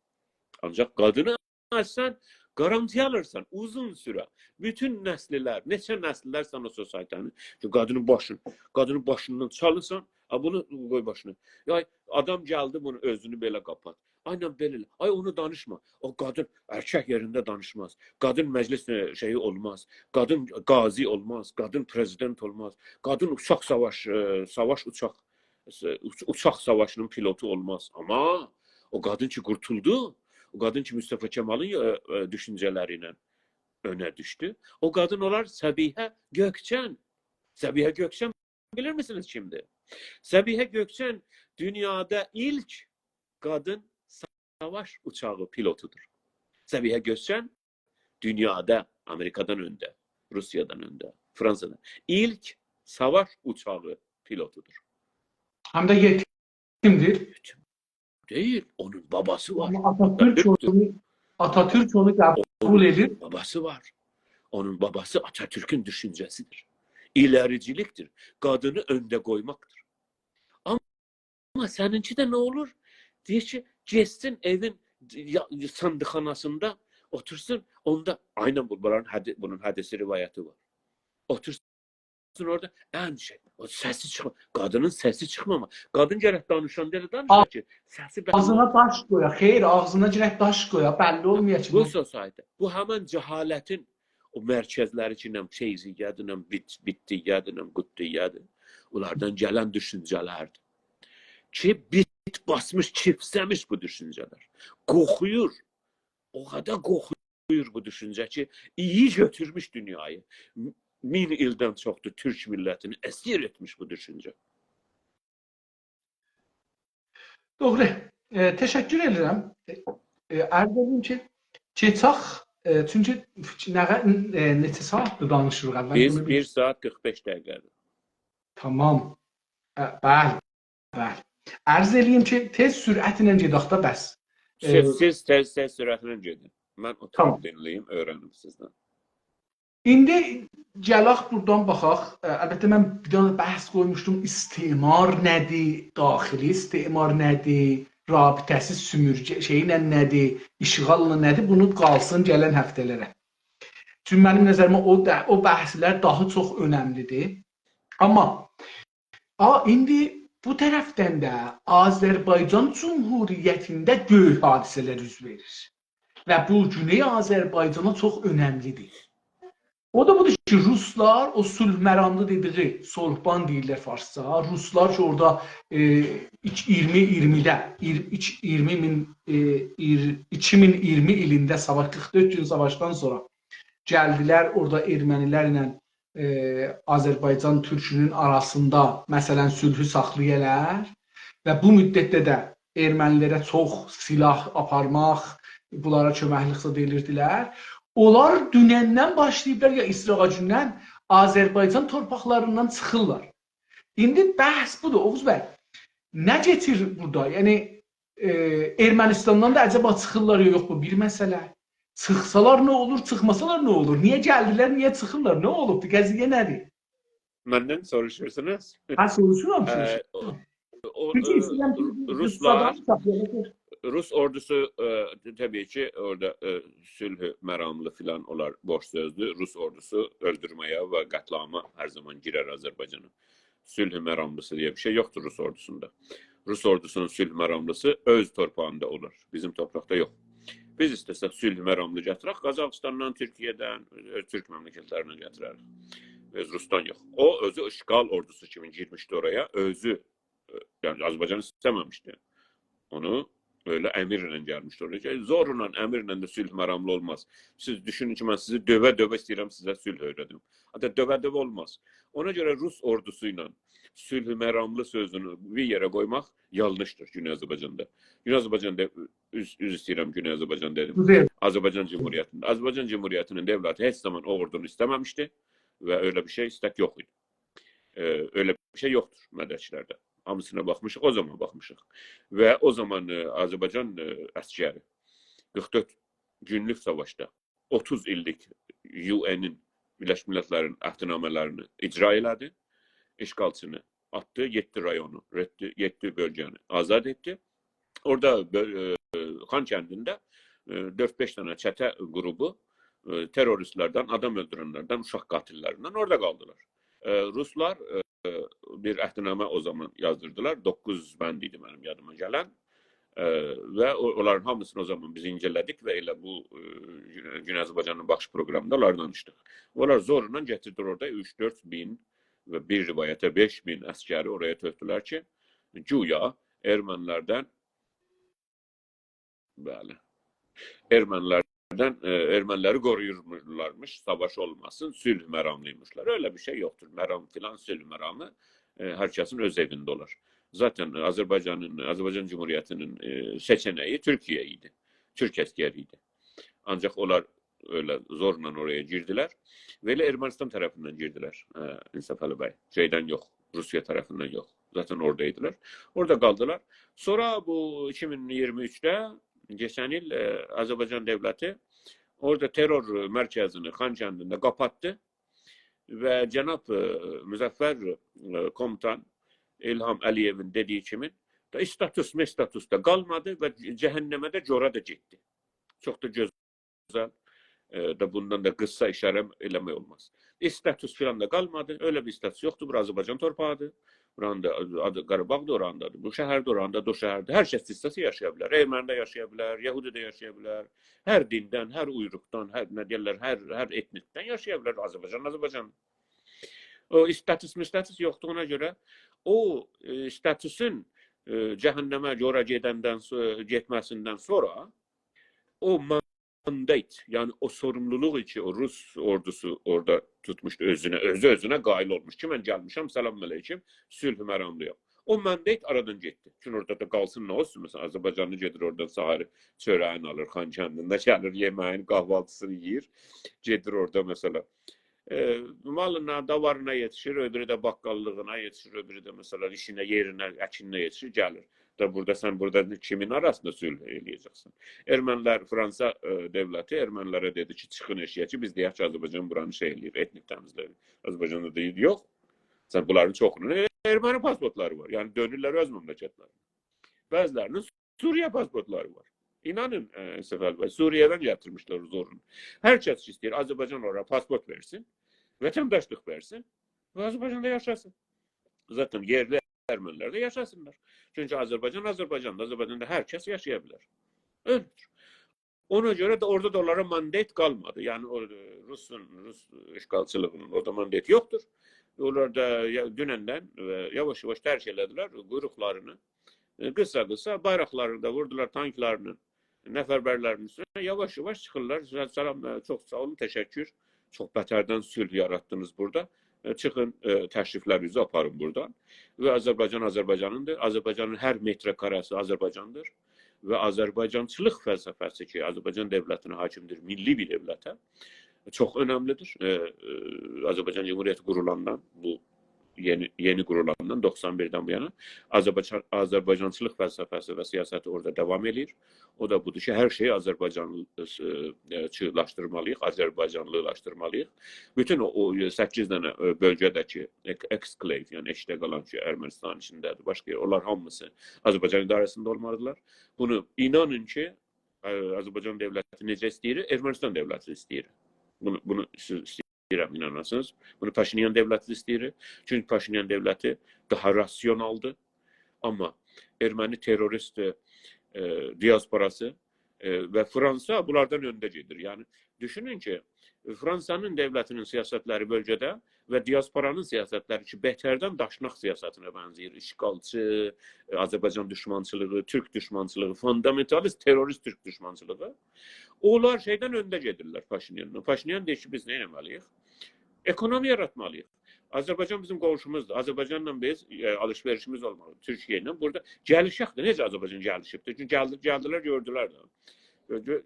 Ancaq qadını sən garanti alırsan uzun sürə. Bütün nəslilər, neçə nəslilər sən o sosialiteəni, qadının başından çalırsan, bunu qoy başına. Ya adam gəldi bunu özünü belə qapat. Aynen belə. Ay onu danışma. O qadın erkək yerində danışmaz. Qadın məclis şeyi olmaz. Qadın qazi olmaz. Qadın prezident olmaz. Qadın uçaq savaşının pilotu olmaz. Ama o qadın ki qurtuldu, o qadın ki Mustafa Kemal'ın düşüncələri ilə önə düşdü. O qadın olar Səbihə Gökçən. Səbihə Gökçən bilir misiniz kimdir? Səbihə Gökçən dünyada ilk qadın savaş uçağı pilotudur. Səbihə Gökçən dünyada Amerikadan öndə, Rusiyadan öndə, Fransadan ilk savaş uçağı pilotudur. Hem de yetimdir. Değil, onun babası var. Ama Atatürk onu kabul edir. Babası var. Onun babası Atatürk'ün düşüncəsidir. İləricilikdir. Qadını öndə qoymaqdır. Ama səninki də nə olur? Deyir ki, geçsin evin sandıqxanasında otursun, onda aynen bunun hədisi rivayəti var. Otursun orada ən şey, o səsi çıxma, qadının səsi çıxmama. Qadın gərək danışanda elə danışır ki, səsi ağzına daş qoya, xeyr, ağzına gərək daş qoya, bəlli olmuyor ki. Bu sosialite, bu həmən cəhalətin o mərkəzləri ki, nəm şeyziyyədir, nəm bitdiyyədir, nəm qutdiyyədir. Onlardan gələn düşüncələrdir. Ki, bit basmış, çipsəmiş bu düşüncələr. Qoxuyur. O qədər qoxuyur bu düşüncə ki, iyi götürmüş dünyayı. 1000 ildən çoxdur Türk millətini əsir etmiş bu düşüncə. Doğru. Teşekkür ederim. Ərz ki, keçək, çünki neçə saatdır danışırıq. Biz 1 saat 45 dəqiqədir. Tamam. Bəli. Ərz edeyim ki, tez sürətlə gedək də bəs. Siz tez sürətlə gedin. Mən oturub dinləyim, öyrənim sizdən. İndi gələk buradan baxaq. Əlbəttə mən bir dənə bəhs qoymuşdum. İstimar nədir? Daxili istimar nədir? Rabitəsiz sümürgə şeylə nədir? İşğalla nədir? Bunu qalsın gələn həftələrə. Çünki mənim nəzərimə o bəhslər daha çox önəmlidir. Amma indi bu tərəfdən də Azərbaycan Cumhuriyyətində böyük hadisələr üz verir. Və bu Güney Azərbaycana çox önəmlidir. O da budur ki Ruslar o sulh məramlı dediği Solhban deyirlər farsça. Ruslar ki orada 2020'də 2020 ilində savaş 44 gün savaştan sonra gəldilər orada ermənilərlə Azərbaycan türkünün arasında məsələn sülhü saxlayalar və bu müddətdə də ermənilərə çox silah aparmaq, bunlara köməklik edirdilər. Onlar dünəndən başlayıblar ya İsrail gündən Azərbaycan torpaqlarından çıxırlar. İndi bəhs budur Oğuz bəy. Nə getir burada? Yəni Ermənistandan da acaba çıxırlar ya yox bu bir məsələ. Çıxsalar nə olur, çıxmasalar nə olur? Niyə gəldilər, niyə çıxırlar? Nə olubdu? Qəziyyə nədir? Məndən soruşursunuz. Ha soruşuram. Ruslar Rus ordusu tabii ki orada sülhü məramlı filan olar boş sözdür. Rus ordusu öldürmeye ve qatlama her zaman girer Azerbaycan'a. Sülhü məramlısı diye bir şey yoktur Rus ordusunda. Rus ordusunun sülhü məramlısı öz torpağında olur. Bizim toprakta yok. Biz istesek sülhü məramlı gətirək, Qazaxıstandan, Türkiye'den, Türk memleketlerine gətirərik. Öz Rus'tan yok. O özü işgal ordusu kimi girmişti oraya. Özü yani Azerbaycan istememişti. Onu öyle emirle gelmişti oraya. Zorla emirle de sülh məramlı olmaz. Siz düşünün ki ben sizi döve istəyirəm sizə sülh öğredim. Hatta döve olmaz. Ona göre Rus ordusuyla sülh məramlı sözünü bir yere koymak yanlıştır Güney Azerbaycan'da. Güney Azerbaycan'da üz istəyirəm Güney Azerbaycan dedim. Azerbaycan Cumhuriyeti'nde. Azerbaycan Cumhuriyeti'nin devleti hiç zaman o ordunu istememişti ve öyle bir şey istek yok idi. Öyle bir şey yoktur mədəçilerde. Hamısına bakmışıq, o zaman bakmışıq. Ve o zaman Azerbaycan əskeri 44 günlük savaşta 30 illik UN'in Birleşmiş Milletler'in əhdnamələrini icra elədi. İşgalçını attı, 7 rayonu, 7 bölgəni azad etdi. Orada Xan kəndində 4-5 tane çete grubu teröristlerden, adam öldürenlerden, uşaq qatillerinden orada kaldılar. Ruslar bir əhdnamə o zaman yazdırdılar. 9 bənd idi mənim yadıma gələn. Və onların hamısını o zaman biz incələdik və elə bu Güney Azərbaycanın baxış proqramında onları danışdıq. Onlar zorla gətirdir orada 3-4 bin və bir rivayətə 5 bin əskəri oraya tökdülər ki, güya ermənilərdən bəli, erməniləri qoruyurlarmış, savaş olmasın, sülh məramlıymışlar. Öyle bir şey yoktur. Məram filan sülh məramı herkesin öz evinde olur. Zaten Azerbaycan Cumhuriyeti'nin seçeneği Türkiye idi. Türk askeriydi. Ancak onlar öyle zorla oraya girdiler. Ve Ermənistan tarafından girdiler. İnsaf Ali Bey. Şeyden yok. Rusya tarafından yok. Zaten oradaydılar. Orada kaldılar. Sonra bu 2023'te geçen yıl Azerbaycan devleti orada terör merkezini Xan kəndində kapattı ve Cenab Müzəffər komutan İlham Əliyevin dediği kimi da status da kalmadı ve cehenneme de cora da gitti. Çok da güzel da bundan da kısa işarə eləmək olmaz. Status filan da kalmadı. Öyle bir status yoktu. Bu Azerbaycan torpağıdır. Buranda adı Qarabağda orandadır. Bu şəhərdə oranda, o şəhərdə hər kəs istəsə yaşaya bilər. Erməni də yaşaya bilər, Yahudi də yaşaya bilər. Hər dindən, hər uyruqdan, hər nə deyirlər, hər etnikdən yaşaya bilər. Azərbaycan. O status yoxdur ona görə. O statusun cəhənnəmə cora getməsindən sonra o mandate, yani o sorumluluğu için o Rus ordusu orada tutmuştu özüne qail olmuş ki, mən gəlmişəm, salam aleyküm, sülh məramlıyam. O mandate aradan getdi. Çünki orada da qalsın nə olsun, mesela Azərbaycanlı gedir oradan sahari çörəyini alır, Xan kəndində gəlir, yeməyin, kahvaltısını yiyir, gedir orada mesela. Malına, davarına yetişir, öbürü de bakkallığına yetişir, öbürü de mesela işine, yerine, əkinine yetişir, gəlir. Da burada sen burada kimin arasında sülh eləyəcəksən? Ermənilər, Fransa devleti ermənilere dedi ki, çıxın eşiyə ki, biz deyək ki, Azərbaycan buranı şey eləyir, etnik təmizləyir. Azərbaycanda deyil, yox. Sen bunların çoxunun erməni pasportları var. Yani dönürlər öz məmləkətlərine. Bəzilərinin Suriye pasportları var. İnanın Səfəl bəy, Suriye'den getirmişler zorunu. Her kəs istəyir, Azərbaycan oraya pasport versin, vətəndaşlıq versin ve Azərbaycanda yaşasın. Zaten yerli Ermeniler de yaşasınlar. Çünkü Azerbaycan'da her kəs yaşayabilir. Öldür. Ona göre de orada da onlara mandat kalmadı. Yani Rus işgalçılığının orada mandat yoktur. Onlar da dünenden yavaş yavaş terk elediler kuyruklarını. Kısa kısa bayraklarını da vurdular tanklarının neferberlerinin üstüne. Yavaş yavaş çıkırlar. Salam, çok sağ olun, teşekkür. Çok beterden sülh yarattınız burada. Çıxın, təşriflərinizi aparın buradan. Və Azərbaycan Azərbaycanındır. Azərbaycanın hər metrekarəsi Azərbaycandır. Və Azərbaycançılıq fəlsəfəsi ki, Azərbaycan dövlətinə hakimdir, milli bir dövlətə çox önəmlidir. Azərbaycan Cumhuriyyəti qurulandan, bu yeni qurulandan 91-dən bu yana Azərbaycançılıq fəlsəfəsi və siyasəti orada davam edir. O da budur ki, hər şeyi Azərbaycançılaşdırmalıyıq, Azərbaycanlılaşdırmalıyıq. Bütün o 8 dənə bölgədəki exclave, yəni eşdə qalan ki, Ermənistanın içindədir, başqa onlar hamısı Azərbaycan idarəsində olmalıdırlar. Bunu inanın ki, Azərbaycan dövləti necə istəyir, Ermənistan dövləti istəyir. Bunu siz istəyirəm, inanasınız. Bunu Paşinyan dövləti istəyir. Çünki Paşinyan dövləti daha rasyonaldır. Amma erməni terrorist diasporası və Fransa bunlardan öndə gedir. Yəni, düşünün ki, Fransanın dövlətinin siyasətləri bölgədə və diasporanın siyasətləri ki, betərdən daşnaq siyasətinə bənzəyir. İşğalçı, Azərbaycan düşmançılığı, Türk düşmançılığı, fundamentalist, terrorist Türk düşmançılığı. Onlar şeydən öndə gedirlər Paşinyanla. Paşinyan deyir ki, biz nə etməliyik? Ekonomi yaratmalıyıq. Azərbaycan bizim qonşumuzdur. Azərbaycanla biz alış-verişimiz olmalıdır. Türkiyə ilə. Burada gəlişəkdir. Necə Azərbaycan gəlişibdir? Çünki gəldilər, gördülər də.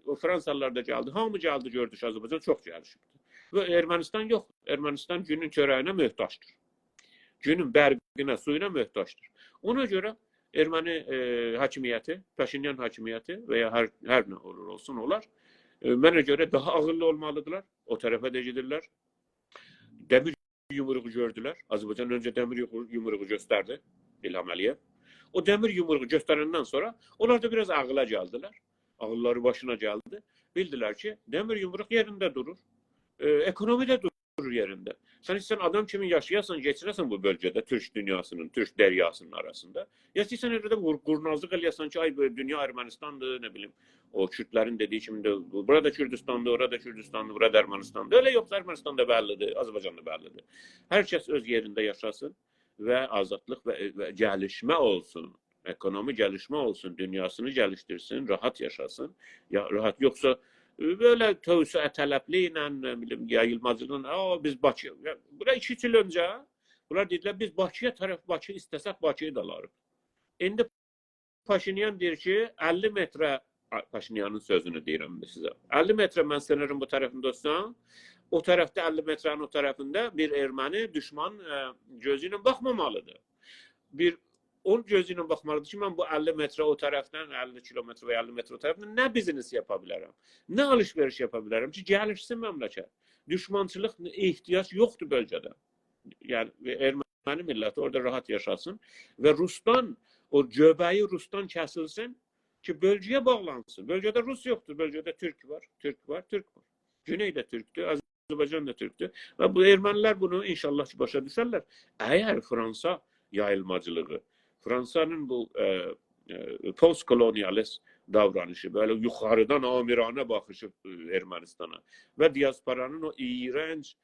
O Fransalılar da gəldi. Hamı gəldi, gördü ki, Azərbaycan çox gəlişibdir. Və Ermənistan yox. Ermənistan günün çörəyinə möhtaçdır. Günün bərqinə, suyuna möhtaçdır. Ona görə erməni hakimiyyəti, Paşinyan hakimiyyəti və ya hər nə olur olsun onlar, mənə görə daha ağıllı olmalıdırlar. O tərəfə də gedirlər. Dəmir yumruğu gördülər. Azərbaycan öncə dəmir yumruğu göstərdi İlham Əliyev. O dəmir yumruğu göstərəndən sonra onlar da biraz ağıla gəldilər. Ağılları başına gəldi. Bildilər ki, dəmir yumruq yerində durur. Ekonomi də durur yerində. Sən adam kimi yaşayasan, geçirəsən bu bölgədə, Türk dünyasının, Türk dəryasının arasında. Ya sən elə də qurnazlıq eləyəsən ki, ay dünya Ermənistandır, nə bilim, o Kürtlərin dediyi kimi də, burada Kürdistandır, orada Kürdistandır, burada Ermənistandır. Öyle yoxsa Ermənistan da bəllidir, Azərbaycan da bəllidir. Hər kəs öz yerində yaşasın və azadlıq və gəlişmə olsun. Ekonomi gəlişmə olsun, dünyasını gəlişdirsin, rahat yaşasın. Ya rahat yoxsa böyle tövsiye tələbliyle, yayılmacılığıyla, biz Bakı, bura 2 il öncə, bunlar dedilər, biz Bakıya tərəf, Bakı istəsək Bakıyı da alarıq. İndi Paşinyan deyir ki, 50 metrə, Paşinyanın sözünü deyirəm sizə, 50 metrə mən sınırın bu tərəfində olsam, o tərəfdə 50 metrenin o tərəfində bir erməni düşman gözü ilə baxmamalıdır. Onun gözü ilə baxmalıdır ki, mən bu 50 metre o tərəfdən, 50 kilometre və 50 metre o tərəfdən nə biznes yapa bilərəm, nə alış-veriş yapa bilərəm ki, gəlişsin məmləkət. Düşmançılıq ehtiyac yoxdur bölgədə. Yəni, erməni milləti orada rahat yaşasın və Rusdan, o göbəyi Rusdan kəsilsin ki, bölgəyə bağlansın. Bölgədə Rus yoxdur, bölgədə Türk var, Türk var, Türk var. Güney də Türkdür, Azərbaycan da Türkdür və bu ermənilər bunu inşallah ki, başa düşərlər. Əgər Fransa yayılmacılığı, Fransa'nın bu postkolonyalist davranışı, böyle yukarıdan amirane bakışı Ermenistan'a ve diasporanın o iğrenç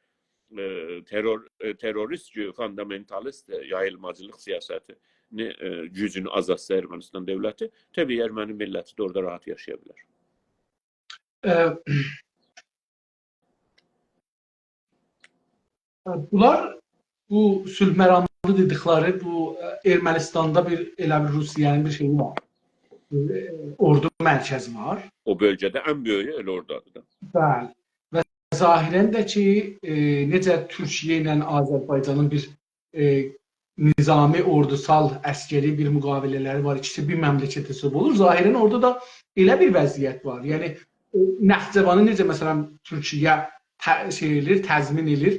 terörist, fundamentalist yayılmacılık siyaseti gücünü azaltsa Ermənistan devleti, tabii Erməni milləti de orada rahat yaşayabilir. Bunlar bu sülh məramlı dedikleri bu Ermənistanda elə bir Rusiyanın bir şeyi var. Ordu mərkəzi var. O bölgədə ən böyüyü elə oradadır da. Bəli. Və zahirən də ki, necə Türkiyə ilə Azərbaycanın bir nizami, ordusal, əskeri bir müqavilələri var. İkisi bir məmləkət hesab olur. Zahirən orada da elə bir vəziyyət var. Yəni, Nəxçəvanı necə məsələn Türkiyə təzmin edir.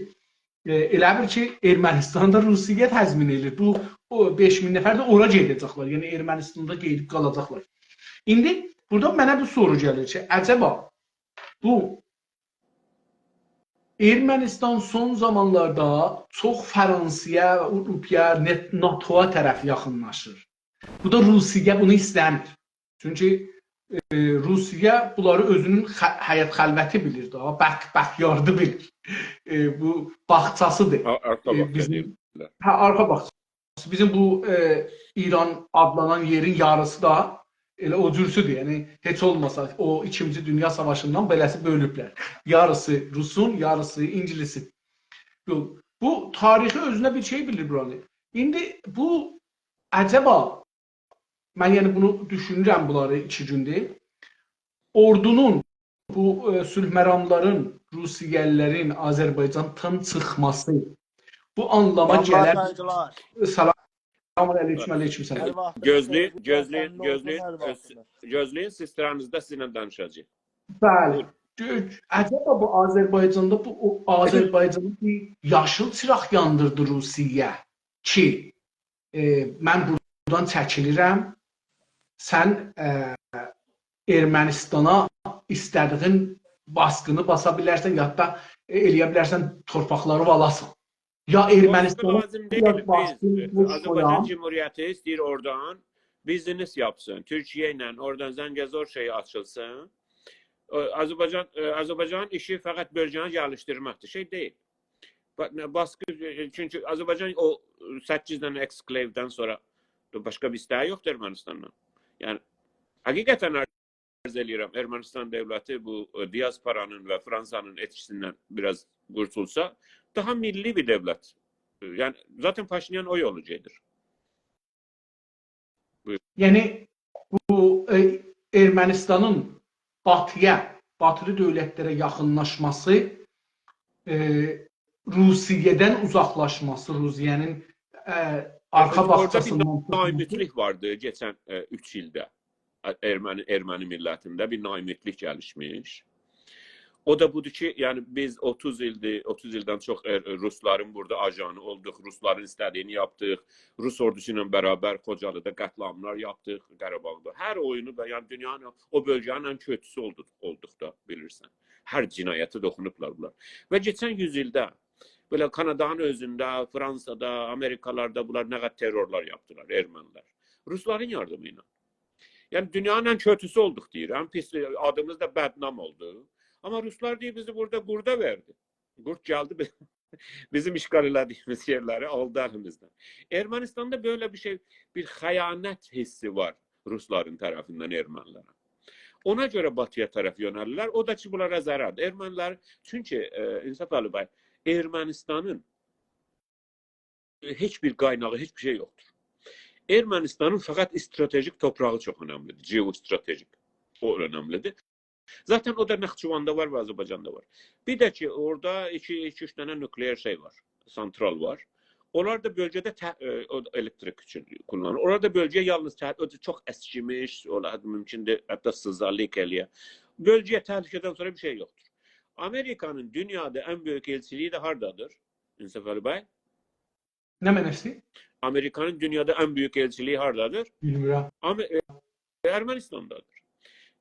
Elə bir ki, Ermənistanda Rusiya təzmin edir. Bu 5000 nəfər də ora gedəcəklər. Yəni Ermənistanda gedib qalacaqlar. İndi burada mənə bir soru gəlir ki, əcəba bu Ermənistan son zamanlarda çox Fransaya, Avropaya, NATO-ya tərəf yaxınlaşır. Bu da Rusiya bunu istəmir. Çünki Rusiya bunları özünün həyat xəlvəti bilir də, backyardı bilir. Bu bağçasıdır. Arka bahçe Bizim deyirlər. arka bağçası. Bizim bu İran adlanan yerin yarısı da elə o cürsüdür. Yəni heç olmasa o 2-ci Dünya Savaşından beləsi bölüblər. Yarısı Rusun, yarısı İngilisi. Bu tarixi özünə bir şey bilir buranı. İndi bu acaba mən yəni bunu düşünürəm bunları 2 gündür. Ordunun bu sülh məramların Rusiyəlilərin Azərbaycandan çıxması bu anlama gələr. Salam aleyküm, aleyküm salam. Gözləyin, siz sıranızda sizinlə danışacaq. Bəli. Acaba bu Azərbaycanda bu Azərbaycanda bir yaşıl çıraq yandırdı Rusiya ki mən buradan çəkilirəm. Sən Ermənistana istədiyin baskını basa bilərsən, ya da eləyə bilərsən torpaqları alasan. Ya Ermənistana lazım deyil. Biz Azərbaycan Cumhuriyyəti istəyir oradan biznes yapsın. Türkiyə ilə oradan Zəngəzur şeyi açılsın. Azərbaycanın işi fəqət bölgəni gəlişdirməkdir. Şey deyil. Baskı, çünki Azərbaycan o 8 dənə eksklevdən sonra başqa bir istəyi yoxdur Ermənistandan. Yəni, həqiqətən arz eləyirəm, Ermənistan dövləti bu diasporanın və Fransanın etkisindən biraz qurtulsa, daha milli bir dövlət. Yəni, zaten Paşinyan o yolu gedir. Yəni, bu Ermənistanın batılı dövlətlərə yaxınlaşması, Rusiyadan uzaqlaşması, Rusiyanın arka bağçasından... Orada bir naimliklik vardı geçən 3 ildə. Erməni millətində bir naimliklik gəlişmiş. O da budur ki, yəni biz 30 ildən çox Rusların burada ajanı olduq, Rusların istədiyini yapdıq, Rus ordusu ilə bərabər Xocalıda qətliamlar yapdıq, Qarabağda. Hər oyunu, yəni dünyanın o bölgənin ən kötüsü olduq da, bilirsən. Hər cinayəti doxunublar bunlar. Və keçən 100 ildə belə Kanadanın özündə, Fransada, Amerikalarda bunlar nə qədər terrorlar yaptılar, ermənilər. Rusların yardımı ilə. Yəni dünyanın ən kötüsü olduq deyirəm, pis adımız da bədnam oldu. Amma Ruslar deyir bizi burada qurda verdi. Qurd gəldi bizim işgal elədiyimiz yerləri aldı əlimizdən. Ermənistanda böyle bir şey, bir xəyanət hissi var Rusların tərəfindən ermənilərə. Ona görə batıya tərəf yönəlirlər. O da ki, bunlara zərərdir. Ermənilər, çünki İnsaf Ali bəy, Ermənistanın heç bir qaynağı, heç bir şey yoxdur. Ermənistanın fəqət stratejik toprağı çox önəmlidir. Geostratejik. O önəmlidir. Zaten o da Naxçıvanda var və Azərbaycanda var. Bir də ki, orada 2-3 dənə nükleer şey var, santral var. Onlar da bölgədə elektrik üçün kullanılır. Orada bölgəyə yalnız çox əskimiş, mümkündür, hətta sızarlıq eləyə. Bölgəyə təhlükədən sonra bir şey yoxdur. Amerikanın dünyada ən böyük elçiliyi də hardadır? İnsaf Ali bəy? Nə mənəsi? Amerikanın dünyada ən böyük elçiliyi hardadır? Bilmirəm. Ermənistandadır.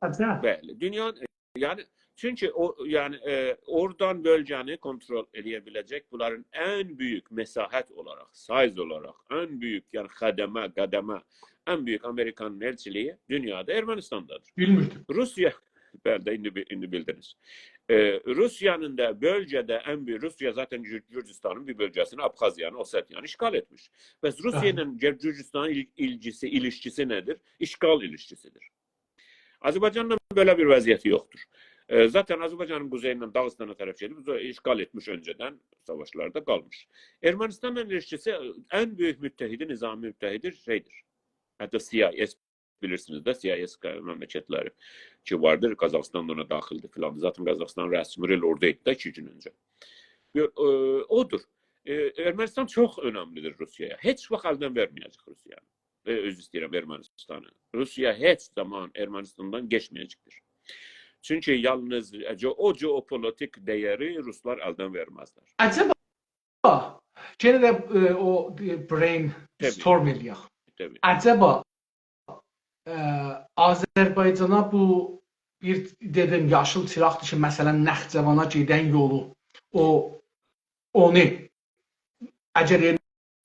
Həcə? Bəli, dünyanın, yəni çünki oradan bölgəni kontrol edə biləcək bunların ən böyük məsahət olaraq, size olaraq, ən böyük, yəni qədəmə, ən böyük Amerikanın elçiliyi dünyada Ermənistandadır. Bilmirdim. Rusiya, bəli, indi bildiniz. Rusiyanın da bölgədə ən böyük, Rusiya zaten Gürcistanın bir bölgəsini, Abxaziyanı, Osetiyanı işgal etmiş. Bəs Rusiya ilə Gürcistanın ilişkisi nədir? İşgal ilişkisidir. Azərbaycanla belə bir vəziyyəti yoxdur. Zaten Azərbaycanın quzeyindən Dağıstana tərəf gedib, işgal etmiş öncədən savaşlarda qalmış. Ermənistanla ilişkisi ən böyük müttəhidi, nizami müttəhidi şeydir. Hətta CIS bilirsiniz də, CIS məmləkətləri ki vardır, Qazaxıstan da ona daxildir filan. Zaten Qazaxıstan rəsmi rel oradaydı da 2 gün öncə. Odur. Ermənistan çox önəmlidir Rusiyaya. Heç vaxt əldən verməyəcək Rusiyanı. Öz istəyirəm Ermənistanı. Rusiya heç zaman Ermənistandan geçməyəcəkdir. Çünki yalnız o geopolitik dəyəri Ruslar əldən verməzlər. Acaba, gene də o brainstorm eləyək. Acaba Azərbaycana bu bir dedim yaşıl çıraqdır ki, məsələn Naxçıvana gedən yolu, onu əgər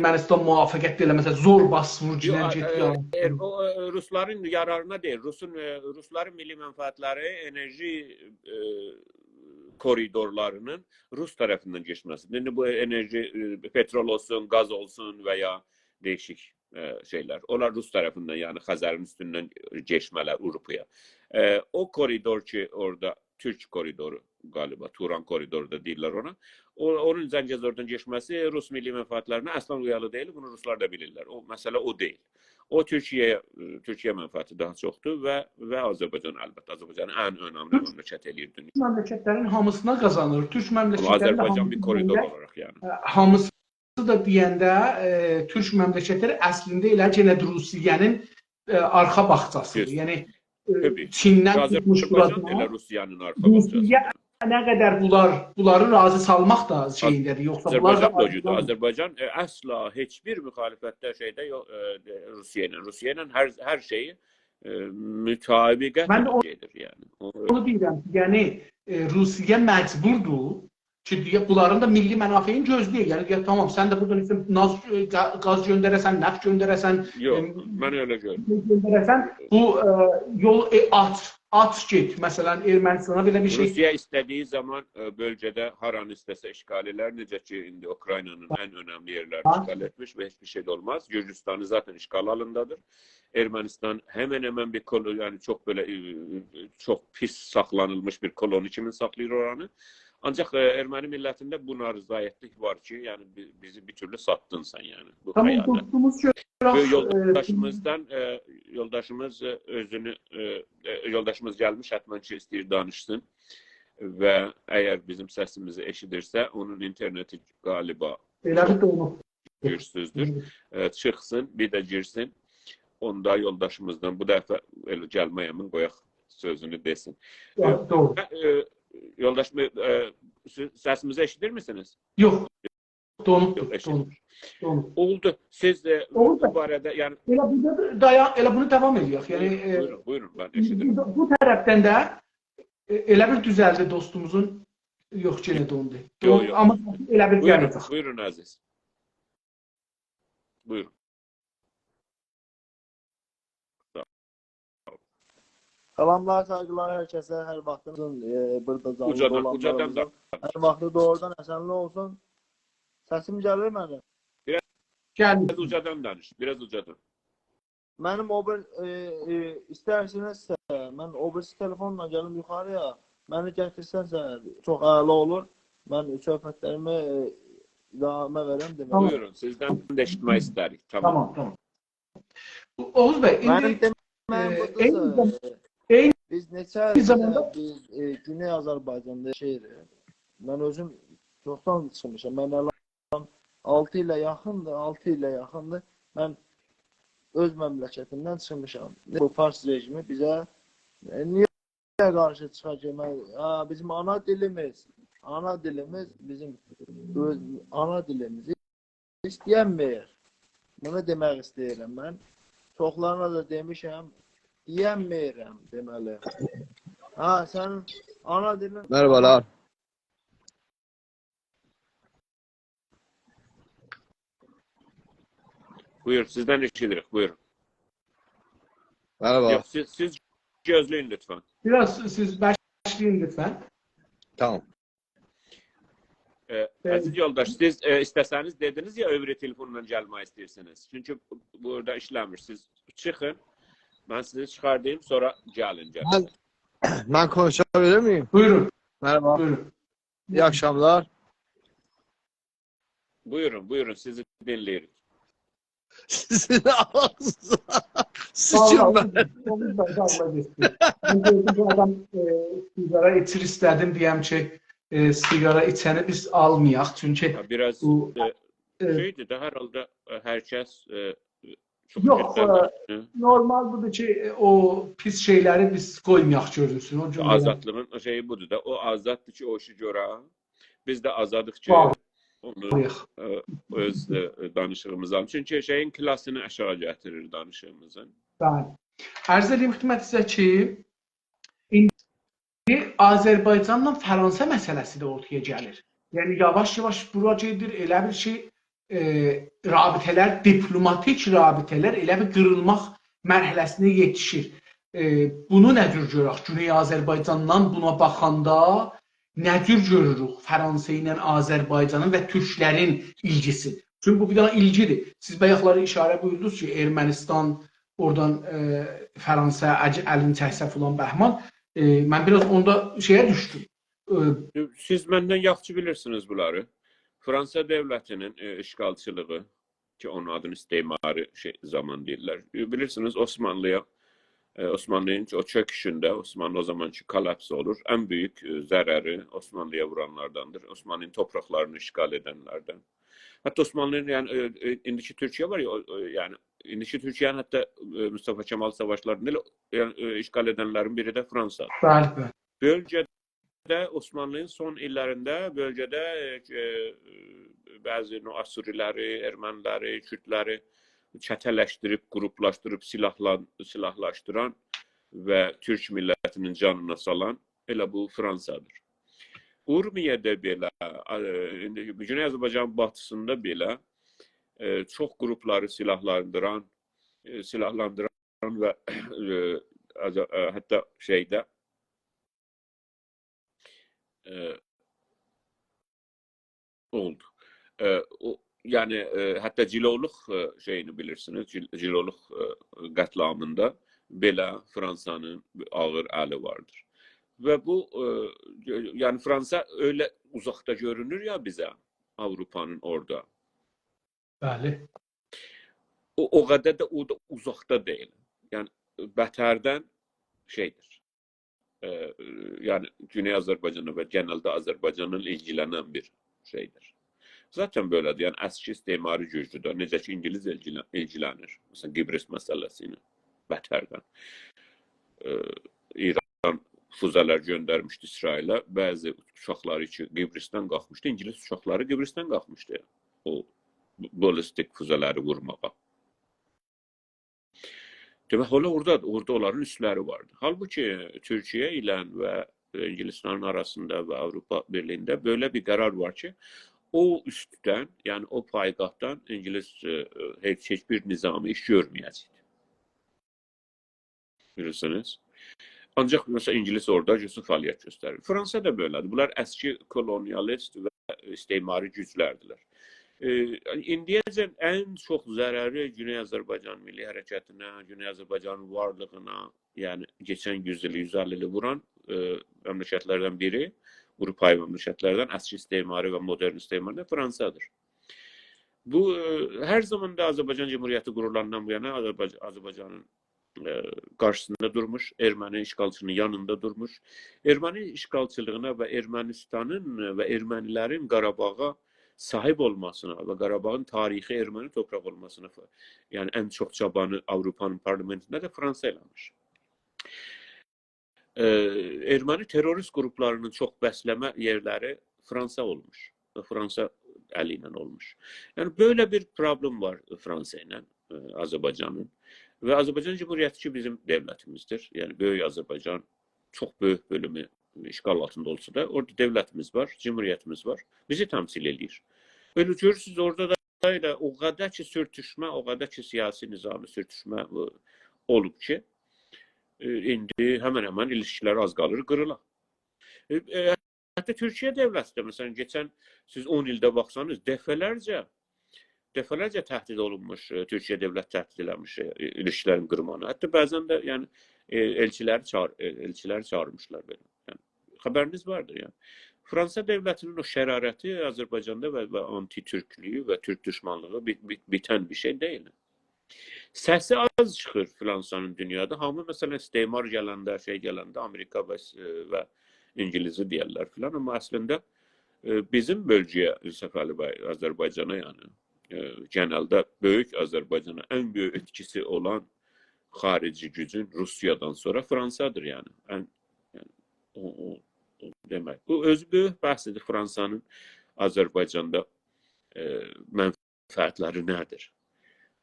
Ermənistan müvafəqət eləməsə zor basmır Yo, cinən getdi. o Rusların yararına değil. Rusların milli menfaatları enerji koridorlarının Rus tarafından geçmesi. Yani bu enerji petrol olsun, gaz olsun veya değişik şeyler. Onlar Rus tarafından yani Hazar'ın üstünden geçmeler Avrupa'ya. O koridor ki orada Türk koridoru galiba Turan koridoru da değiller ona. Onun Zəngəzurdan geçmesi Rus milli menfaatlarına asla uyarlı değil. Bunu Ruslar da bilirler. O mesele o değil. O Türkiye menfaati daha çoxdur və Azərbaycan əlbəttə. Azərbaycanın ən önəmli məmləkət eləyir dünya. Məmləkətlərin hamısına qazanır. Türk məmləkətləri də Azərbaycan bir koridor olaraq yəni. Hamısı da deyəndə Türk məmləkətləri əslində elə yenə Rusiyanın arxa bağçasıdır. Yəni Çindən tutmuş Azərbaycan elə Rusiyanın arxa bağçası. Nə qədər bunları razı salmaq da şeyindədir. Yoxsa Azərbaycan əsla heç bir müxalifətdə şeydə Rusiya ilə. Rusiya ilə hər şeyi mütabiqət edir yəni. Onu deyirəm. Yəni Rusiya məcburdur ki, bunların da milli mənafeyin gözləyir. Yəni tamam, sən də buradan qaz göndərəsən, neft göndərəsən, yox, mən elə görürəm. Göndərəsən, bu yol at get. Məsələn, Ermənistana belə bir şey. Rusiya istədiyi zaman bölgədə haranı istəsə işgal edər. Necə ki, indi Ukraynanın ən önəmli yerlərini işgal etmiş və heç bir şey də olmaz. Gürcüstanı zaten işgal halındadır. Ermənistan hemen bir koloni, yani çok pis saxlanılmış bir koloni kimi saxlayır oranı. Ancaq erməni millətində bu narizayətlik var ki, yəni bizi bir türlü satdın sən yəni. Bu yoldaşımız gəlmiş, həttəmən ki, istəyir danışsın və əgər bizim səsimizi eşidirsə, onun interneti qaliba gücsüzdür. Çıxsın, bir də girsin. Onda yoldaşımızdan bu dəfə gəlməyəmin qoyaq sözünü desin. Doğru. Yoldaş, səsimizi eşidir misiniz? Yox. Donub. Oldu. Siz de bu barədə yəni elə bunu davam edirik. Yəni buyurun, mən eşidirəm. Bu tərəfdən də elə bir düzəldi dostumuzun yox yenə dondu. Amma elə bir gələcək. Buyurun əziz. Buyurun. Salamlar, saygılar hər kəsə, hər vaxtınızın burada canlı olanlarımıza. Hər vaxtı doğrudan əsənli olsun. Səsim gəlir mənə? Biraz ucadan danış, biraz ucadan. Mənim istərsinizsə, mən obirisi telefonla gəlim yuxarıya, məni gətirsənsə çox əla olur. Mən söhbətlərimi idamə verəm demək. Buyurun, sizdən də eşitmək istərik. Tamam. Oğuz bəy, biz neçə biz Güney Azərbaycanda yaşayırıq. Mən özüm çoxdan çıxmışam. Mən 6 ilə yaxındır. Mən öz məmləkətimdən çıxmışam. Bu Fars rejimi bizə niyə qarşı çıxar ki, bizim ana dilimiz, bizim öz ana dilimizi istəyənməyir. Bunu demək istəyirəm mən. Çoxlarına da demişəm, deyənməyirəm deməli. Sənin ana dilin... Merhabalar. Buyur, sizdən eşidirik, buyurun. Merhaba. Yok, siz gözleyin lütfen. Biraz siz başlayın lütfen. Tamam. Aziz yoldaş, siz istəsəniz dediniz ya öbürü telefonla gəlmək istəyirsiniz. Çünki burada işləmir. Siz çıxın, ben sizi çıxardayım, sonra gəlin. Ben konuşabilir miyim? Buyurun. Merhaba. Buyurun. İyi akşamlar. Buyurun, sizi dinleyirik. Sizin ağzınıza sıçın ben. Bu adam sigara içir istədim deyəm ki, sigara içəni biz almayaq. Çünki biraz şeydir de herhalde herkes çok yox, normal budur ki, o pis şeyləri biz qoymayaq görünsün. Azadlığın şeyi budur da, o azaddır ki, o işi görə. Biz də azadıq ki, onu öz danışığımızdan. Çünki şeyin klasını aşağı gətirir danışığımızın. Ərz edeyim xidmətinizə ki, indi Azərbaycanla Fransa məsələsi də ortaya gəlir. Yəni yavaş-yavaş bura gedir, elə bir şey rabitələr, diplomatik rabitələr elə bir qırılmaq mərhələsinə yetişir. Bunu nə cür görürük? Güney Azərbaycandan buna baxanda nə cür görürük Fransa ilə Azərbaycanın və türklərin ilgisi? Çünki bu bir dənə ilgidir. Siz bayaqları işarə buyurdunuz ki, Ermənistan, oradan Fransa, əlini çəksə filan bəhman. Mən biraz onda şeyə düşdüm. Siz məndən yaxşı bilirsiniz bunları. Fransa dövlətinin işğalçılığı, ki onun adını istismarı zaman deyirlər. Bilirsiniz Osmanlıya, Osmanlının o çöküşündə, Osmanlı o zamanki kollaps olur. Ən böyük zərəri Osmanlıya vuranlardandır. Osmanlının torpaqlarını işğal edənlərdən. Hətta Osmanlının, yəni indiki Türkiyə var ya, yəni indiki Türkiyənin hətta Mustafa Kemal savaşlarında işğal edənlərin biri də Fransadır. Bəli. Bölgədə Osmanlının son illərində bölgədə bəzi Asuriləri, Erməniləri, Kürdləri çətələşdirib, qruplaşdırıb, silahlaşdıran və Türk millətinin canına salan elə bu Fransadır. Urmiyədə belə, Güney Azərbaycanın batısında belə çox qrupları silahlandıran və hətta şeydə oldu. Yəni hətta Ciloluq şeyini bilirsiniz, Ciloluq qətliamında belə Fransanın ağır əli vardır. Və bu, yəni Fransa öyle uzaqda görünür ya bizə, Avropanın orada. Bəli. O qədər də o da uzaqda deyil. Yəni bətərdən şeydir. Yəni Güney Azərbaycanı və genəldə Azərbaycanın ilgilənən bir şeydir. Zaten belədir. Yəni əski istismarı güclüdür. Necə ki İngiliz ilgilənir. Məsələn Qibris məsələsi ilə bətərdən. İran füzələr göndərmişdi İsrailə. Bəzi uşaqları ki Qibrisdən qalxmışdı. İngilis uşaqları Qibrisdən qalxmışdı. O ballistik füzələri vurmağa. Demək olar orada onların üsləri vardı. Halbuki Türkiyə ilə və İngilistanın arasında və Avropa Birliyində belə bir qərar var ki, o üstdən, yəni o payqahtdan İngilis heç bir nizami iş görməyəcək. Bilirsiniz? Ancaq məsələn İngilis orada fəaliyyət göstərir. Fransa da belədir. Bunlar əski kolonialist və istismarı güclərdirlər. İndiyəcən ən çox zərəri Güney Azərbaycan milli hərəkətinə, Güney Azərbaycanın varlığına, yəni keçən 100 ili, 150 ili vuran məmləkətlərdən biri, Avropa məmləkətlərdən əski istismarı və modern istismarı Fransadır. Bu hər zaman da Azərbaycan Cümhuriyyəti qurulandan bu yana Azərbaycanın qarşısında durmuş, erməni işğalçının yanında durmuş. Erməni işğalçılığına və Ermənistanın və ermənilərin Qarabağa sahib olmasına və Qarabağın tarixi erməni torpaq olmasına, yəni ən çox çabanı Avropanın parlamentində də Fransa eləmiş. Erməni terrorist qruplarının çox bəsləmə yerləri Fransa olmuş və Fransa əli ilə olmuş. Yəni böyle bir problem var Fransa ilə Azərbaycanın və Azərbaycan Cümhuriyyəti ki bizim devlətimizdir. Yəni böyük Azərbaycan çox böyük bölümü işğal altında olsa da orada devlətimiz var, cümhuriyyətimiz var. Bizi təmsil edir. Böyle görürsünüz orada da elə o qədər ki sürtüşmə, o qədər ki siyasi nizami sürtüşmə olub ki indi həmən ilişkilər az qalır qırıla. Hətta Türkiyə dövləti də məsələn keçən siz 10 ildə baxsanız dəfələrcə təhdid olunmuş, Türkiyə dövlət təhdid eləmiş ilişkilərin qırmanı. Hətta bəzən də yəni elçilər çağırmışlar belə. Yəni xəbəriniz vardır yəni. Fransa dövlətinin o şərarəti Azərbaycanda və anti-türklüyü və türk düşmanlığı bitən bir şey deyil. Səsi az çıxır Fransanın dünyada. Hamı məsələn istismar gələndə, gələndə Amerika və İngilizi deyirlər filan, amma əslində bizim bölgəyə Səfəli bəy Azərbaycana yəni genəldə böyük Azərbaycana ən böyük etkisi olan xarici gücün Rusiyadan sonra Fransadır yəni. O demək. Bu özü böyük bəhsdir Fransanın Azərbaycanda mənfəətləri nədir?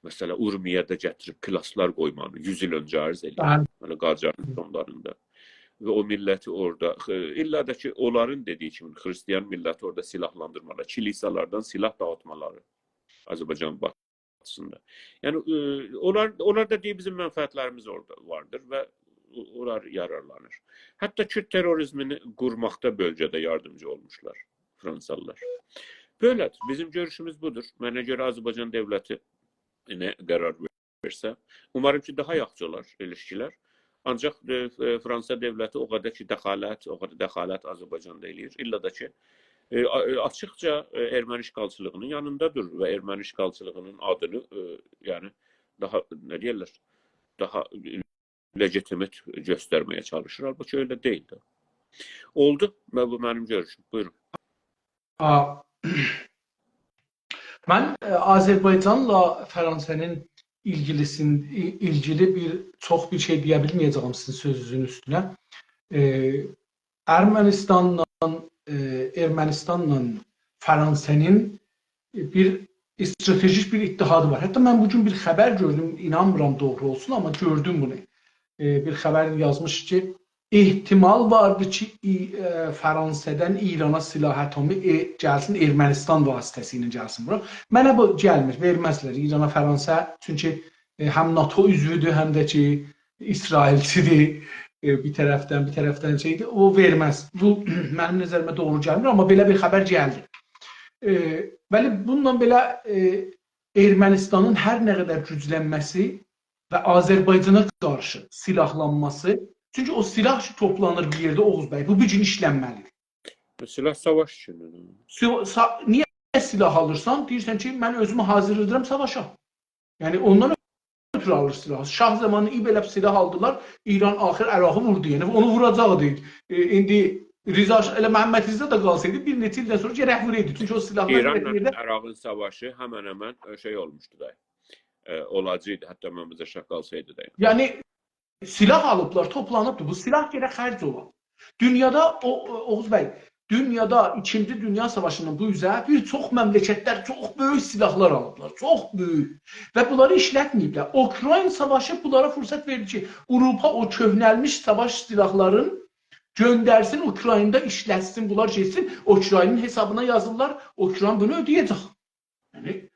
Məsələn, Urmiyədə gətirib klaslar qoymanı 100 il öncə arz edir. Qacarın sonlarında. Və o milləti orada, illa da ki, onların dediyi kimi, xristiyan milləti orada silahlandırmaları, kilisalardan silah dağıtmaları. Azərbaycan batısında. Yəni onlar da deyir bizim mənfəətlərimiz orada vardır və onlar yararlanır. Hətta Kürt terrorizmini qurmaqda bölgədə yardımcı olmuşlar Fransalılar. Böylədir. Bizim görüşümüz budur. Mənə görə Azərbaycan dövləti nə qərar versə, umarım ki, daha yaxşı olar ilişkilər. Ancaq Fransa dövləti o qədər dəxalət Azərbaycanda eləyir. İlla da ki, açıqca erməni işğalçılığının yanındadır və erməni işğalçılığının adını yəni daha nə deyirlər, daha legitimate göstərməyə çalışır. Halbuki öyle değil de. Oldu və bu mənim görüşüm. Buyurun. Mən Azərbaycanla Fransa'nın ilgili çox bir şey deyə bilməyəcəyəm sizin sözünüzün üstünə. Ermənistanla Fransa'nın bir stratejik bir ittihadı var. Hətta mən bugün bir xəbər gördüm, inanmıram doğru olsun, amma gördüm bunu. Bir xəbər yazmış ki, ehtimal vardı ki, Fransa'dan İrana silah atomu gəlsin, Ermənistan vasitəsilə gəlsin bura. Mənə bu gəlmir, verməzlər İrana, Fransa. Çünki həm NATO üzvüdür, həm də ki, İsrailçidir. Bir tərəfdən şeydir. O verməz. Bu mənim nəzərimə doğru gəlmir, amma belə bir xəbər gəldi. Bəli, bununla belə Ermənistanın hər nə qədər güclənməsi və Azərbaycana qarşı silahlanması, çünki o silah toplanır bir yerdə Oğuz bəy, bu bir gün işlənməlidir. Silah savaş üçündür. Niyə silah alırsan? Deyirsən ki, mən özümü hazır edirəm savaşa. Yəni ondan ötürü alır silahı. Şah zamanı İbələb silah aldılar, İran axır Ərağı vurdu. Yəni onu vuracaqdı. İndi Rıza elə Məhəmməd İzzə də qalsaydı bir neçə ildən sonra gərək vuraydı. Çünki o silahlar İranla Ərağın savaşı həmən şey olmuşdu da. Olacaqdı. Hətta Məhəmməd Şah qalsaydı da. Yəni silah alıblar, toplanıbdı. Bu silah gərək xərc olan. Dünyada Oğuz bəy, dünyada 2-ci Dünya Savaşının bu üzə bir çox məmləkətlər çox böyük silahlar alıblar. Çox böyük. Və bunları işlətməyiblər. Ukrayna savaşı bunlara fürsət verdi ki, Avropa o köhnəlmiş savaş silahların göndərsin, Ukraynada işlətsin, bunlar geçsin. Ukraynanın hesabına yazırlar. Ukrayna bunu ödəyəcək. Yəni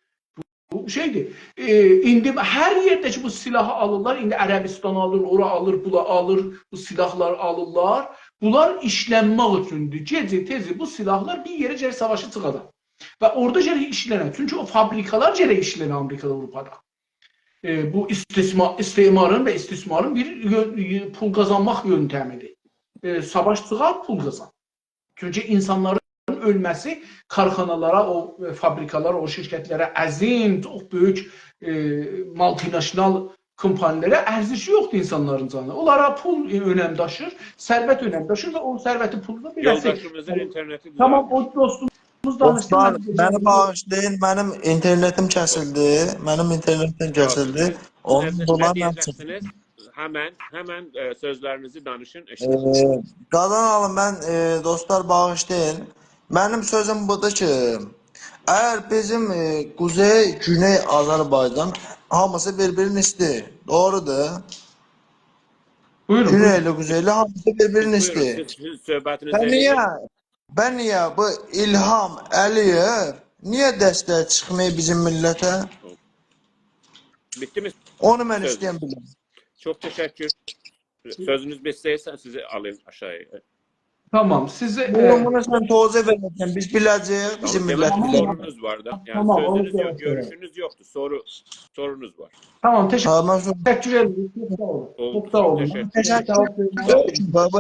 bu şeydir. İndi hər yerdəki bu silahı alırlar. İndi Ərəbistan alır, ora alır, bula alır, bu silahlar alırlar. Bunlar işlənmək üçündür. Gecə tezi bu silahlar bir yerə gərək savaşı çıxacaq. Və orada gərək işlənər. Çünki o fabrikalar gərək işlənər Amerikada, Avropada. Bu istemarın və istismarın bir pul qazanmaq yöntəmidir. Savaş çıxar, pul qazan. Çünki insanların ölməsi karxanalara, o fabrikalara, o şirkətlərə əzim, çox böyük multinational kompanilərə ərzişi yoxdur insanların canına. Onlara pul önəm daşır, sərvət önəm daşır və o sərvəti pulu da beləsi. Yoldaşımızın interneti düzəldi. Tamam, o dostumuz danışdı. Məni bağışlayın, mənim internetim kəsildi. Mənim internetim kəsildi. Onun bunlar deyəcəksiniz. Həmən sözlərinizi danışın. Eşitsin. Qadan alın, mən dostlar bağışlayın. Mənim sözüm budur ki, əgər bizim Kuzey, Güney Azərbaycan hamısı bir-birini istəyir. Doğrudur. Buyurun. Güneyli, Kuzeyli hamısı bir-birini istəyir. Siz söhbətinizi Ben niye bu İlham Əliyev niye dəstək çıxmıyor bizim millətə? Bitti mi? Onu mən istəyən bilirəm. Çok teşekkür. Sözünüz bitsə sizi alayım aşağıya. Tamam, sizi... Bunu sən tozə verirsən, biz biləcəyik, bizim millət Demek bilir. sorunuz var da. Yani Tamam, sözünüz onu yok, görüşünüz yoktu. Sorunuz var. Tamam, teşekkür Tamam, ederim. Çok sağ olun. Oldu, Çok sağ olun. teşekkür. Baba,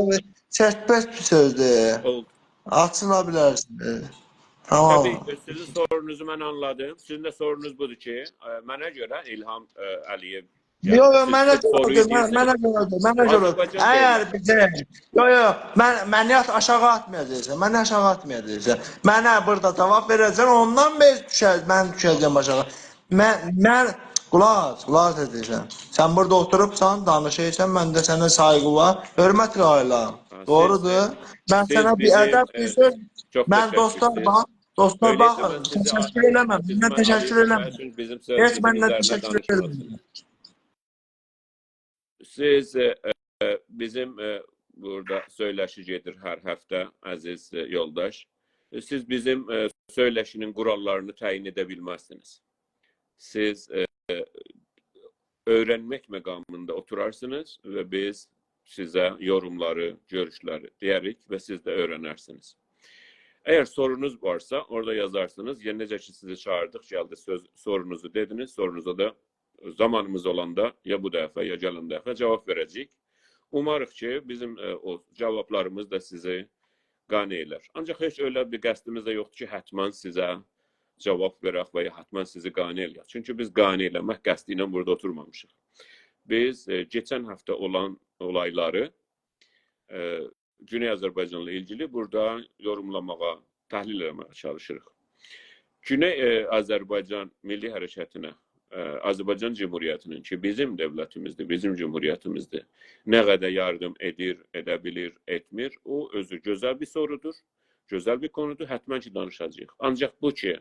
çəkbəz bir sözdür. Oldu. Açıla bilərsiniz. Tamam. Tabii sizin sorunuzu ben anladım. Sizin de sorunuz budur ki, mənə görə İlham Əliyev. Yox, mənə görədir. Əgər bizə, məni aşağı atmayacaqsan, məni aşağı atmayacaqsan. Mənə burada cavab verəcəksən, ondan mən düşəcəm aşağı. Mən qulaq edirsən. Sən burada oturubsan, danışırsan, məndə sənə sayğı var, hörmət qayıram. Doğrudur. Mən sənə bir ədəb, bir söz, mən dostlar baxın, təşəkkür eləməm, mən təşəkkür eləməm. Heç məndən təşəkkür eləməm. Siz bizim burada söyləşi gedir hər həftə, əziz yoldaş. Siz bizim söyləşinin qurallarını təyin edə bilməzsiniz. siz öğrenmek məqamında oturarsınız və biz sizə yorumları, görüşləri deyərik və siz də öyrənərsiniz. Eğer sorunuz varsa orada yazarsınız. Ya necə ki sizi çağırdık, geldi sorunuzu dediniz. Sorunuza da zamanımız olanda ya bu dəfə ya gələn dəfə cavab verəcəyik. Umarıq ki bizim o cavablarımız da sizi qane elər. Ancaq heç öyle bir qəsdimiz də yoxdur ki, hətmən sizə cavab verək və ya hətmən sizi qane eləyək. Çünki biz qane eləmək qəsdi ilə burada oturmamışıq. Biz geçən həftə olan olayları Güney Azərbaycanla ilgili burada yorumlamağa, təhlil etməyə çalışırıq. Güney Azərbaycan Milli Hərəkətinə, Azərbaycan Cumhuriyyətinin ki, bizim dövlətimizdir, bizim cumhuriyyətimizdir, nə qədər yardım edir, edə bilir, etmir, o özü gözəl bir sorudur, gözəl bir konudur, hətmən ki danışacağıq. Ancaq bu ki,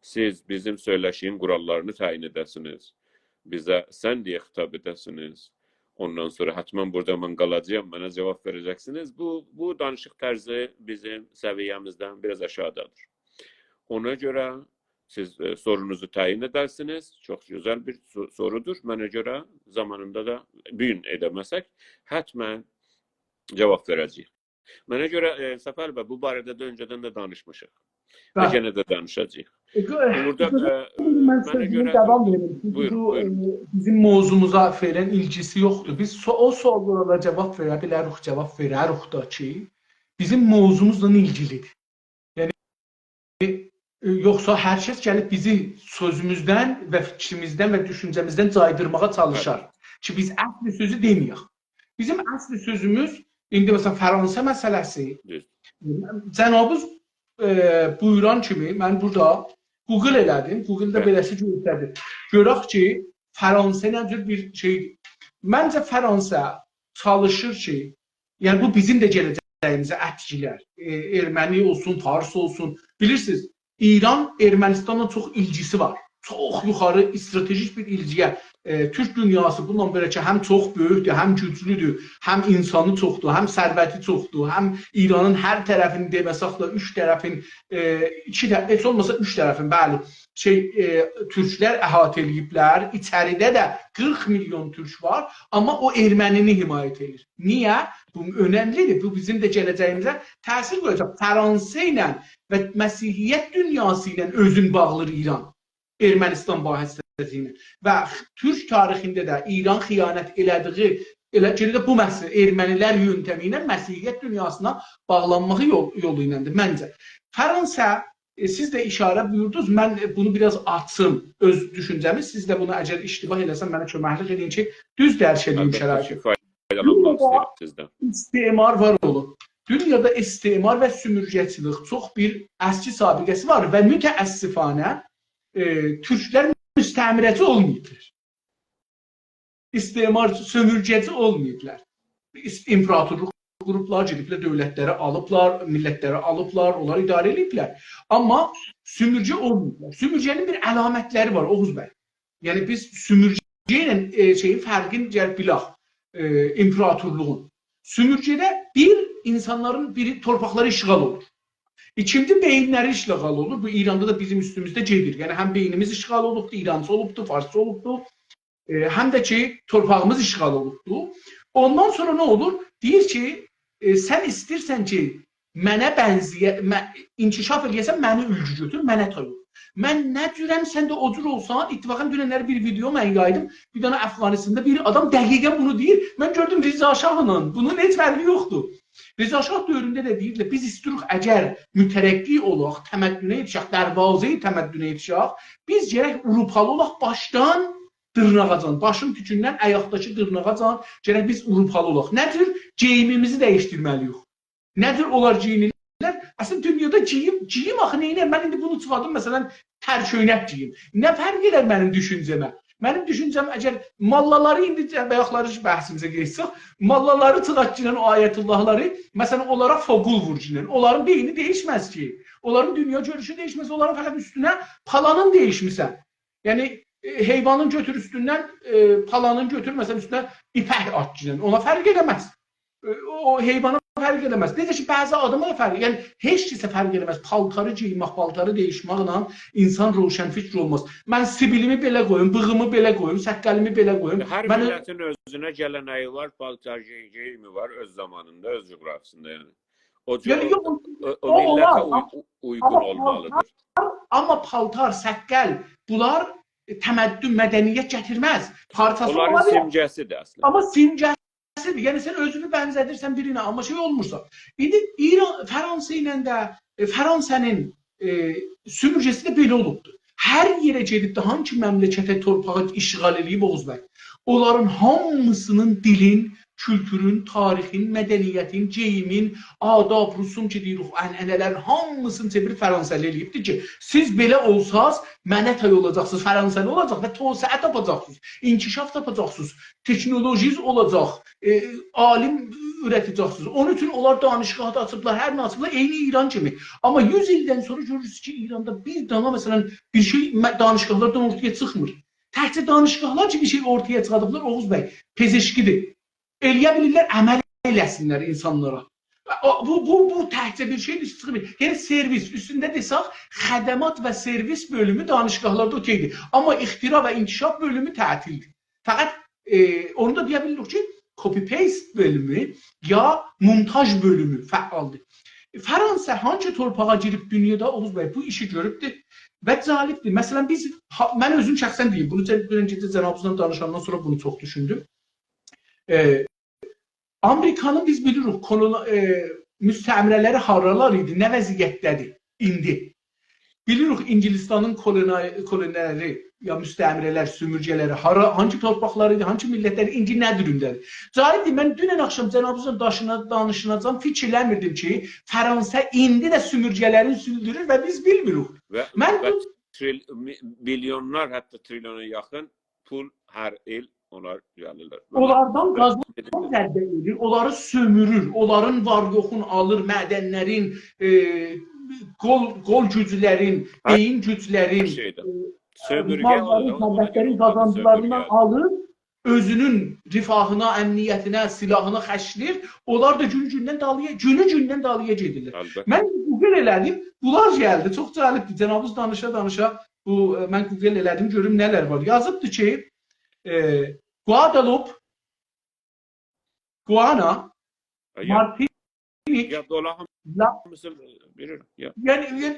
siz bizim söyləşiyim qurallarını təyin edəsiniz, bizə sən deyə xitab edəsiniz, ondan sonra hətmən burada mən qalacağım, mənə cavab verəcəksiniz. Bu danışıq tərzi bizim səviyyəmizdən biraz aşağıdadır. Ona görə siz sorunuzu təyin edərsiniz. Çox gözəl bir sorudur. Mənə görə zamanında da bugün edəməsək, hətmən cavab verəcəyik. Mənə görə Səfər bəy, bu barədə də öncədən də danışmışıq. Və yenə də danışacağıq. Burada mənə görə davam verim. Bizim mövzumuza verən ilgisi yoxdur. Biz o suallara cavab verə bilərik, cavab verərik da ki, bizim mövzumuzla ilgilidir. Yəni yoxsa hər kəs gəlib bizi sözümüzdən və fikrimizdən və düşüncəmizdən caydırmağa çalışar. Ki biz əsli sözü deməyək. Bizim əsli sözümüz indi məsələn Fransa məsələsi. Cənabınız buyuran kimi mən burada Google elədim. Google-da beləsi göstərdi. Görək ki, Fransa nə cür bir şeydir. Məncə Fransa çalışır ki, yəni bu bizim də gələcəyimizə ətkilər. Erməni olsun, fars olsun. Bilirsiniz, İran Ermənistanla çox ilgisi var. Çox yuxarı stratejik bir ilgiyə. Türk dünyası bununla belə ki, həm çox böyükdür, həm güclüdür, həm insanı çoxdur, həm sərvəti çoxdur, həm İranın hər tərəfini deməsək də üç tərəfin, heç olmasa üç tərəfin, bəli, türklər əhatə ediblər. İçəridə də 40 milyon türk var, amma o ermənini himayət edir. Niyə? Bu önəmlidir. Bu bizim də gələcəyimizə təsir qoyacaq. Fransa ilə və Məsihiyyət dünyası ilə özün bağlıdır İran. Ermənistan bahsəsilə və Türk tarixində də İran xiyanət elədiyi, elə bu məsələ ermənilər yöntəmi ilə Məsihiyyət dünyasına bağlanmağı yolu iləndir məncə. Fransa, siz də işarə buyurdunuz, mən bunu biraz açım, öz düşüncəmi, siz də bunu əgər iştibah eləsən mənə köməklik edin ki, düz dərk edeyim şəraiti. Dünyada istimar var olub. Dünyada istimar və sümürgəçilik çox bir əski sabiqəsi var və mütəəssifanə Türklər müstəmirəci olmayıblar. İstimar, sömürgəci olmayıblar. İmparatorluq qruplar gediblər, dövlətləri alıblar, millətləri alıblar, onları idarə ediblər. Amma sümürgə olmayıblar. Sümürgənin bir əlamətləri var, Oğuz bəy. Yəni biz sümürgə ilə fərqini bilək, imparatorluğun. Sümürgədə insanların biri torpaqları işğal olur. İkinci beyinləri işğal olur. Bu İranda da bizim üstümüzdə gedir. Yəni həm beynimiz işğal olubdu, İrancı olubdu, farsça olubdu. Həm də ki torpağımız işğal olubdu. Ondan sonra nə olur? Deyir ki, sən istəyirsən ki, mənə inkişaf eləyəsən, məni ülgü götür, mənə toy ol. Mən nə cürəm, sən də o cür olsan, ittifaqın dünənləri bir video mən yaydım. Bir dənə Əfqanistanda bir adam dəqiqən bunu deyir. Mən gördüm Rza Şahla. Bunun heç fərqi yoxdur. Rza Şah dövründə də deyirdilər, biz istirik əgər mütərəqqi olaq, təməddünə yetişək, dərvazəyi təməddünə yetişək, biz gərək Avropalı olaq başdan dırnağacan, başın tükündən ayaqdakı dırnağacan, gərək biz Avropalı olaq. Nədir? Geyimimizi dəyişdirməliyik. Nədir onlar geyinirlər? Əslində dünyada geyim axı neynər? Mən indi bunu çıxardım, məsələn, tərköynək geyim. Nə fərq edər mənim düşüncəmə? Mənim düşüncəm, əgər mallaları indi bayaqları bəhsimizə geçsək, mallaları çıxaq ki, o ayətullahları, məsələn, onlara foqul vur ki, onların beyni değişməz ki, onların dünya görüşü değişməz, onların fəqət üstünə palanın değişmisən. Yəni, heyvanın götür üstündən, palanın götür, məsələn, üstünə ipək at ki, ona fərq edəməz. O heyvana fərq eləməz. Necə ki, bəzi adama da fərq, yəni heç kəsə fərq eləməz. Paltarı geyinmək, paltarı dəyişməklə insan roşənfikr olmaz. Mən sibilimi belə qoyum, bığımı belə qoyum, səqqəlimi belə qoyum. Hər Mən millətin özünə gələnəyi var, paltar geyimi var öz zamanında, öz coğrafisində yəni. O yəni yox, o millətə uyğun olmalıdır. amma paltar, səqqəl, bunlar təməddün, mədəniyyət gətirməz. Parçası Onların olabilir. simgəsidir əslində. Amma simgəsidir. Yəni sən özünü bənzədirsən birinə, amma şey olmursa. İndi İran, Fransa ilə də Fransanın sümürgəsi də belə olubdur. Hər yerə gedib də hansı məmləkətə, torpağı işğal edib Oğuzbəy. Onların hamısının dilin, kültürün, tarixin, mədəniyyətin, geyimin, adab, rusum ki deyirik, ənənələrin hamısını çevirib Fransalı eləyibdir ki, siz belə olsaz, mənə tay olacaqsınız, Fransalı olacaq və tosəə tapacaqsınız, inkişaf tapacaqsınız, teknolojiz olacaq, alim ürətəcəksiniz. Onun üçün onlar danışıqlarda açıblar, hər nə açıblar, eyni İran kimi. Amma 100 ildən sonra görürsünüz ki, İranda bir dana, məsələn, bir şey danışıqlardan ortaya çıxmır. Təkcə danışıqlar ki, bir şey ortaya çıxadıblar, Oğuz bəy, pezeşkidir. Eləyə bilirlər, əməl eləsinlər insanlara. Bu təkcə bir şeydir, çıxmır. Yəni, servis, üstündə desək, xədəmat və servis bölümü danışıqlarda okeydir. Amma ixtira və inkişaf bölümü tətildir. Fəqət onu da deyə bilirik ki, copy-paste bölümü ya montaj bölümü fəaldır. Fransa hangi torpağa girib dünyada Oğuz bəy bu işi görübdür və cəlibdir. Məsələn, mən özüm şəxsən deyim, bunu öncədə cənabınızla danışandan sonra bunu çox düşündüm. Amerikanın biz bilirik, müstəmrələri haralar idi, nə vəziyyətdədir indi. Bilirik, İngilistanın koloniləri, ya müstəmrələr, sümürgələri, hangi torpaqları idi, hangi millətləri indi nə durumdadır. Cahildir, mən dünən axşam cənabınızla danışınacağım, fikirləmirdim ki, Fransa indi də sümürgələrini sürdürür və biz bilmirik. Və milyonlar, hətta trilyona yaxın pul hər il onlar gəlirlər. Onlardan qazanma zərbə edir, onları sömürür, onların var-yoxunu alır, mədənlərin, qol güclərin, beyin güclərin, sərvətlərin qazandılarından alır, özünün rifahına, əmniyyətinə, silahına xərcləyir, onlar da günü-gündən dalıya gedirlər. Mən Google elədim, bunlar gəldi, çox cəlibdir, cənabınız danışa-danışa, mən Google elədim, görüm nələr var. Yazıbdır ki, Guadeloupe, Guana, Martinik, yəni,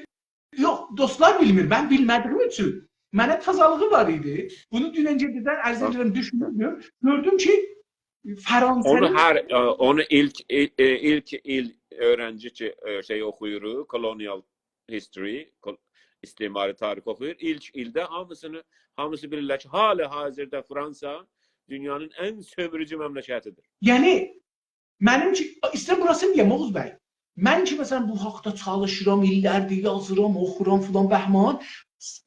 yox, dostlar bilmir, mən bilmədiyim üçün. Mənə tazalığı var idi. Bunu dünəncədən ərz edirəm, düşünürdüm. Gördüm ki, Fransa'nın... Onu ilk il öğrenci şey oxuyur, colonial history, istimari tarix oxuyur. İlk ildə hamısı bilirlər ki, hali-hazırda Fransa dünyanın ən sömürücü məmləkətidir. Yəni, mənim ki, istəyirəm burasını deyəm, Oğuz bəy. Mən ki, məsələn, bu haqda çalışıram, illərdir, yazıram, oxuram, filan, bəhman.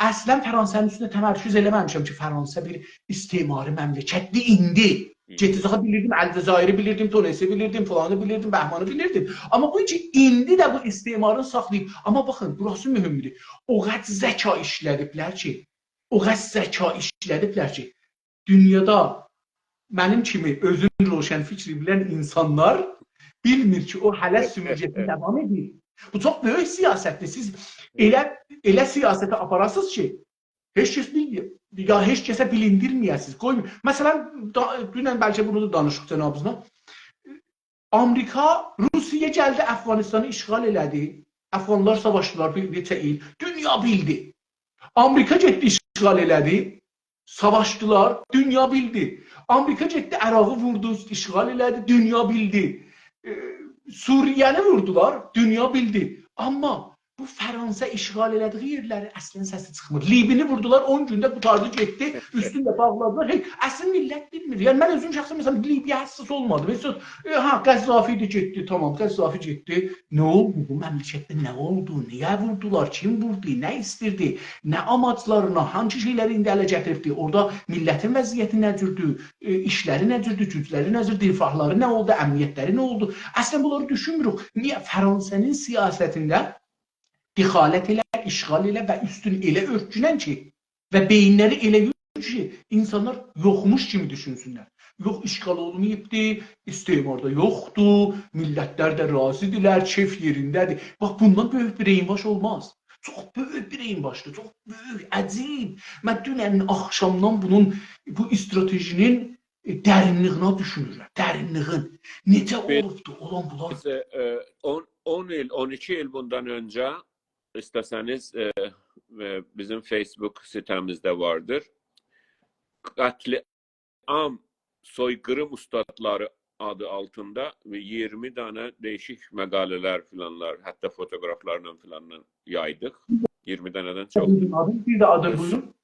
Əslən, Fransanın üstündə təmərküz eləməmişəm ki, Fransa bir istimari məmləkətdir indi. Getizaqı bilirdim, Əlcəzairi bilirdim, Tunisi bilirdim, filanı bilirdim, bəhmanı bilirdim. Amma bu ki, indi də bu istimarın saxlayıb. Amma baxın, burası mühümdür. O qədər zəka işlədiblər ki, dünyada mənim kimi özün roşən fikri bilən insanlar bilmir ki, o hələ sümürgəsini davam edir. Bu çox böyük siyasətdir. Siz elə siyasətə aparasınız ki, heç kəs bilmir. Ya heç kəsə bilindirməyəsiniz. Məsələn, dünən bəlkə bunu da danışıq cənabınızla. Amerika, Rusiya gəldi, Əfqanistanı işğal elədi. Əfqanlar savaşdılar bir neçə il. Dünya bildi. Amerika getdi işğal elədi. Savaşdılar. Dünya bildi. Amerika getdi, Ərağı vurdu, işğal elədi. Dünya bildi. Suriyəni vurdular. Dünya bildi. Amma bu Fransa işğal elədiyi yerləri əslən səsi çıxmır. Libini vurdular, 10 gündə qutardı, getdi, üstündə bağladılar. Əslin millət bilmir. Yəni, mən özüm şəxsən, məsələn, Libiya həssas olmadı. Məsələn, Qəzzafi də getdi, tamam, Qəzzafi getdi. Nə oldu bu məmləkətdə, nə oldu, niyə vurdular, kim vurdu, nə istirdi, nə amaclarına, hangi şeyləri indi ələ gətirdi, orada millətin vəziyyəti nə cürdür, işləri nə cürdür, gücləri nə cürdür, rifahları nə oldu, əmniyyətləri nə oldu. Əslən, bunları düşünmürük. Niyə? Fransanın siyasətində dixalət elə, işğal elə və üstün elə örtünən ki və beyinləri elə ki insanlar yoxmuş kimi düşünsünlər. Yox, işğal olmayıbdı, istismar da yoxdur, millətlər də razıdırlar, keyf yerindədir. Bax, bundan böyük bir reynbaş olmaz. Çox böyük bir reynbaşdır, çox böyük, əcib. Mən dünən axşamdan bu stratejinin dərinliyinə düşünürəm, dərinliyin. Necə olubdu olan bunlar? Biz 10 il, 12 yıl bundan önce isteseniz bizim Facebook sitemizde vardır. Katliam soykırım ustadları adı altında ve 20 tane değişik makaleler filanlar, hatta fotoğraflarla filanla yaydık. 20 taneden çok. Bir de adı buyurun.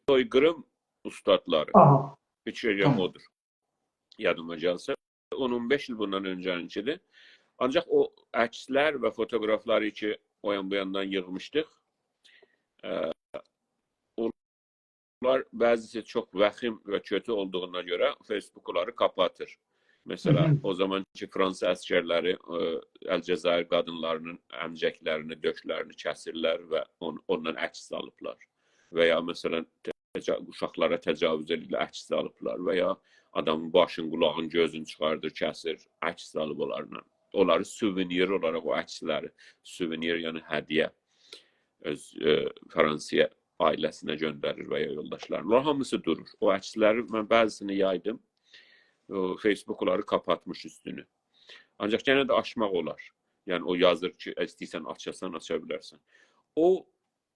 Soykırım ustadları. Aha. İçeriye Tamam. odur. Yadıma gelse. 10-15 yıl bundan önceydi. Ancak o əkslər ve fotoğrafları içi o yan bu yandan yığmışdıq. Onlar bəzisi çok vahim ve kötü olduğuna göre Facebook onları kapatır. Mesela o zamanki Fransa əsgərləri Əlcəzair qadınlarının əmcəklərini, döşlərini kəsirlər və ondan əks alıblar. Veya mesela uşaqlara təcavüz edirlər, əks alıblar. Veya adamın başın, qulağın, gözünü çıxardır, kəsir, əks alıb onlarla. Onları suvenir olarak o əksləri, suvenir yani hediye öz Fransaya ailəsinə göndərir veya yoldaşlarına. Onlar hamısı durur. O əksləri mən bəzisini yaydım. Facebook onları kapatmış üstünü. Ancak gene de açmaq olar. Yani o yazır ki, istəyirsən açasan, aça bilərsən. O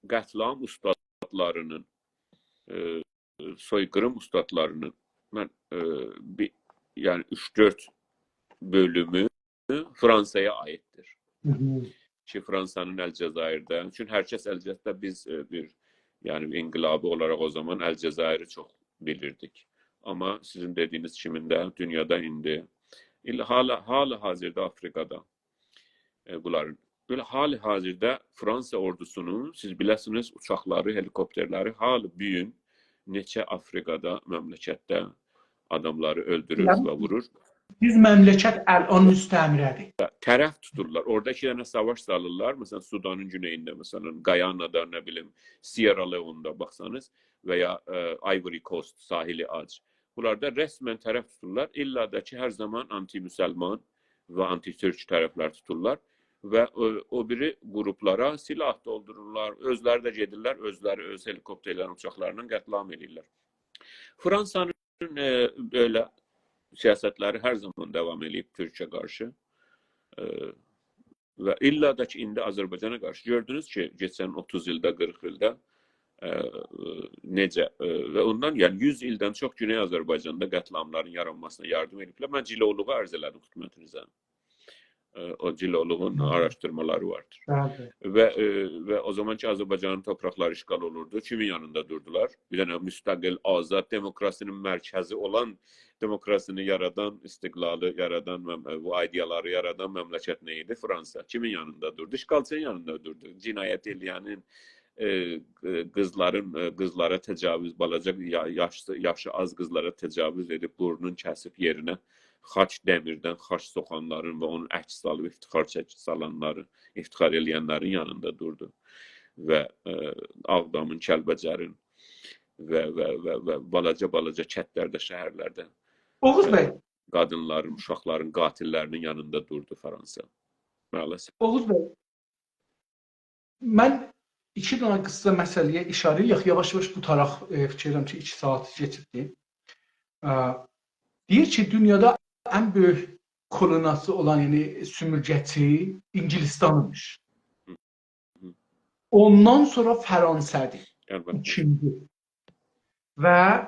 qətlam ustadlarının, soykırım ustadlarının mən yani 3-4 bölümü Fransa'ya aittir. Ki Fransa'nın Əlcəzairdə. Çünkü herkes Əlcəzairdə biz yani inqilabı olarak o zaman Əlcəzairi çok bilirdik. Ama sizin dediğiniz kiminde dünyada indi. Hali hazırda Afrika'da bunların. Böyle hali hazırda Fransa ordusunun siz biləsiniz uçakları, helikopterleri hali büyün neçə Afrika'da, memlekette adamları öldürür ve vurur. Biz məmləkət əl-an müstəmirədir. Tərəf tuturlar. Orada 2 tane savaş salırlar. Mesela Sudan'ın güneyinde, mesela Gayana'da, ne bileyim, Sierra Leone'da baksanız veya Ivory Coast, sahili ac. Bunlarda resmen tərəf tuturlar. İlla da ki her zaman anti-Müslüman ve anti-Türk tərəflər tuturlar. Ve o biri gruplara silah doldururlar. Özləri də gedirlər, özləri öz helikopterlərin, uçaklarının qətlam edirlər. Fransa'nın böyle siyasetleri her zaman devam edip Türkiye karşı ve illa da ki indi Azerbaycan'a karşı gördünüz ki geçen 30 yılda 40 yılda necə ve ondan yani 100 ildən çok Güney Azerbaycan'da qətlamların yaranmasına yardım ediblər. Mən Ciloluğu arz elədim xidmətinizə. O Ciloluğun araştırmaları vardır. Ve o zamanki Azerbaycan'ın toprakları işgal olurdu. Kimin yanında durdular? Bir tane müstakil, azad, demokrasinin merkezi olan, demokrasini yaradan, istiqlalı yaradan, bu ideyaları yaradan memleket neydi? Fransa. Kimin yanında durdu? İşgalçının yanında durdu. Cinayet eləyənin, qızlara təcavüz, balaca, yaşı az qızlara təcavüz edib, burnun kəsib yerinə xaç dəmirdən xaç soxanların və onun əks alıb iftixar çəki salanların, iftixar eləyənlərin yanında durdu. Və Ağdamın, Kəlbəcərin və balaca kətlərdə, şəhərlərdə Oğuz bəy, qadınların, uşaqların, qatillərinin yanında durdu Fransa. Maalesef. Oğuz bəy, mən 2 dənə qısa məsələyə işarə edək. Yavaş-yavaş bu taraf fikirlərim ki 2 saat keçibdi. Deyir ki, dünyada en büyük kolonası olan yani sümürgəçi İngilistan'mış. Ondan sonra Fransa'dır. İkinci. Ve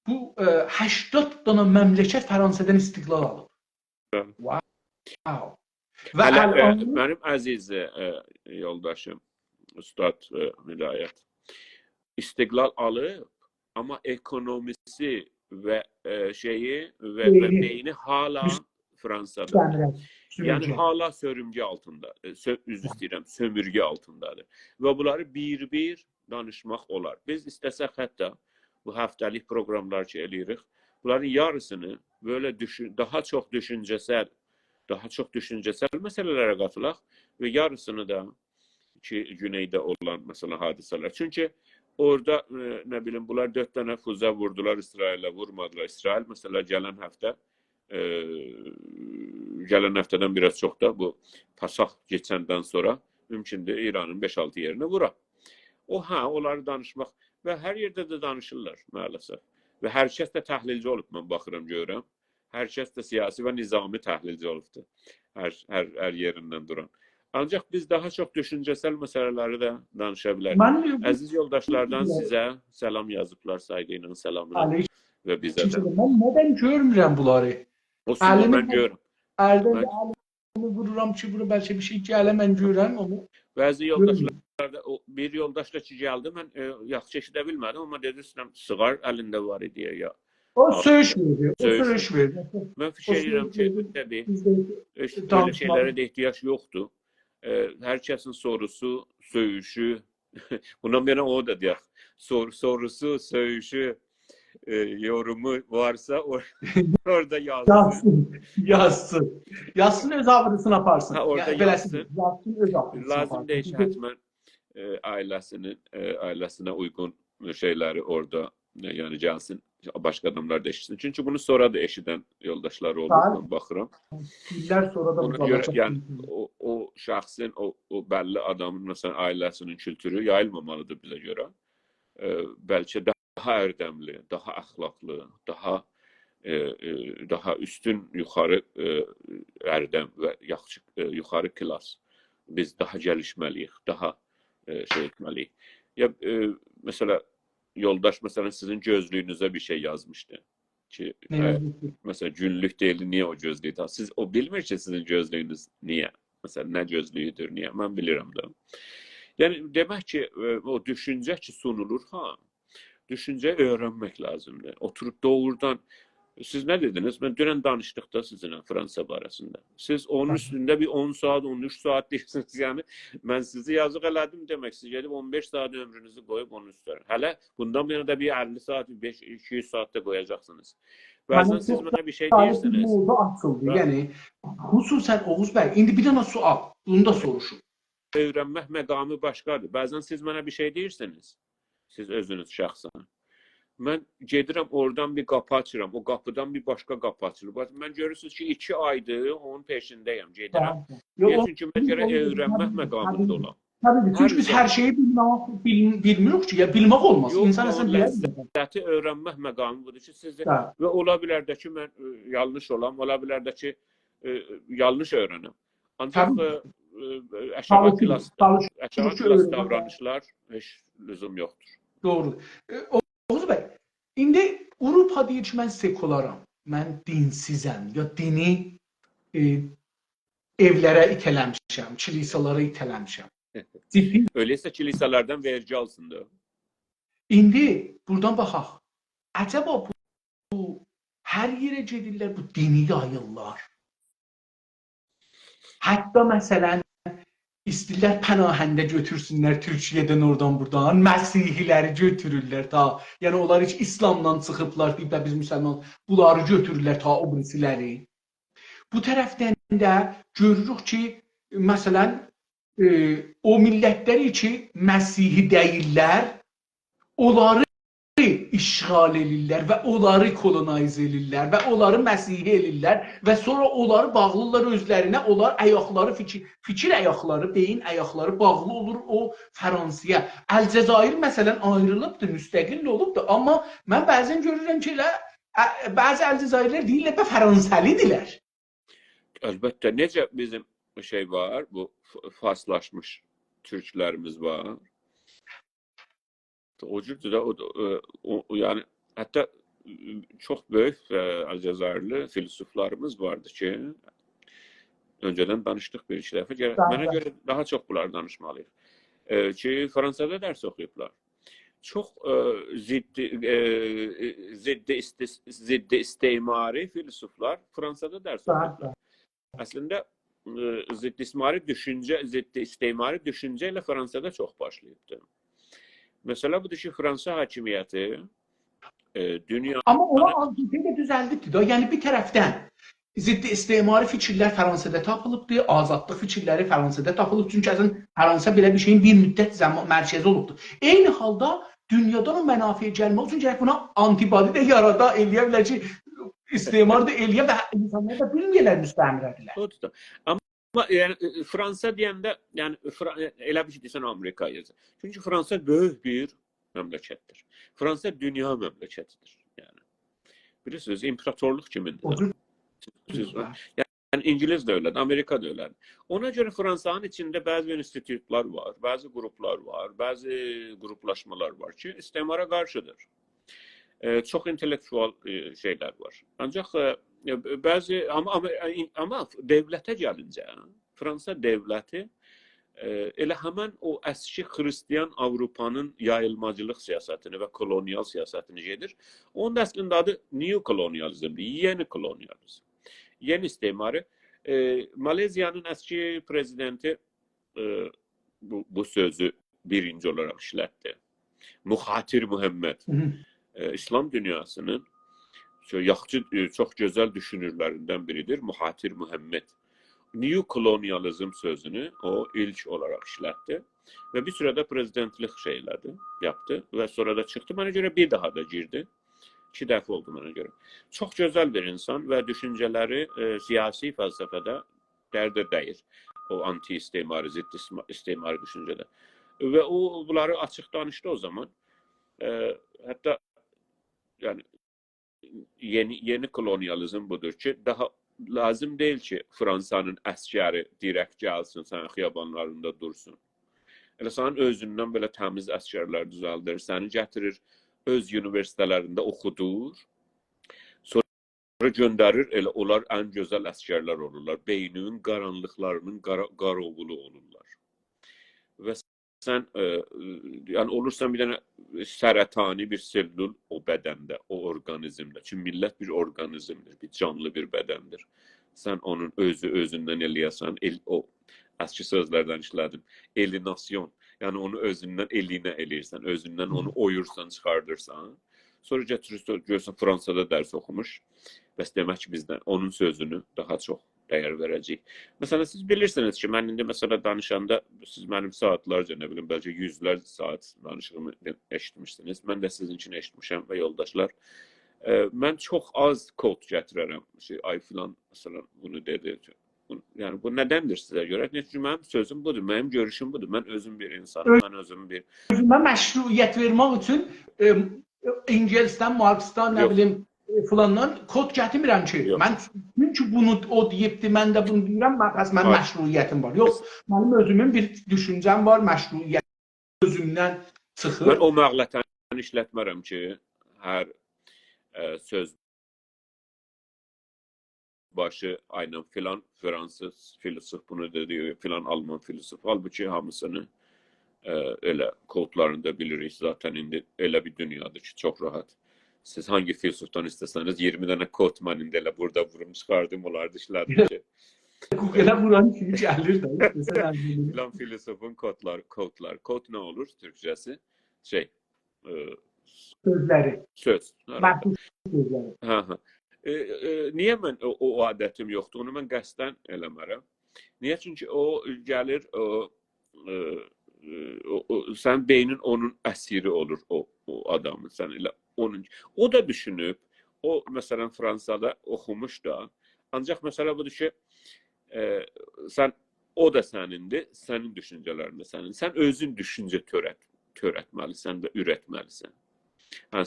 bu 80 tane memleket Fransa'dan istiqlal alıb. Wow. Ve benim aziz yoldaşım Üstad Hidayət istiqlal alıb ama ekonomisi ve şeyi ve beyni hala Fransa'da. Yani hala sörümge altında. Üzr istəyirəm, sömürge altındadır. Ve bunları bir danışmaq olar. Biz istəsək hətta bu həftəlik proqramlar ki eləyirik, bunların yarısını böyle daha çok düşüncesel meselelərə qatılaq ve yarısını da ki güneydə olan mesela hadiseler. Çünkü orada nə bilim bunlar 4 dənə füzə vurdular İsrailə, vurmadılar. İsrail mesela gələn həftədən biraz çox da bu Pasx keçəndən sonra mümkündür İranın 5-6 yerini vura. Onları danışmaq və hər yerdə də danışırlar maalesef. Və hər kəs də təhlilci olub, mən baxıram, görürəm. Hər kəs də siyasi və nizami təhlilci olubdur. Hər yerindən duran. Ancaq biz daha çox düşüncəsəl məsələləri də danışa bilərik. Əziz yoldaşlardan sizə salam yazıblar, sayğı ilə salamlar və bizə də. Mən nədən görmürəm bunları? O sırada mən görürəm. Əldə vururam ki, bura bəlkə bir şey gələ, mən görürəm onu. Bəzi yoldaşlarda, bir yoldaş da ki gəldi, mən yaxşı eşidə bilmədim, amma dedi, sığar əlində var idi ya. O söyüş verdi. Mən fikir edirəm ki, böyle şeylərə də ehtiyac yoxdur. Hər kəsin sorusu, söyüşü, bundan belə o da deyək, sorusu, söyüşü, yorumu varsa orada yazsın. Yazsın, öz ağrısını aparsın. Orada yazsın. Lazım deyil ki, hətmən ailəsinə uyğun şeyləri orada yəni gəlsin, başqa adamlar da eşitsin. Çünki bunu sonra da eşidən yoldaşlar olur, mən baxıram. İllər sonra da ona görə, yəni, o şəxsin, o bəlli adamın, məsələn, ailəsinin kültürü yayılmamalıdır bizə görə. Bəlkə daha ərdəmli, daha əxlaqlı, daha üstün, yuxarı ərdəm və yuxarı klas. Biz daha gəlişməliyik, daha şey etməliyik. Mesela yoldaş sizin gözlüğünüze bir şey yazmıştı. Ki, mesela günlük değil, niye o gözlüğü da? Siz o bilmir ki sizin gözlüğünüz niye? Mesela ne gözlüğüdür, niye? Ben bilirim da. Yani demek ki o düşünce ki sunulur, düşünce öğrenmek lazımdır. Oturup doğrudan, siz ne dediniz? Ben dünən danışdıqda sizinle Fransa barəsində. Siz onun üstünde bir 10 saat, 13 saat deyirsiniz. Yani ben sizi yazıq elədim demek. Siz gedib 15 saat ömrünüzü koyup onun üstüne. Hele bundan bir yana da bir 50 saat, 200 saat de koyacaksınız. Bazen siz bana bir şey deyirsiniz. Yani hususen Oğuz Bey, indi bir dənə sual. Bunu da soruşun. Öğrenmək məqamı başqadır. Bazen siz bana bir şey deyirsiniz. Siz özünüz şəxsən. Mən gedirəm oradan bir qapı açıram. O qapıdan bir başqa qapı açılır. Mən görürsünüz ki 2 aydır onun peşindəyəm. Gedirəm. Çünki mən görə öyrənmək məqamında olam. Tabii, çünkü biz her şeyi bilmiyoruz ki, ya bilmək olmaz. İnsan əslində ləzzəti öyrənmək məqamı budur ki, siz və ola bilər də ki, mən yanlış olam, ola bilər də ki, yanlış öyrənəm. Ancaq aşağı klas davranışlar heç lüzum yoxdur. Doğru. Oğuz Bey, indi Avropa deyir ki, mən sekularam, mən dinsizəm, ya dini evlərə itələmişəm, kilisalara itələmişəm. Öyleysə kilisalardan vergi alsın da. İndi buradan baxaq. Acaba bu hər yerə gedirlər, bu dini yayırlar. Hətta məsələn İstillər pənahəndə götürsünlər Türkiyədən oradan buradan, Məsihiləri götürürlər ta, yəni onlar heç İslamdan çıxıblar deyib də biz müsəlman, bunları götürürlər ta o birisiləri. Bu tərəfdən də görürük ki, məsələn, o millətləri ki, Məsihi deyirlər, onları işğal edirlər və onları kolonize edirlər və onları Məsihi edirlər və sonra onları bağlılar özlərinə, onlar ayaqları, fikir ayaqları, beyin ayaqları bağlı olur o Fransaya. Əlcəzair məsələn ayrılıbdır, müstəqil olubdur, amma mən bəzən görürəm ki, bəzi Əlcəzairlər deyirlər və Fransəlidirlər. Əlbəttə, necə bizim şey var, bu faslaşmış Türklərimiz var. O cürdür də, yəni, hətta çox böyük Əlcəzairli filosoflarımız vardı ki, öncədən danışdıq bir iki dəfə, mənə görə daha çox bunlar danışmalıyıq. Ki, Fransada dərs oxuyublar. Çox ziddi istimari filosoflar Fransada dərs oxuyublar. Əslində, ziddi istimari düşüncə ilə Fransada çox başlayıbdır. Mesela budur ki, Fransa hakimiyyəti dünya... Amma ona azlıqı da düzəldibdir da. Yəni bir tərəfdən ziddi istimari fikirlər Fransada tapılıbdır, azadlıq fikirləri Fransada tapılıb. Çünki Fransa belə bir şeyin bir müddət zaman mərkəzi olubdur. Eyni halda dünyadan o mənafiyə gəlmək üçün gərək buna antibodi də yarada, eləyə bilər ki, istismar da eləyə və insanlar da bilməyirlər müstəmrədirlər. Odur da. Amma yəni Fransa deyəndə, yəni elə bir şey desən Amerika yazır. Çünki Fransa böyük bir məmləkətdir. Fransa dünya məmləkətidir. Yəni bilirsiniz, imperatorluq kimindir? Yəni İngiliz də elədir, Amerika da elədir. Ona görə Fransanın içində bəzi institutlar var, bəzi qruplar var, bəzi qruplaşmalar var ki, istismara qarşıdır. Çox intellektual şeylər var. Ancaq bəzi amma dövlətə gəlincə, Fransa dövləti elə həmən o əski xristian Avropanın yayılmacılıq siyasətini və kolonial siyasətini gedir. Onun da əslində adı neokolonializmdir, yeni kolonializm. Yeni istismarı. Maleziyanın əski prezidenti bu sözü birinci olaraq işlətdi. Muhatir Muhammed. İslam dünyasının çox gözəl düşünürlərindən biridir. Muhatir Muhammed. Neokolonializm sözünü o ilk olaraq işlətdi və bir sürədə prezidentlik şeylədi, yaptı və sonra da çıxdı. Mənə görə bir daha da girdi. 2 dəfə oldu mənə görə. Çox gözəl bir insan və düşüncələri siyasi fəlsəfədə dərdə dəyir. O anti-istismari, zid-istismari düşüncədə. Və o bunları açıq danışdı o zaman. Hətta yəni yeni kolonializm budur ki, daha lazım deyil ki, Fransanın əskəri direkt gəlsin, sənin xiyabanlarında dursun. Elə sənin özündən belə təmiz əskərlər düzəldir, səni gətirir, öz universitetlərində oxudur, sonra göndərir, elə onlar ən gözəl əskərlər olurlar, beynin qaranlıqlarının qarovulu olurlar. Və sən yəni olursan bir dənə sərətani bir sellül o bədəndə, o orqanizmdə. Çünki millət bir orqanizmdir, bir canlı bir bədəndir. Sən onun özündən eləyəsən, o əski sözlərdən işlədim, elinasyon. Yəni onu özündən elinə eləyirsən, özündən onu oyursan, çıxardırsan. Sonra gətirirsən, görürsən Fransada dərs oxumuş. Bəs demək ki, bizdən onun sözünü daha çox dəyər verəcəyik. Məsələn, siz bilirsiniz ki, mən indi məsələ danışanda, siz mənim saatlarca, nə bilim, bəlkə yüzlərcə saat danışığımı eşitmişsiniz. Mən də sizinkini eşitmişəm və yoldaşlar. Mən çox az kod gətirərəm. Ay filan, məsələn, bunu dedi. Yəni, bu nədəndir sizə görə? Çünki mənim sözüm budur, mənim görüşüm budur. Mən özüm bir insanım, mən özüm bir... Özümə məşruiyyət vermək üçün İngilizdən, Marksdan, nə bilim, filandan kod gətirmirəm ki. Mən çünki bunu o deyibdi, mən də bunu deyirəm, mən məşruiyyətim var. Yox, mənim özümün bir düşüncəm var, məşruiyyət özümdən çıxır. Mən o məğlətəni işlətmərəm ki, hər söz başı aynen filan Fransız filosof bunu dedi, filan Alman filosof. Halbuki hamısını elə kodlarında bilirik zaten indi elə bir dünyadır ki, çox rahat. Siz hangi filosofdan istəsəniz 20 dənə kod mən indi elə burada vurum çıxardım, onları dışladım ki. Elə buranın kimi gəlir də. Filan filosofun kodlar. Kod nə olur Türkçəsi? Sözləri. Söz. Məhdud sözləri. Niyə mən o adətim yoxdur? Onu mən qəsdən eləmərəm. Niyə? Çünki o gəlir, sən beynin onun əsiri olur o adamın. Sən elə onun. O da düşünüb, o məsələn Fransada oxumuş da. Ancaq məsələ budur ki, o da sənindir, sənin düşüncələrin də sənin. Sən özün düşüncə törətməlisən və ürətməlisən.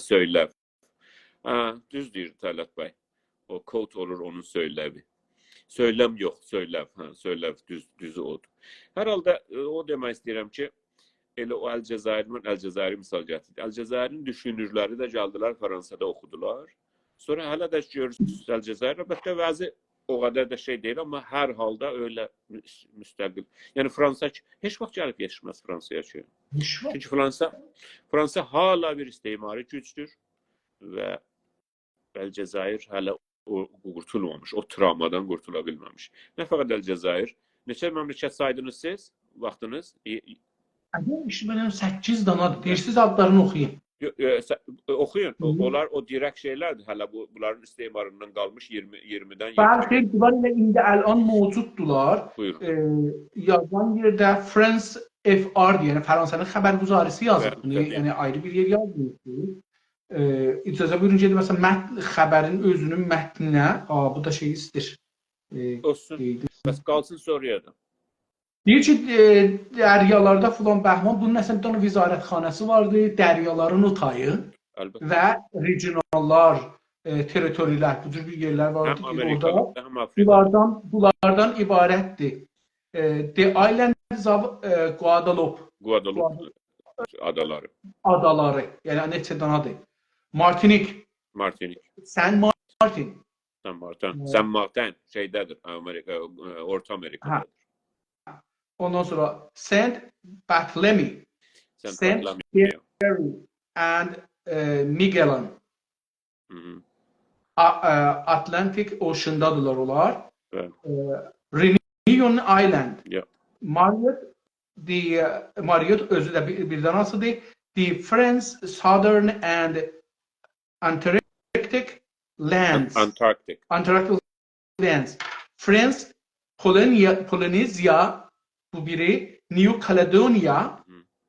Söyləv. Düz deyir Tələt bəy. O kod olur onun söyləvi. Söyləm yox, söyləv. Söyləv düzü odur. Hər halda o demək istəyirəm ki, elə o Əl-Cəzairi misal gətirdi. Əl-Cəzairin düşünürləri də gəldilər Fransada oxudular. Sonra hələ də görürsünüz Əl-Cəzair, əlbəttə vəzi o qədər də şey deyil, amma hər halda öyle müstəqil. Yəni Fransa heç vaxt gəlib yetişməz Fransaya ki. Çünki Fransa hala bir istismari gücdür və Əl-Cəzair hələ o qurtulmamış, o travmadan qurtula bilməmiş. Nə fəqət Əl-Cəzair, neçə məmləkət saydınız siz vaxtınız? Mənim 8 danadır. Deyirsiniz adlarını oxuyun. Oxuyun. Onlar o direkt şeylərdir. Hələ bunların istismarından qalmış 20-dən 70. Bəli, bunlar indi əlan mövcuddular. Buyurun. Yazılan yerdə France FR yəni Fransanın xəbərguzarisi yazıb bunu. Bəli, Yəni ayrı bir yer yazmır. İcazə buyurun gedim məsələn mətn xəbərin özünün mətninə, bu da şey istir. olsun. Bəs qalsın sonraya da. Deyir ki, dəryalarda filan bəhman, bunun əslində onun vizarətxanəsi vardı, dəryaların o tayı Əlbəttə. və regionallar, territoriylər, bu cür bir yerlər vardı Həm ki, Amerikada, orada həm Afrikada. bunlardan ibarətdir. The Islands of Guadeloupe Guadeloupe adaları. adaları, yəni neçə danadır? Martinik, Martinik. Saint Martin. San Martin şeydədir, Orta Amerikadadır. Ondan sonra Saint Barthélemy, Saint Barthélemy. Pierre and Magellan. Hı -hı. Atlantic Ocean'dadırlar onlar. Bəli. Reunion Island. Yeah. Marriott özü də bir danasıdır. The French Southern and Antarctic Lands. Antarctic. Antarctic Lands. French Polynesia bu biri, New Caledonia,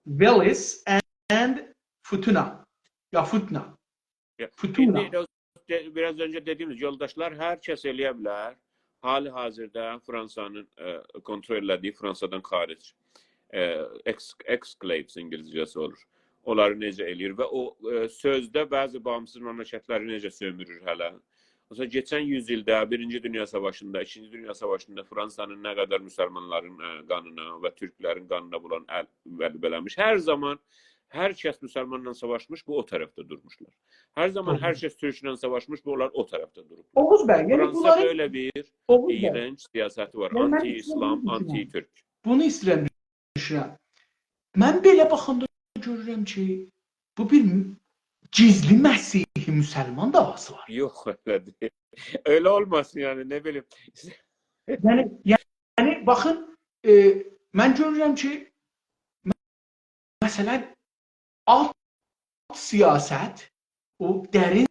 Wallis and Futuna. Ya Futuna. Yeah. Futuna. Biraz önce dediğimiz yoldaşlar hər kəs eləyə bilər. Hali hazırda Fransanın kontrol elədiyi Fransadan xaric exclaves İngilizcəsi olur. Onları necə eləyir və o sözdə bəzi bağımsız məmləkətləri necə sömürür hələ. Mesela geçen yüzyılda Birinci Dünya Savaşı'nda, İkinci Dünya Savaşı'nda Fransa'nın ne kadar Müslümanların kanına ve Türklerin kanına bulan belamış. Her zaman herkes Müslümanla savaşmış, bu o tarafta durmuşlar. Her zaman herkes Türk'le savaşmış, bu onlar o tarafta durmuşlar. Oğuz Bey, yani Fransa bunların... böyle bir iğrenç siyaseti var. Yani Anti-İslam, anti-Türk. Bunu istəyirəm düşünürəm. Mən belə baxanda görürəm ki, bu bir gizli Məsihi Müsəlman davası var. Yok öyle değil. Öyle olmasın yani, ne bileyim. Yəni baxın, mən görürəm ki, məsələn, alt siyasət, o dərin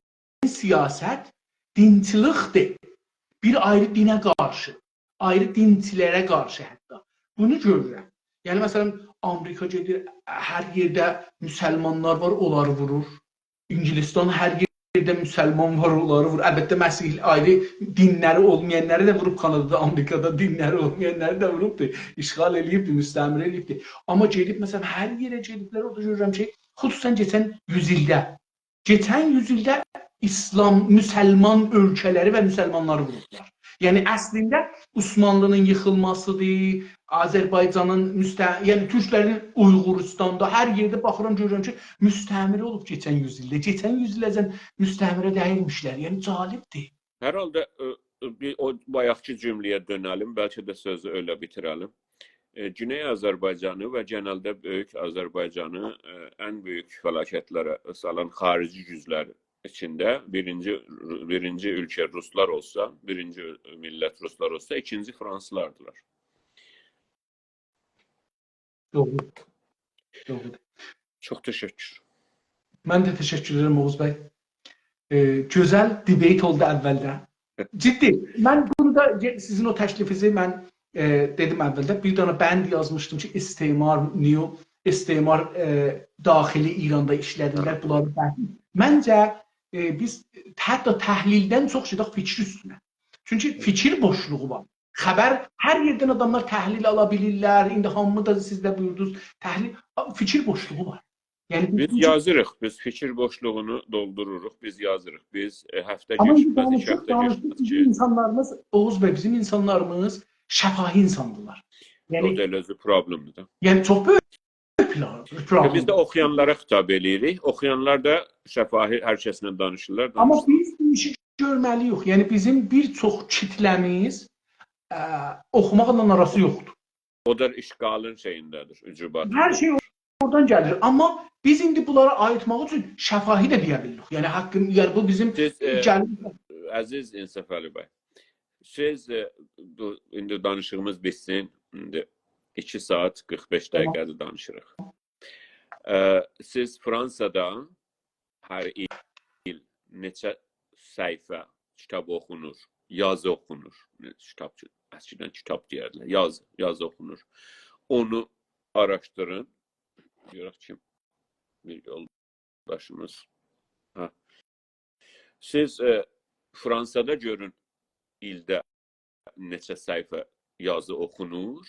siyasət dinçilikdir. Bir ayrı dinə qarşı, ayrı dinçilərə qarşı hətta. Bunu görürəm. Yəni məsələn, Amerika gedir, hər yerdə müsəlmanlar var, onları vurur. İngilistan hər yerdə müsəlman var, onları vurur. Əlbəttə Məsih ayrı dinləri olmayanları da vurub Kanadada, Amerikada dinləri olmayanları da vurubdur. İşğal eləyibdir, müstəmir eləyibdir. Amma gedib məsələn hər yerə gediblər, orada görürəm ki, xüsusən keçən yüzildə İslam, müsəlman ölkələri və müsəlmanları vurublar. Yəni əslində Osmanlının yıxılmasıdır, Azərbaycanın yəni Türklərin Uyğuristanda hər yerdə baxıram görürəm ki, müstəmir olub keçən yüzildə. Keçən yüziləcən müstəmirə dəyilmişlər. Yəni cəlibdir. Hər halda o bayaqki cümləyə dönəlim, bəlkə də sözü öyle bitirelim. Güney Azərbaycanı və genelde Böyük Azərbaycanı en büyük fəlakətlərə salan xarici güclər içində birinci ülke Ruslar olsa, birinci millet Ruslar olsa, ikinci Fransızlardılar. Doğru. Çox təşəkkür. Mən də təşəkkür edirəm Oğuz bəy. Gözəl debate oldu əvvəldə. Ciddi. Mən bunu da sizin o təklifinizi mən dedim əvvəldə. Bir dənə bənd yazmışdım ki, istismar daxili İranda işlədirlər. Bunları bənd. Məncə biz hətta təhlildən çox şeydə fikir üstünə. Çünki fikir boşluğu var. Xəbər, hər yerdən adamlar təhlil ala bilirlər. İndi hamı da siz də buyurdunuz. Fikir boşluğu var. Yəni, biz yazırıq, biz fikir boşluğunu doldururuq, biz yazırıq. Biz həftə keçməz, 2 həftə keçməz ki... İnsanlarımız, Oğuz bəy, bizim insanlarımız şəfahi insandırlar. O da elə özü problemdir də. Yəni, çox böyük problem. Biz də oxuyanlara xitab edirik. Oxuyanlar da şəfahi hər kəslə danışırlar. Amma biz bu işi görməliyik. Yəni, bizim bir çox kitləmiz oxumaqla arası yoxdur. O da işğalın şeyindədir, ücubatı. Hər şey oradan gəlir. Amma biz indi bunlara ayıtmaq üçün şəfahi də deyə bilirik. Yəni, yəni bu bizim Əziz İnsaf Əli bəy, siz indi danışığımız bitsin. İndi 2 saat 45 dəqiqədir danışırıq. Siz Fransada hər il neçə səhifə kitab oxunur, yazı oxunur. Əskidən kitab deyərlər, yazı oxunur. Onu araşdırın. Görək kim bir yoldaşımız. Ha. Siz Fransada görün ildə neçə səhifə yazı oxunur.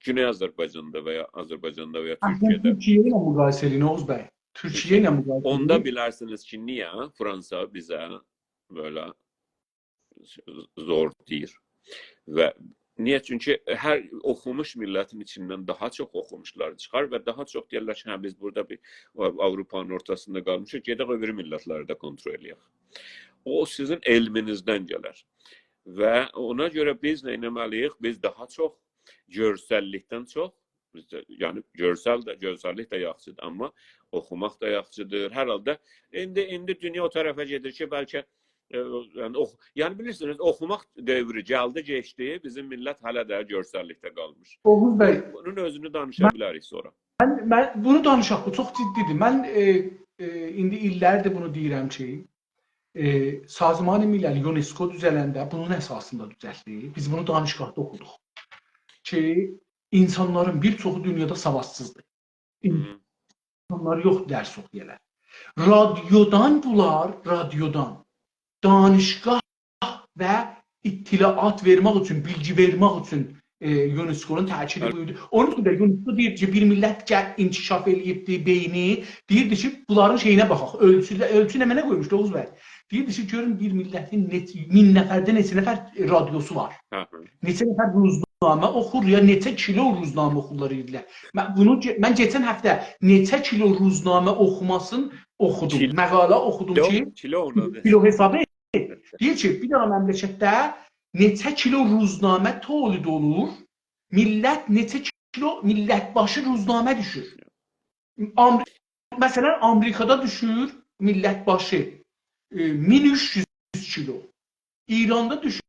Güney Azərbaycanda və ya Azərbaycanda və ya Türkiyədə. Türkiye ile mukayese edin Oğuz Bey. Türkiye ile mukayese edin. Onda bilərsiniz ki, niyə Fransa bizə belə zor deyir. Və niyə? Çünki hər oxumuş millətin içindən daha çox oxumuşlar çıxar və daha çox deyirlər ki, hə, biz burada bir Avropanın ortasında qalmışıq, gedək öbür millətləri də kontrol edək. O sizin elminizdən gələr. Və ona görə biz nə etməliyik? Biz daha çox görsəllikdən çox, yəni görsəllik də yaxşıdır, amma oxumaq da yaxşıdır. Hər halda indi dünya o tərəfə gedir ki, bəlkə yəni bilirsiniz, oxumaq dövrü gəldi, keçdi, bizim millət hələ də görsəllikdə qalmış. Oğuz Bey, Bunun özünü danışa bilərik sonra. mən bunu danışaq, bu çox ciddidir. Mən indi illərdir bunu deyirəm ki, Sazman-ı Milli UNESCO düzələndə bunun əsasında düzəldi. Biz bunu danışıqda oxuduq. Ki, insanların bir çoxu dünyada savadsızdır. İnsanlar yox dərs oxuyarlar. Radiodan danışqah və ittilaat vermək üçün, bilgi vermək üçün UNESCO-nun təkidi buyurdu. Onun üçün də UNESCO deyir ki, bir millət inkişaf eləyibdi, beyni, deyirdi ki, bunların şeyinə baxaq, ölçü nə mənə qoymuşdu Oğuz bəy? Deyirdi ki, görün bir millətin 1000 nəfərdə neçə nəfər radiosu var. Neçə nəfər ruznamə oxur ya neçə kilo ruznamə oxurlar idilər. Mən keçən həftə neçə kilo ruznamə oxumasını oxudum. Məqalə oxudum ki, kilo hesabı deyir ki, bir dənə məmləkətdə neçə kilo ruznamə tolid olur, millət neçə kilo millətbaşı ruznamə düşür. Məsələn, Amerikada düşür millətbaşı 1300 kilo. İranda düşür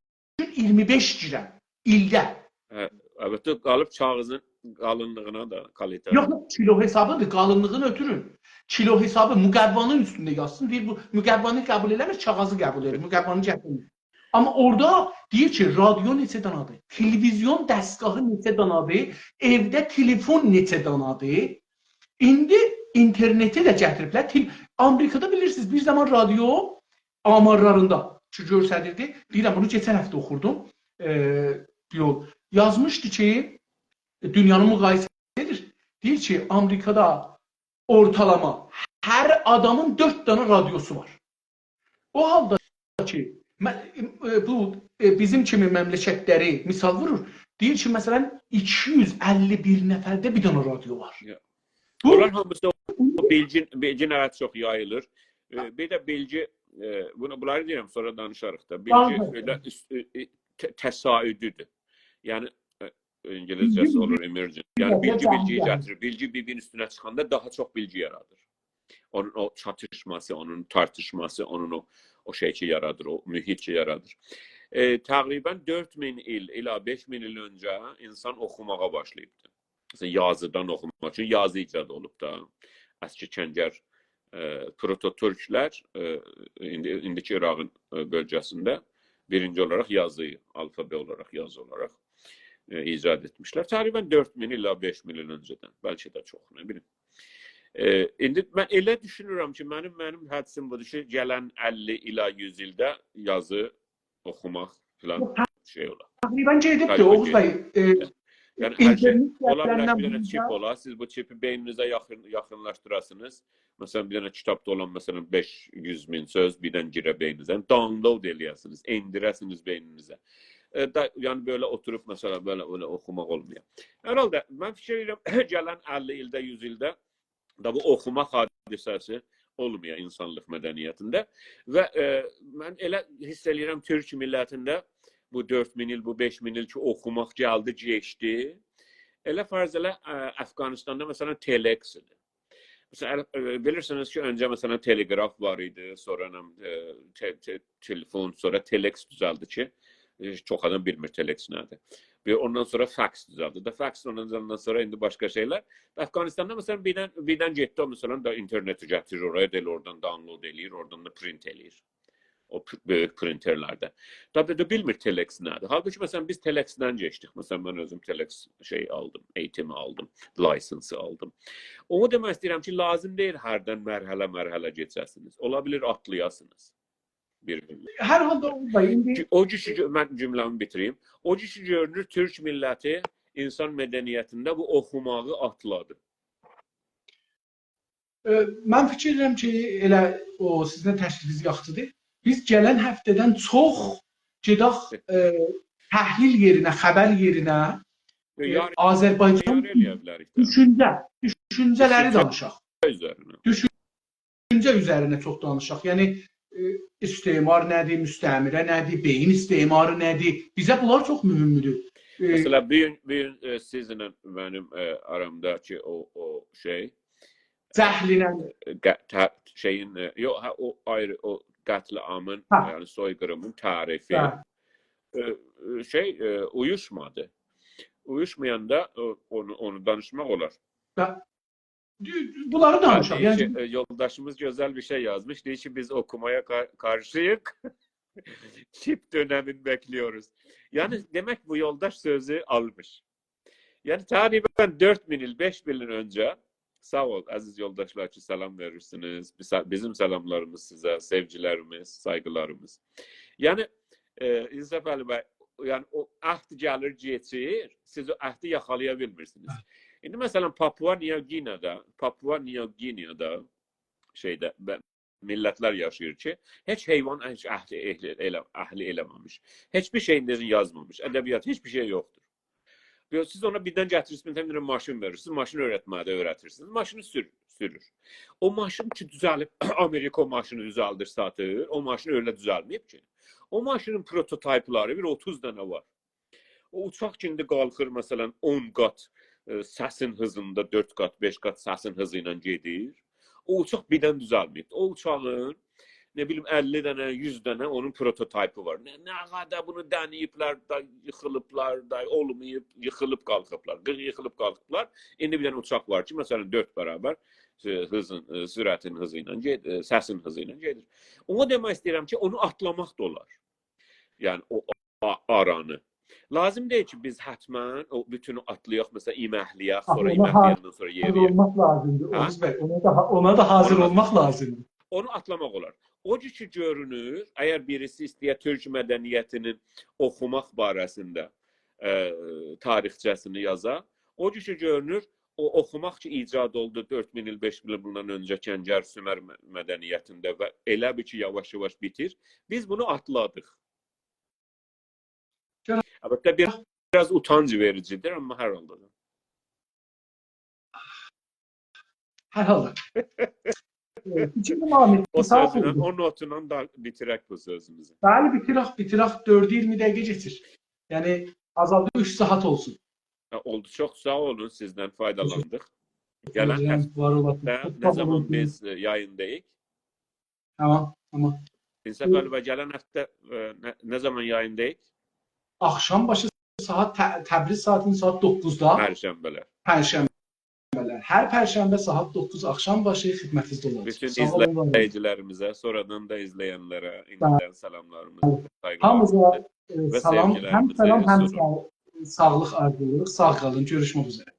25 gram ildə. Əlbəttə, qalıb kağızın qalınlığına da kalitet. Yox, kilo hesabıdır, qalınlığını ötürün. Kilo hesabı müqəvvanın üstündə yazsın. Deyir, bu müqəvvanı qəbul eləmir, kağızı qəbul edir. Müqəvvanı gətirir. Amma orada deyir ki, radyo neçə danadır, televizyon dəstgahı neçə danadır, evdə telefon neçə danadır. İndi interneti də gətiriblər. Amerikada bilirsiniz, bir zaman radyo amarlarında görsədirdi. Deyirəm, bunu keçən həftə oxurdum. Yazmışdı ki, dünyanı müqayisə edir. Deyir ki, Amerikada ortalama hər adamın 4 dənə radyosu var. O halda ki, bu bizim kimi məmləkətləri misal vurur. Deyir ki, məsələn, 251 nəfərdə bir dənə radyo var. Bunlar hamısı bilgi nəhayət çox yayılır. Bir də bilgi, bunları deyirəm, sonra danışarıq da. Bilgi təsaüdüdür. Yəni, İngilizcəsi olur, emergent. Yəni, bilgiyi gətirir. Bilgi bir-birinin üstünə çıxanda daha çox bilgi yaradır. Onun o çatışması, onun tartışması, onun o şey ki yaradır, o mühit ki yaradır. Təqribən 4000 il ila 5000 il öncə insan oxumağa başlayıbdır. Mesela yazıdan oxumaq üçün yazı icad olub da. Əski Kəngər prototürklər indiki İraqın bölgəsində birinci olaraq yazıyı, alfabe olaraq, yazı olaraq icad etmişlər. Təqribən 4000 ila 5000 il öncədən, bəlkə də çox, nə bilim. İndi mən elə düşünürəm ki, mənim hədsim budur ki, gələn 50 ila 100 ildə yazı oxumaq filan şey olar. Təqribən gedibdir, Oğuz bəy. Yəni, hər şey ola bilər, bir dənə çip olar. Siz bu çipi beyninizə yaxınlaşdırasınız. Məsələn, bir dənə kitabda olan, məsələn, 500 min söz birdən girə beyninizə. Download eləyəsiniz, endirəsiniz beyninizə. Yəni, belə oturub, məsələn, belə oxumaq olmuyor. Hər halda, mən fikir edirəm, gələn 50 ildə, 100 ildə da bu oxumaq hadisəsi olmuyor insanlıq mədəniyyətində. Və mən elə hiss edirəm Türk millətində bu 4000 il, bu 5000 il ki oxumaq gəldi, geçdi. Elə farz elə Əfqanistanda məsələn telex idi. Məsələn, bilirsiniz ki, öncə məsələn teleqraf var idi, sonra telefon, sonra telex düzəldi ki, çox adam bilmir telex nədir. Ondan sonra fax düzəldi. Fax ondan sonra indi başqa şeylər. Əfqanistanda məsələn birdən getdi, məsələn da interneti gətirir oraya, oradan download eləyir, oradan da print eləyir. o böyük printerlərdə. Tabii da bilmir telex nədir. Halbuki məsələn biz telexdən keçdik. Məsələn mən özüm telex aldım, eğitimi aldım, lisensı aldım. Onu demək istəyirəm ki, lazım deyil hərdən mərhələ keçəsiniz. Ola bilir atlayasınız. Hər halda orada indi O cüsü mən cümləmi bitireyim. O cüsü görünür Türk milləti insan mədəniyyətində bu oxumağı atladı. mən fikirlərim ki, elə o sizin təşkiliniz yaxşıdır. Biz gələn həftədən çox gedək təhlil yerinə, xəbər yerinə Azərbaycan düşüncələri danışaq. Düşüncə üzərinə çox danışaq. Yəni istismar nədir, müstəmirə nədir, beyin istismarı nədir? Bizə bunlar çox mühümdür. Mesela bir sizinle benim aramdaki o şey Zəhlinən şeyin yok o ayrı o katliamın yani soykırımın tarifi uyuşmadı. Uyuşmayanda onu danışmak olur. Bunları danışaq. Yani yoldaşımız güzel bir şey yazmış. Diyor ki biz okumaya karşıyız. Çip dönemini bekliyoruz. Yani demek bu yoldaş sözü almış. Yani takriben 4000 yıl, 5000 yıl önce sağ ol aziz yoldaşlar ki selam verirsiniz. Bizim selamlarımız size, sevgilerimiz, saygılarımız. Yani İnsaf Ali Bey, yani o ahd gəlir, geçir, siz o ahdı yaxalaya bilmirsiniz. İndi məsələn Papua New Guinea'da şeydə millətlər yaşayır ki, heç heyvan heç əhli eləməmiş. Heç bir şeyin yazmamış. Ədəbiyyat heç bir şey yoxdur. Siz ona birdən gətirirsiniz, bir maşın verirsiniz, maşın öyrətmədə öyrətirsiniz. Maşını sürür. O maşın ki düzəlib, Amerika o maşını düzəldir, satır. O maşını öyle düzəlməyib ki. O maşının prototipləri bir 30 dənə var. O uçaq ki indi qalxır məsələn 10 qat səsin hızında, 4 qat, 5 qat səsin hızı ilə gedir. O uçaq birdən düzəlməyib. O uçağın ne bileyim 50 dənə, 100 dənə onun prototipi var. Nə qədər bunu dəniyiblər, da yıxılıblar, da olmayıb, yıxılıb qalxıblar, yıxılıb qalxıblar. İndi bir dənə uçaq var ki, məsələn 4 bərabər sürətin hızı ilə gedir, səsin hızı ilə gedir. Ona demək istəyirəm ki, onu atlamaq da olar. Yəni o aranı. Lazım deyil ki, biz hətmən o bütünü atlayaq, məsələn iməhliyək, sonra iməhliyandan sonra yeriyək. Olmaq lazımdır. Oğuz bəy, ona da hazır olmaq lazımdır. Onu atlamaq olar. O ki görünür, əgər birisi istəyə Türk mədəniyyətinin oxumaq barəsində tarixçəsini yaza, o ki görünür, o oxumaq ki icad oldu 4000 il, 5000 il bundan öncə Gəncər Sümer mədəniyyətində və elə bir ki yavaş-yavaş bitir. Biz bunu atladıq. Əlbəttə biraz utanc vericidir, amma hər halda. Hər halda. O sözünlə, o notunla da bitirək bu sözümüzü. Bəli, bitirək 4-20 dəqiqə keçir. Yəni azaldı 3 saat olsun. Oldu, çox sağ olun, sizdən faydalandıq. Gələn həftə nə zaman biz yayındayıq? Tamam. İnsaf Ali Bey, gələn həftə nə zaman yayındayıq? Axşam başı saat Təbriz saatinin saat 9-da. Pərşənbələr. Hər pərşənbə saat 9 axşam başı xidmətinizdə olacaq. Bütün izləyicilərimizə, sonradan da izləyənlərə indidən salamlarımız, hamıza salam, həm sağlıq arzulayırıq. Sağ qalın, görüşmək üzrə.